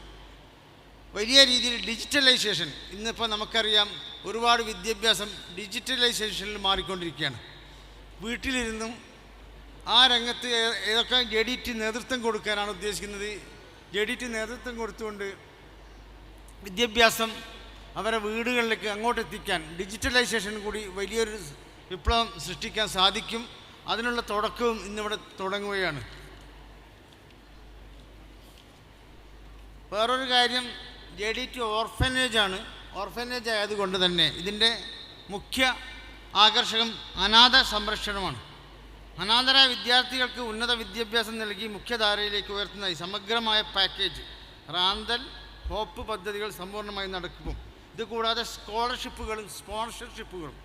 വലിയ രീതിയിൽ ഡിജിറ്റലൈസേഷൻ, ഇന്നിപ്പോൾ നമുക്കറിയാം ഒരുപാട് വിദ്യാഭ്യാസം ഡിജിറ്റലൈസേഷനിൽ മാറിക്കൊണ്ടിരിക്കുകയാണ്. വീട്ടിലിരുന്നും ആ രംഗത്ത് ഏതൊക്കെ JDT നേതൃത്വം കൊടുക്കാനാണ് ഉദ്ദേശിക്കുന്നത്. JDT നേതൃത്വം കൊടുത്തുകൊണ്ട് വിദ്യാഭ്യാസം അവരെ വീടുകളിലേക്ക് അങ്ങോട്ടെത്തിക്കാൻ ഡിജിറ്റലൈസേഷൻ കൂടി വലിയൊരു വിപ്ലവം സൃഷ്ടിക്കാൻ സാധിക്കും. അതിനുള്ള തുടക്കവും ഇന്നിവിടെ തുടങ്ങുകയാണ്. വേറൊരു കാര്യം, JDT ഓർഫനേജാണ്. ഓർഫനേജ് ആയതുകൊണ്ട് തന്നെ ഇതിൻ്റെ മുഖ്യ ആകർഷകം അനാഥ സംരക്ഷണമാണ്. അനാഥരായ വിദ്യാർത്ഥികൾക്ക് ഉന്നത വിദ്യാഭ്യാസം നൽകി മുഖ്യധാരയിലേക്ക് ഉയർത്തുന്ന ഈ സമഗ്രമായ പാക്കേജ് റാന്തൽ ഹോപ്പ് പദ്ധതികൾ സമ്പൂർണ്ണമായി നടക്കും. ഇതുകൂടാതെ സ്കോളർഷിപ്പുകളും സ്പോൺസർഷിപ്പുകളും,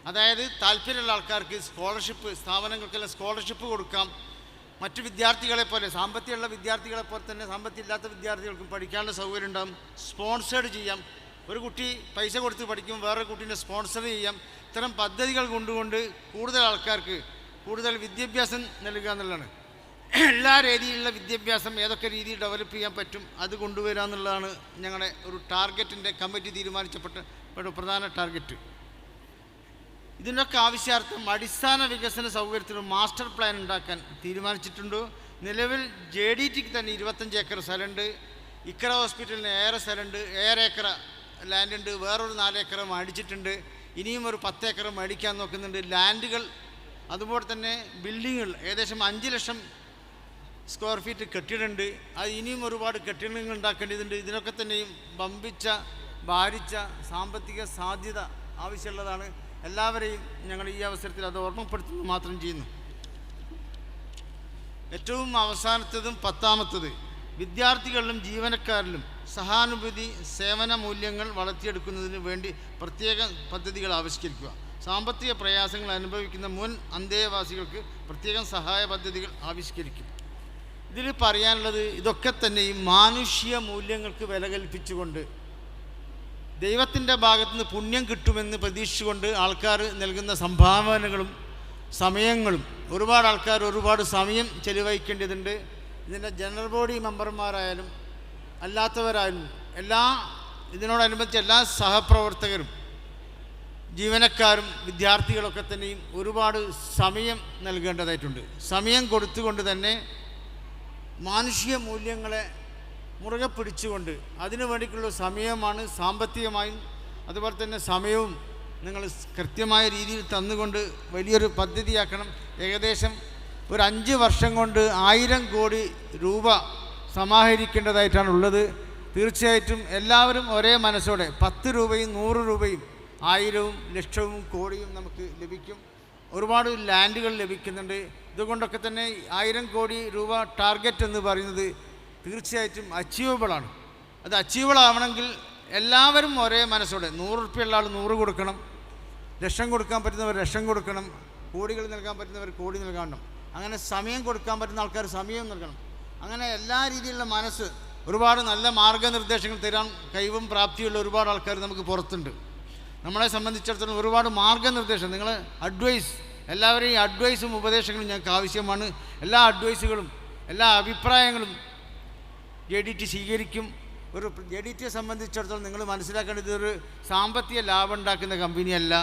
അതായത് താല്പര്യമുള്ള ആൾക്കാർക്ക് സ്കോളർഷിപ്പ്, സ്ഥാപനങ്ങൾക്കെല്ലാം സ്കോളർഷിപ്പ് കൊടുക്കാം. മറ്റു വിദ്യാർത്ഥികളെ പോലെ, സാമ്പത്തികമുള്ള വിദ്യാർത്ഥികളെ പോലെ തന്നെ സാമ്പത്തികം ഇല്ലാത്ത വിദ്യാർത്ഥികൾക്കും പഠിക്കാനുള്ള സൗകര്യം ഉണ്ടാകും. സ്പോൺസേഡ് ചെയ്യാം. ഒരു കുട്ടി പൈസ കൊടുത്ത് പഠിക്കും, വേറൊരു കുട്ടീനെ സ്പോൺസർ ചെയ്യാം. ഇത്തരം പദ്ധതികൾ കൊണ്ടുകൊണ്ട് കൂടുതൽ ആൾക്കാർക്ക് കൂടുതൽ വിദ്യാഭ്യാസം നൽകുക എന്നുള്ളതാണ്. എല്ലാ രീതിയിലുള്ള വിദ്യാഭ്യാസം ഏതൊക്കെ രീതിയിൽ ഡെവലപ്പ് ചെയ്യാൻ പറ്റും അത് കൊണ്ടുവരിക എന്നുള്ളതാണ് ഞങ്ങളുടെ ഒരു ടാർഗറ്റിൻ്റെ കമ്മിറ്റി തീരുമാനിച്ചപ്പെട്ട പ്രധാന ടാർഗറ്റ്. ഇതിനൊക്കെ ആവശ്യാർത്ഥം അടിസ്ഥാന വികസന സൗകര്യത്തിന് മാസ്റ്റർ പ്ലാൻ ഉണ്ടാക്കാൻ തീരുമാനിച്ചിട്ടുണ്ട്. നിലവിൽ JDTക്ക് തന്നെ 25 ഏക്കർ സ്ഥലമുണ്ട്. ഇക്ര ഹോസ്പിറ്റലിന് ഏറെ സ്ഥലമുണ്ട്, 7 ഏക്കർ ലാൻഡുണ്ട്. വേറൊരു 4 ഏക്കർ മേടിച്ചിട്ടുണ്ട്. ഇനിയും ഒരു 10 ഏക്കർ മേടിക്കാൻ നോക്കുന്നുണ്ട്. ലാൻഡുകൾ അതുപോലെ തന്നെ ബിൽഡിങ്ങുകൾ ഏകദേശം 5 ലക്ഷം സ്ക്വയർ ഫീറ്റ് കെട്ടിടമുണ്ട്. അത് ഇനിയും ഒരുപാട് കെട്ടിടങ്ങൾ ഉണ്ടാക്കേണ്ടതുണ്ട്. ഇതിനൊക്കെ തന്നെയും ഭാരിച്ച സാമ്പത്തിക സാധ്യത ആവശ്യമുള്ളതാണ്. എല്ലാവരെയും ഞങ്ങൾ ഈ അവസരത്തിൽ അത് ഓർമ്മപ്പെടുത്തുന്നത് മാത്രം ചെയ്യുന്നു. ഏറ്റവും അവസാനത്തതും 10ാമത്തത്, വിദ്യാർത്ഥികളിലും ജീവനക്കാരിലും സഹാനുഭൂതി സേവന മൂല്യങ്ങൾ വളർത്തിയെടുക്കുന്നതിന് വേണ്ടി പ്രത്യേക പദ്ധതികൾ ആവിഷ്കരിക്കുക. സാമ്പത്തിക പ്രയാസങ്ങൾ അനുഭവിക്കുന്ന മുൻ അന്തേവാസികൾക്ക് പ്രത്യേകം സഹായ പദ്ധതികൾ ആവിഷ്കരിക്കും. ഇതിൽ പറയാനുള്ളത് ഇതൊക്കെ തന്നെയും മാനുഷിക മൂല്യങ്ങൾക്ക് വില കൽപ്പിച്ചുകൊണ്ട് ദൈവത്തിൻ്റെ ഭാഗത്തുനിന്ന് പുണ്യം കിട്ടുമെന്ന് പ്രതീക്ഷിച്ചുകൊണ്ട് ആൾക്കാർ നൽകുന്ന സംഭാവനകളും സമയങ്ങളും, ഒരുപാട് ആൾക്കാർ ഒരുപാട് സമയം ചെലവഴിക്കേണ്ടതുണ്ട്. ഇതിൻ്റെ ജനറൽ ബോഡി മെമ്പർമാരായാലും അല്ലാത്തവരായാലും ഇതിനോടനുബന്ധിച്ച് എല്ലാ സഹപ്രവർത്തകരും ജീവനക്കാരും വിദ്യാർത്ഥികളൊക്കെ തന്നെയും ഒരുപാട് സമയം നൽകേണ്ടതായിട്ടുണ്ട്. സമയം കൊടുത്തുകൊണ്ട് തന്നെ മാനുഷിക മൂല്യങ്ങളെ മുറുകെ പിടിച്ചുകൊണ്ട് അതിനു വേണ്ടിയിട്ടുള്ള സമയമാണ് സാമ്പത്തികമായും അതുപോലെ തന്നെ സമയവും നിങ്ങൾ കൃത്യമായ രീതിയിൽ തന്നുകൊണ്ട് വലിയൊരു പദ്ധതിയാക്കണം. ഏകദേശം ഒരു 5 വർഷം കൊണ്ട് 1000 കോടി രൂപ സമാഹരിക്കേണ്ടതായിട്ടാണ് ഉള്ളത്. തീർച്ചയായിട്ടും എല്ലാവരും ഒരേ മനസ്സോടെ 10 രൂപയും 100 രൂപയും 1000-ഉം ലക്ഷവും കോടിയും നമുക്ക് ലഭിക്കും. ഒരുപാട് ലാൻഡുകൾ ലഭിക്കുന്നുണ്ട്. ഇതുകൊണ്ടൊക്കെ തന്നെ 1000 കോടി രൂപ ടാർഗറ്റ് എന്ന് പറയുന്നത് തീർച്ചയായിട്ടും അച്ചീവബിളാണ്. അത് അച്ചീവബിൾ ആവണമെങ്കിൽ എല്ലാവരും ഒരേ മനസ്സോടെ 100 ഉറുപ്പിയുള്ള ആൾ 100 കൊടുക്കണം, ലക്ഷം കൊടുക്കാൻ പറ്റുന്നവർ ലക്ഷം കൊടുക്കണം, കോടികൾ നൽകാൻ പറ്റുന്നവർ കോടി നൽകണം, അങ്ങനെ സമയം കൊടുക്കാൻ പറ്റുന്ന ആൾക്കാർ സമയം നൽകണം. അങ്ങനെ എല്ലാ രീതിയിലുള്ള മനസ്സ്, ഒരുപാട് നല്ല മാർഗ്ഗനിർദ്ദേശങ്ങൾ തരാൻ കഴിവും പ്രാപ്തിയുള്ള ഒരുപാട് ആൾക്കാർ നമുക്ക് പുറത്തുണ്ട്. നമ്മളെ സംബന്ധിച്ചിടത്തോളം ഒരുപാട് മാർഗ്ഗനിർദ്ദേശം, നിങ്ങൾ അഡ്വൈസ്, എല്ലാവരെയും അഡ്വൈസും ഉപദേശങ്ങളും ഞങ്ങൾക്ക് ആവശ്യമാണ്. എല്ലാ അഡ്വൈസുകളും എല്ലാ അഭിപ്രായങ്ങളും JDT സ്വീകരിക്കും. ഒരു JDTയെ സംബന്ധിച്ചിടത്തോളം നിങ്ങൾ മനസ്സിലാക്കേണ്ടത് ഇതൊരു സാമ്പത്തിക ലാഭം ഉണ്ടാക്കുന്ന കമ്പനിയല്ല.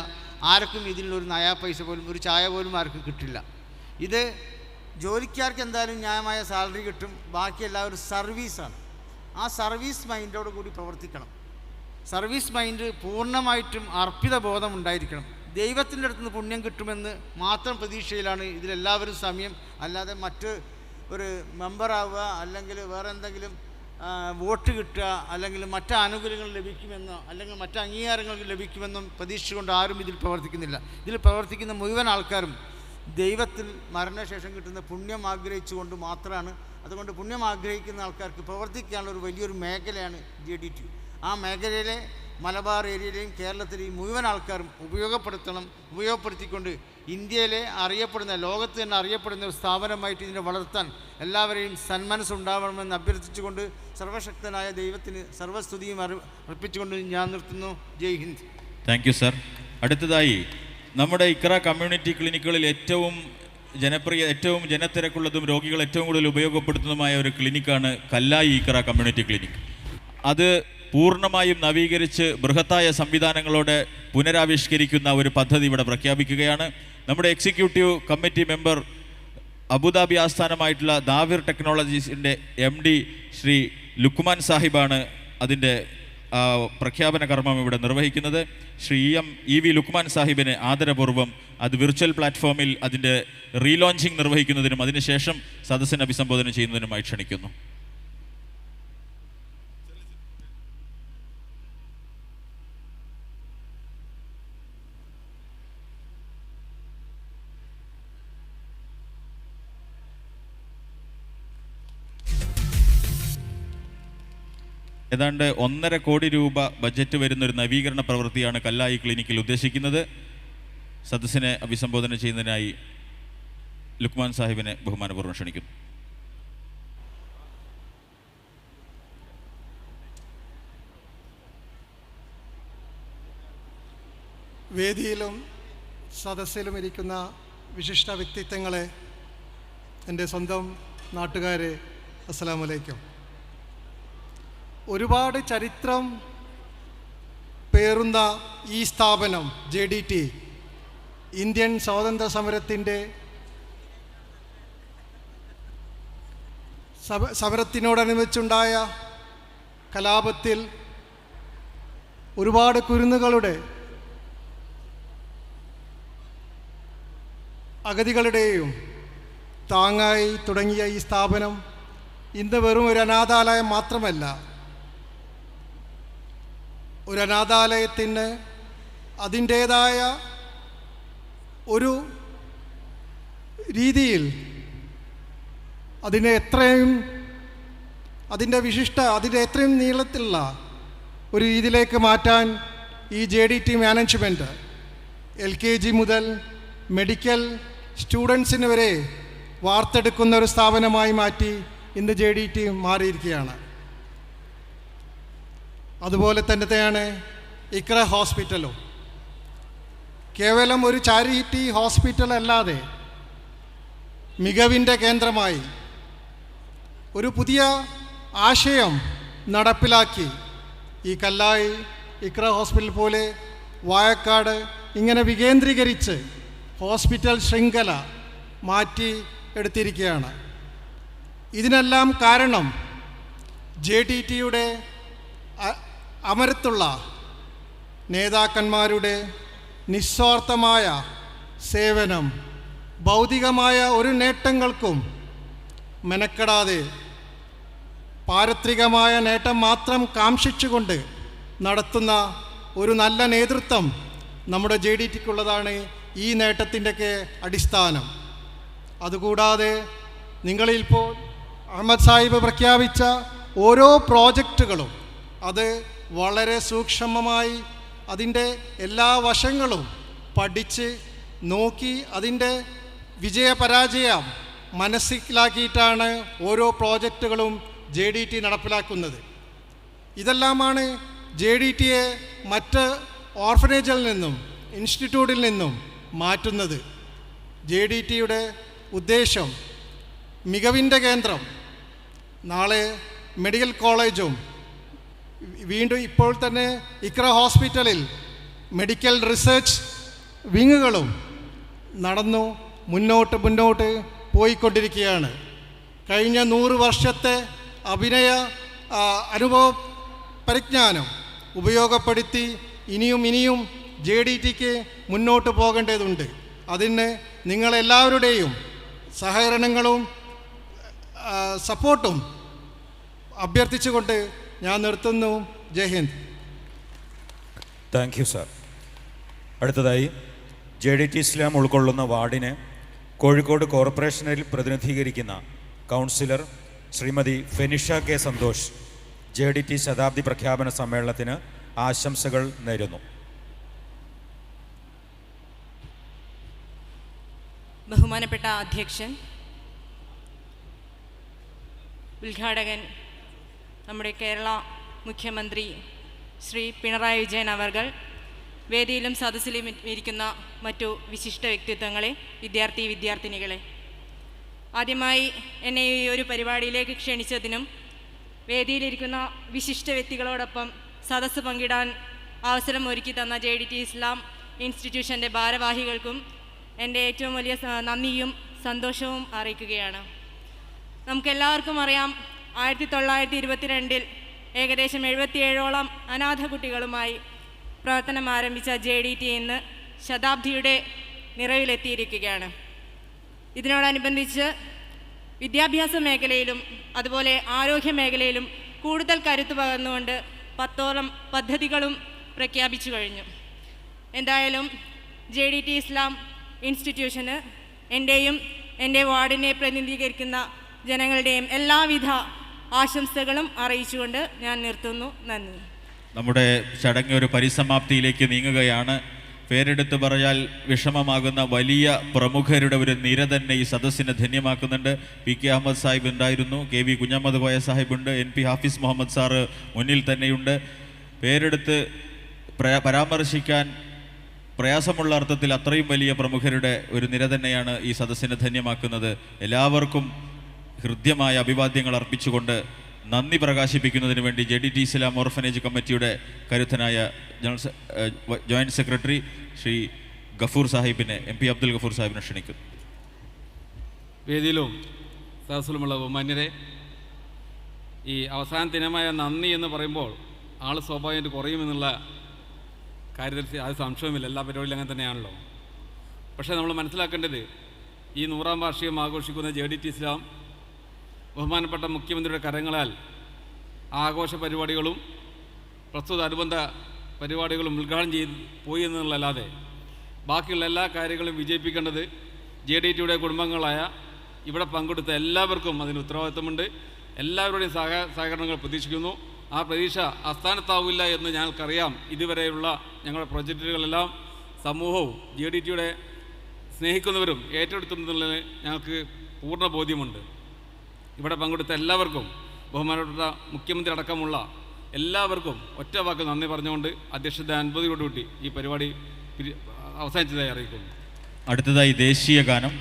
ആർക്കും ഇതിലൊരു നയാ പൈസ പോലും, ഒരു ചായ പോലും ആർക്കും കിട്ടില്ല. ഇത് ജോലിക്കാർക്ക് എന്തായാലും ന്യായമായ സാലറി കിട്ടും. ബാക്കി എല്ലാവരും സർവീസാണ്. ആ സർവീസ് മൈൻഡോട് കൂടി പ്രവർത്തിക്കണം. സർവീസ് മൈൻഡ് പൂർണ്ണമായിട്ടും അർപ്പിത ബോധം ഉണ്ടായിരിക്കണം. ദൈവത്തിൻ്റെ അടുത്ത് നിന്ന് പുണ്യം കിട്ടുമെന്ന് മാത്രം പ്രതീക്ഷയിലാണ് ഇതിലെല്ലാവരും സമയം. അല്ലാതെ മറ്റ് ഒരു മെമ്പറാവുക, അല്ലെങ്കിൽ വേറെ എന്തെങ്കിലും വോട്ട് കിട്ടുക, അല്ലെങ്കിൽ മറ്റ് ആനുകൂല്യങ്ങൾ ലഭിക്കുമെന്നോ അല്ലെങ്കിൽ മറ്റ് അംഗീകാരങ്ങൾ ലഭിക്കുമെന്നും പ്രതീക്ഷിച്ചുകൊണ്ട് ആരും ഇതിൽ പ്രവർത്തിക്കുന്നില്ല. ഇതിൽ പ്രവർത്തിക്കുന്ന മുഴുവൻ ആൾക്കാരും ദൈവത്തിൽ മരണശേഷം കിട്ടുന്ന പുണ്യം ആഗ്രഹിച്ചുകൊണ്ട് മാത്രമാണ്. അതുകൊണ്ട് പുണ്യം ആഗ്രഹിക്കുന്ന ആൾക്കാർക്ക് പ്രവർത്തിക്കാനുള്ള ഒരു വലിയൊരു മേഖലയാണ് JDT. ആ മേഖലയിലെ മലബാർ ഏരിയയിലെയും കേരളത്തിലെയും മുഴുവൻ ആൾക്കാരും ഉപയോഗപ്പെടുത്തിക്കൊണ്ട് ഇന്ത്യയിലെ അറിയപ്പെടുന്ന, ലോകത്ത് തന്നെ അറിയപ്പെടുന്ന ഒരു സ്ഥാപനമായിട്ട് ഇതിനെ വളർത്താൻ എല്ലാവരെയും സന്മനസ്സുണ്ടാവണമെന്ന് അഭ്യർത്ഥിച്ചുകൊണ്ട് സർവശക്തനായ ദൈവത്തിന് സർവസ്തുതിയും അർപ്പിച്ചുകൊണ്ട് ഞാൻ നിർത്തുന്നു. Jai Hind. Thank you sir. അടുത്തതായി നമ്മുടെ ഇക്ര കമ്മ്യൂണിറ്റി ക്ലിനിക്കുകളിൽ ഏറ്റവും ജനത്തിരക്കുള്ളതും രോഗികൾ ഏറ്റവും കൂടുതൽ ഉപയോഗപ്പെടുത്തുന്നതുമായ ഒരു ക്ലിനിക്കാണ് കല്ലായി ഇക്ര കമ്മ്യൂണിറ്റി ക്ലിനിക്. അത് പൂർണ്ണമായും നവീകരിച്ച് ബൃഹത്തായ സംവിധാനങ്ങളോടെ പുനരാവിഷ്കരിക്കുന്ന ഒരു പദ്ധതി ഇവിടെ പ്രഖ്യാപിക്കുകയാണ്. നമ്മുടെ എക്സിക്യൂട്ടീവ് കമ്മിറ്റി മെമ്പർ അബുദാബി ആസ്ഥാനമായിട്ടുള്ള ദാവിർ ടെക്നോളജീസിൻ്റെ MD ശ്രീ ലുക്മാൻ സാഹിബാണ് അതിൻ്റെ പ്രഖ്യാപന കർമ്മം ഇവിടെ നിർവഹിക്കുന്നത്. ശ്രീ EV ലുക്മാൻ സാഹിബിനെ ആദരപൂർവ്വം അത് വിർച്വൽ പ്ലാറ്റ്ഫോമിൽ അതിൻ്റെ റീലോഞ്ചിങ് നിർവഹിക്കുന്നതിനും അതിനുശേഷം സദസ്സിനെ അഭിസംബോധന ചെയ്യുന്നതിനുമായി ക്ഷണിക്കുന്നു. ഏതാണ്ട് 1.5 കോടി രൂപ ബജറ്റ് വരുന്നൊരു നവീകരണ പ്രവൃത്തിയാണ് കല്ലായി ക്ലിനിക്കിൽ ഉദ്ദേശിക്കുന്നത്. സദസ്സിനെ അഭിസംബോധന ചെയ്യുന്നതിനായി ലുക്മാൻ സാഹിബിനെ ബഹുമാനപൂർവ്വം ക്ഷണിക്കുന്നു. വേദിയിലും സദസ്സിലും ഇരിക്കുന്ന വിശിഷ്ട വ്യക്തിത്വങ്ങളെ, എൻ്റെ സ്വന്തം നാട്ടുകാരെ, അസ്സലാമു അലൈക്കും. ഒരുപാട് ചരിത്രം പേറുന്ന ഈ സ്ഥാപനം JDT ഇന്ത്യൻ സ്വാതന്ത്ര്യ സമരത്തിൻ്റെ സമരത്തിനോടനുബന്ധിച്ചുണ്ടായ കലാപത്തിൽ ഒരുപാട് കുരുന്നുകളുടെ അഗതികളുടെയും താങ്ങായി തുടങ്ങിയ ഈ സ്ഥാപനം ഇന്ന് വെറും ഒരു അനാഥാലയം മാത്രമല്ല, ഒരു അനാഥാലയത്തിന് അതിൻ്റേതായ ഒരു രീതിയിൽ അതിൻ്റെ എത്രയും നീളത്തിലുള്ള ഒരു രീതിയിലേക്ക് മാറ്റാൻ ഈ JDT മാനേജ്മെൻറ്റ് LKG മുതൽ മെഡിക്കൽ സ്റ്റുഡൻസിന് വരെ വാർത്തെടുക്കുന്ന ഒരു സ്ഥാപനമായി മാറ്റി ഇന്ന് JDT മാറിയിരിക്കുകയാണ്. അതുപോലെ തന്നെയാണ് ഇക്ര ഹോസ്പിറ്റലും. കേവലം ഒരു ചാരിറ്റി ഹോസ്പിറ്റൽ അല്ലാതെ മികവിൻ്റെ കേന്ദ്രമായി ഒരു പുതിയ ആശയം നടപ്പിലാക്കി ഈ കല്ലായി ഇക്ര ഹോസ്പിറ്റൽ പോലെ വായക്കാട് ഇങ്ങനെ വികേന്ദ്രീകരിച്ച് ഹോസ്പിറ്റൽ ശൃംഖല മാറ്റി എടുത്തിരിക്കുകയാണ്. ഇതിനെല്ലാം കാരണം JDTയുടെ അമരത്തുള്ള നേതാക്കന്മാരുടെ നിസ്വാർത്ഥമായ സേവനം, ഭൗതികമായ ഒരു നേട്ടങ്ങൾക്കും മെനക്കെടാതെ പാരത്രികമായ നേട്ടം മാത്രം കാംക്ഷിച്ചുകൊണ്ട് നടത്തുന്ന ഒരു നല്ല നേതൃത്വം നമ്മുടെ JDTക്കുള്ളതാണ് ഈ നേട്ടത്തിൻ്റെയൊക്കെ അടിസ്ഥാനം. അതുകൂടാതെ നിങ്ങളിപ്പോൾ അഹമ്മദ് സാഹിബ് പ്രഖ്യാപിച്ച ഓരോ പ്രോജക്റ്റുകളും അത് വളരെ സൂക്ഷ്മമായി അതിൻ്റെ എല്ലാ വശങ്ങളും പഠിച്ച് നോക്കി അതിൻ്റെ വിജയപരാജയം മനസ്സിലാക്കിയിട്ടാണ് ഓരോ പ്രോജക്റ്റുകളും JDT നടപ്പിലാക്കുന്നത്. ഇതെല്ലാമാണ് JDTയെ മറ്റ് ഓർഫനേജിൽ നിന്നും ഇൻസ്റ്റിറ്റ്യൂട്ടിൽ നിന്നും മാറ്റുന്നത്. JDTയുടെ ഉദ്ദേശം മികവിൻ്റെ കേന്ദ്രം, നാളെ മെഡിക്കൽ കോളേജും വീണ്ടും ഇപ്പോൾ തന്നെ ഇക്ര ഹോസ്പിറ്റലിൽ മെഡിക്കൽ റിസർച്ച് വിങ്ങുകളും നടന്നു മുന്നോട്ട് പോയിക്കൊണ്ടിരിക്കുകയാണ്. കഴിഞ്ഞ 100 വർഷത്തെ അഭിനയ അനുഭവ പരിജ്ഞാനം ഉപയോഗപ്പെടുത്തി ഇനിയും JDTക്ക് മുന്നോട്ട് പോകേണ്ടതുണ്ട്. അതിന് നിങ്ങളെല്ലാവരുടെയും സഹകരണങ്ങളും സപ്പോർട്ടും അഭ്യർത്ഥിച്ചുകൊണ്ട് ഞാൻ നിർത്തുന്നു. Jai Hind. Thank you sir. അടുത്തതായി JDT ഇസ്ലാം ഉൾക്കൊള്ളുന്ന വാർഡിനെ കോഴിക്കോട് കോർപ്പറേഷനിൽ പ്രതിനിധീകരിക്കുന്ന councillor Shrimati Fenisha K Santhosh JDT ശതാബ്ദി പ്രഖ്യാപന സമ്മേളനത്തിന് ആശംസകൾ നേരുന്നു. ബഹുമാനപ്പെട്ട അധ്യക്ഷൻ, ഉദ്ഘാടകൻ നമ്മുടെ കേരള മുഖ്യമന്ത്രി ശ്രീ പിണറായി വിജയൻ അവർകൾ, വേദിയിലും സദസ്സിലും ഇരിക്കുന്ന മറ്റു വിശിഷ്ട വ്യക്തിത്വങ്ങളെ, വിദ്യാർത്ഥിനികളെ, ആദ്യമായി എന്നെ ഈ ഒരു പരിപാടിയിലേക്ക് ക്ഷണിച്ചതിനും വേദിയിലിരിക്കുന്ന വിശിഷ്ട വ്യക്തികളോടൊപ്പം സദസ്സ് പങ്കിടാൻ അവസരം ഒരുക്കി തന്ന JDT ഇസ്ലാം ഇൻസ്റ്റിറ്റ്യൂഷൻ്റെ ഭാരവാഹികൾക്കും എൻ്റെ ഏറ്റവും വലിയ നന്ദിയും സന്തോഷവും അറിയിക്കുകയാണ്. നമുക്കെല്ലാവർക്കും അറിയാം, 1922 ഏകദേശം 77ഓളം അനാഥ കുട്ടികളുമായി പ്രവർത്തനം ആരംഭിച്ച JDT ഇന്ന് ശതാബ്ദിയുടെ നിറവിലെത്തിയിരിക്കുകയാണ്. ഇതിനോടനുബന്ധിച്ച് വിദ്യാഭ്യാസ മേഖലയിലും അതുപോലെ ആരോഗ്യ മേഖലയിലും കൂടുതൽ കരുത്ത് പകർന്നുകൊണ്ട് 10ഓളം പദ്ധതികളും പ്രഖ്യാപിച്ചു കഴിഞ്ഞു. എന്തായാലും JDT ഇസ്ലാം ഇൻസ്റ്റിറ്റ്യൂഷന് എൻ്റെയും എൻ്റെ വാർഡിനെ പ്രതിനിധീകരിക്കുന്ന ജനങ്ങളുടെയും എല്ലാവിധ ആശംസകളും അറിയിച്ചുകൊണ്ട് ഞാൻ നിർത്തുന്നു. നന്ദി. നമ്മുടെ ചടങ്ങ് ഒരു പരിസമാപ്തിയിലേക്ക് നീങ്ങുകയാണ്. പേരെടുത്ത് പറയാൽ വിഷമമാകുന്ന വലിയ പ്രമുഖരുടെ ഒരു നിര തന്നെ ഈ സദസ്സിനെ ധന്യമാക്കുന്നുണ്ട്. PK അഹമ്മദ് സാഹിബ് ഉണ്ടായിരുന്നു, KV കുഞ്ഞഹമ്മദ് കോയ സാഹിബുണ്ട്, NP ഹാഫിസ് മുഹമ്മദ് സാറ് മുന്നിൽ തന്നെയുണ്ട്. പേരെടുത്ത് പരാമർശിക്കാൻ പ്രയാസമുള്ള അർത്ഥത്തിൽ അത്രയും വലിയ പ്രമുഖരുടെ ഒരു നിര തന്നെയാണ് ഈ സദസ്സിനെ ധന്യമാക്കുന്നത്. എല്ലാവർക്കും ഹൃദ്യമായ അഭിവാദ്യങ്ങൾ അർപ്പിച്ചുകൊണ്ട് നന്ദി പ്രകാശിപ്പിക്കുന്നതിന് വേണ്ടി JDT ഇസ്ലാം ഓർഫനേജ് കമ്മിറ്റിയുടെ കരുത്തനായ ജോയിൻറ്റ് സെക്രട്ടറി ശ്രീ ഗഫൂർ സാഹിബിനെ, MP അബ്ദുൽ ഗഫൂർ സാഹിബിനെ ക്ഷണിക്കുന്നു. വേദിയിലും സദസ്സിലുമുള്ള ബഹുമാന്യരെ, ഈ അവസാന ദിനമായ നന്ദി എന്ന് പറയുമ്പോൾ ആൾ സ്വാഭാവികമായിട്ട് കുറയുമെന്നുള്ള കാര്യത്തിൽ അത് സംശയമില്ല. എല്ലാ പരിപാടിയിലും അങ്ങനെ തന്നെയാണല്ലോ. പക്ഷേ നമ്മൾ മനസ്സിലാക്കേണ്ടത് ഈ 100-ാം വാർഷികം ആഘോഷിക്കുന്ന JDT ഇസ്ലാം ബഹുമാനപ്പെട്ട മുഖ്യമന്ത്രിയുടെ കരങ്ങളാൽ ആഘോഷ പരിപാടികളും പ്രസ്തുത അനുബന്ധ പരിപാടികളും ഉദ്ഘാടനം ചെയ്ത് പോയി എന്നുള്ളതല്ലാതെ ബാക്കിയുള്ള എല്ലാ കാര്യങ്ങളും വിജയിപ്പിക്കേണ്ടത് JDTയുടെ കുടുംബങ്ങളായ ഇവിടെ പങ്കെടുത്ത എല്ലാവർക്കും അതിന് ഉത്തരവാദിത്തമുണ്ട്. എല്ലാവരുടെയും സഹകരണങ്ങൾ പ്രതീക്ഷിക്കുന്നു. ആ പ്രതീക്ഷ അസ്ഥാനത്താവില്ല എന്ന് ഞങ്ങൾക്കറിയാം. ഇതുവരെയുള്ള ഞങ്ങളുടെ പ്രൊജക്റ്റുകളെല്ലാം സമൂഹവും JDTയുടെ സ്നേഹിക്കുന്നവരും ഏറ്റെടുത്തുന്നുള്ളത് ഞങ്ങൾക്ക് പൂർണ്ണ ബോധ്യമുണ്ട്. ഇവിടെ പങ്കെടുത്ത എല്ലാവർക്കും ബഹുമാനപ്പെട്ട മുഖ്യമന്ത്രി അടക്കമുള്ള എല്ലാവർക്കും ഒറ്റ വാക്ക് നന്ദി പറഞ്ഞുകൊണ്ട് അധ്യക്ഷത അനുമതിയോടുകൂടി ഈ പരിപാടി അവസാനിച്ചതായി അറിയിക്കുന്നു. അടുത്തതായി ദേശീയ ഗാനം.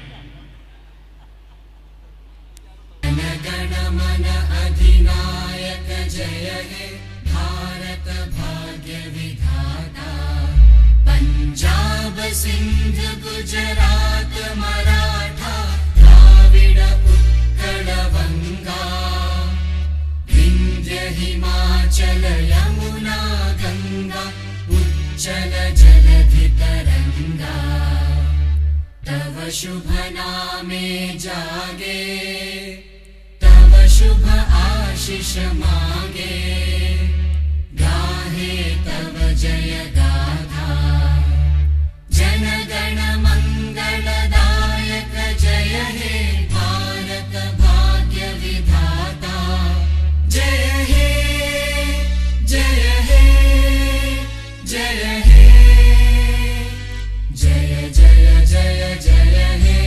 पंजाब सिंध गुजरात मराठा द्राविड उत्कल बंगा विंध्य हिमाचल यमुना गंगा उच्चल जलधि तरंगा तव शुभ नामे जागे तव शुभ आशीष मांगे गाहे तव जय गाथा जनगण मंगलदायक जय हे भारत भाग्य विधाता जय हे जय हे जय हे जय जय जय जय हे.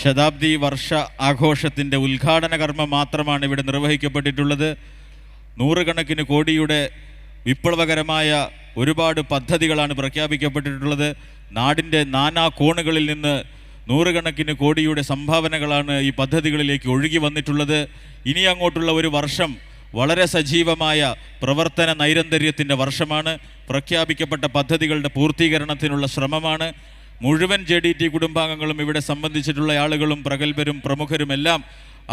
ശതാബ്ദി വർഷ ആഘോഷത്തിൻ്റെ ഉദ്ഘാടന കർമ്മം മാത്രമാണ് ഇവിടെ നിർവഹിക്കപ്പെട്ടിട്ടുള്ളത്. നൂറുകണക്കിന് കോടിയുടെ വിപ്ലവകരമായ ഒരുപാട് പദ്ധതികളാണ് പ്രഖ്യാപിക്കപ്പെട്ടിട്ടുള്ളത്. നാടിൻ്റെ നാനാ കോണുകളിൽ നിന്ന് നൂറുകണക്കിന് കോടിയുടെ സംഭാവനകളാണ് ഈ പദ്ധതികളിലേക്ക് ഒഴുകി വന്നിട്ടുള്ളത്. ഇനി അങ്ങോട്ടുള്ള ഒരു വർഷം വളരെ സജീവമായ പ്രവർത്തന നൈരന്തര്യത്തിൻ്റെ വർഷമാണ്. പ്രഖ്യാപിക്കപ്പെട്ട പദ്ധതികളുടെ പൂർത്തീകരണത്തിനുള്ള ശ്രമമാണ്. മുഴുവൻ JDT കുടുംബാംഗങ്ങളും ഇവിടെ സംബന്ധിച്ചിട്ടുള്ള ആളുകളും പ്രഗത്ഭരും പ്രമുഖരുമെല്ലാം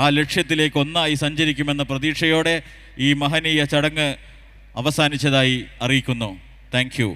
ആ ലക്ഷ്യത്തിലേക്ക് ഒന്നായി സഞ്ചരിക്കുമെന്ന പ്രതീക്ഷയോടെ ഈ മഹനീയ ചടങ്ങ് അവസാനിച്ചതായി അറിയിക്കുന്നു. Thank you.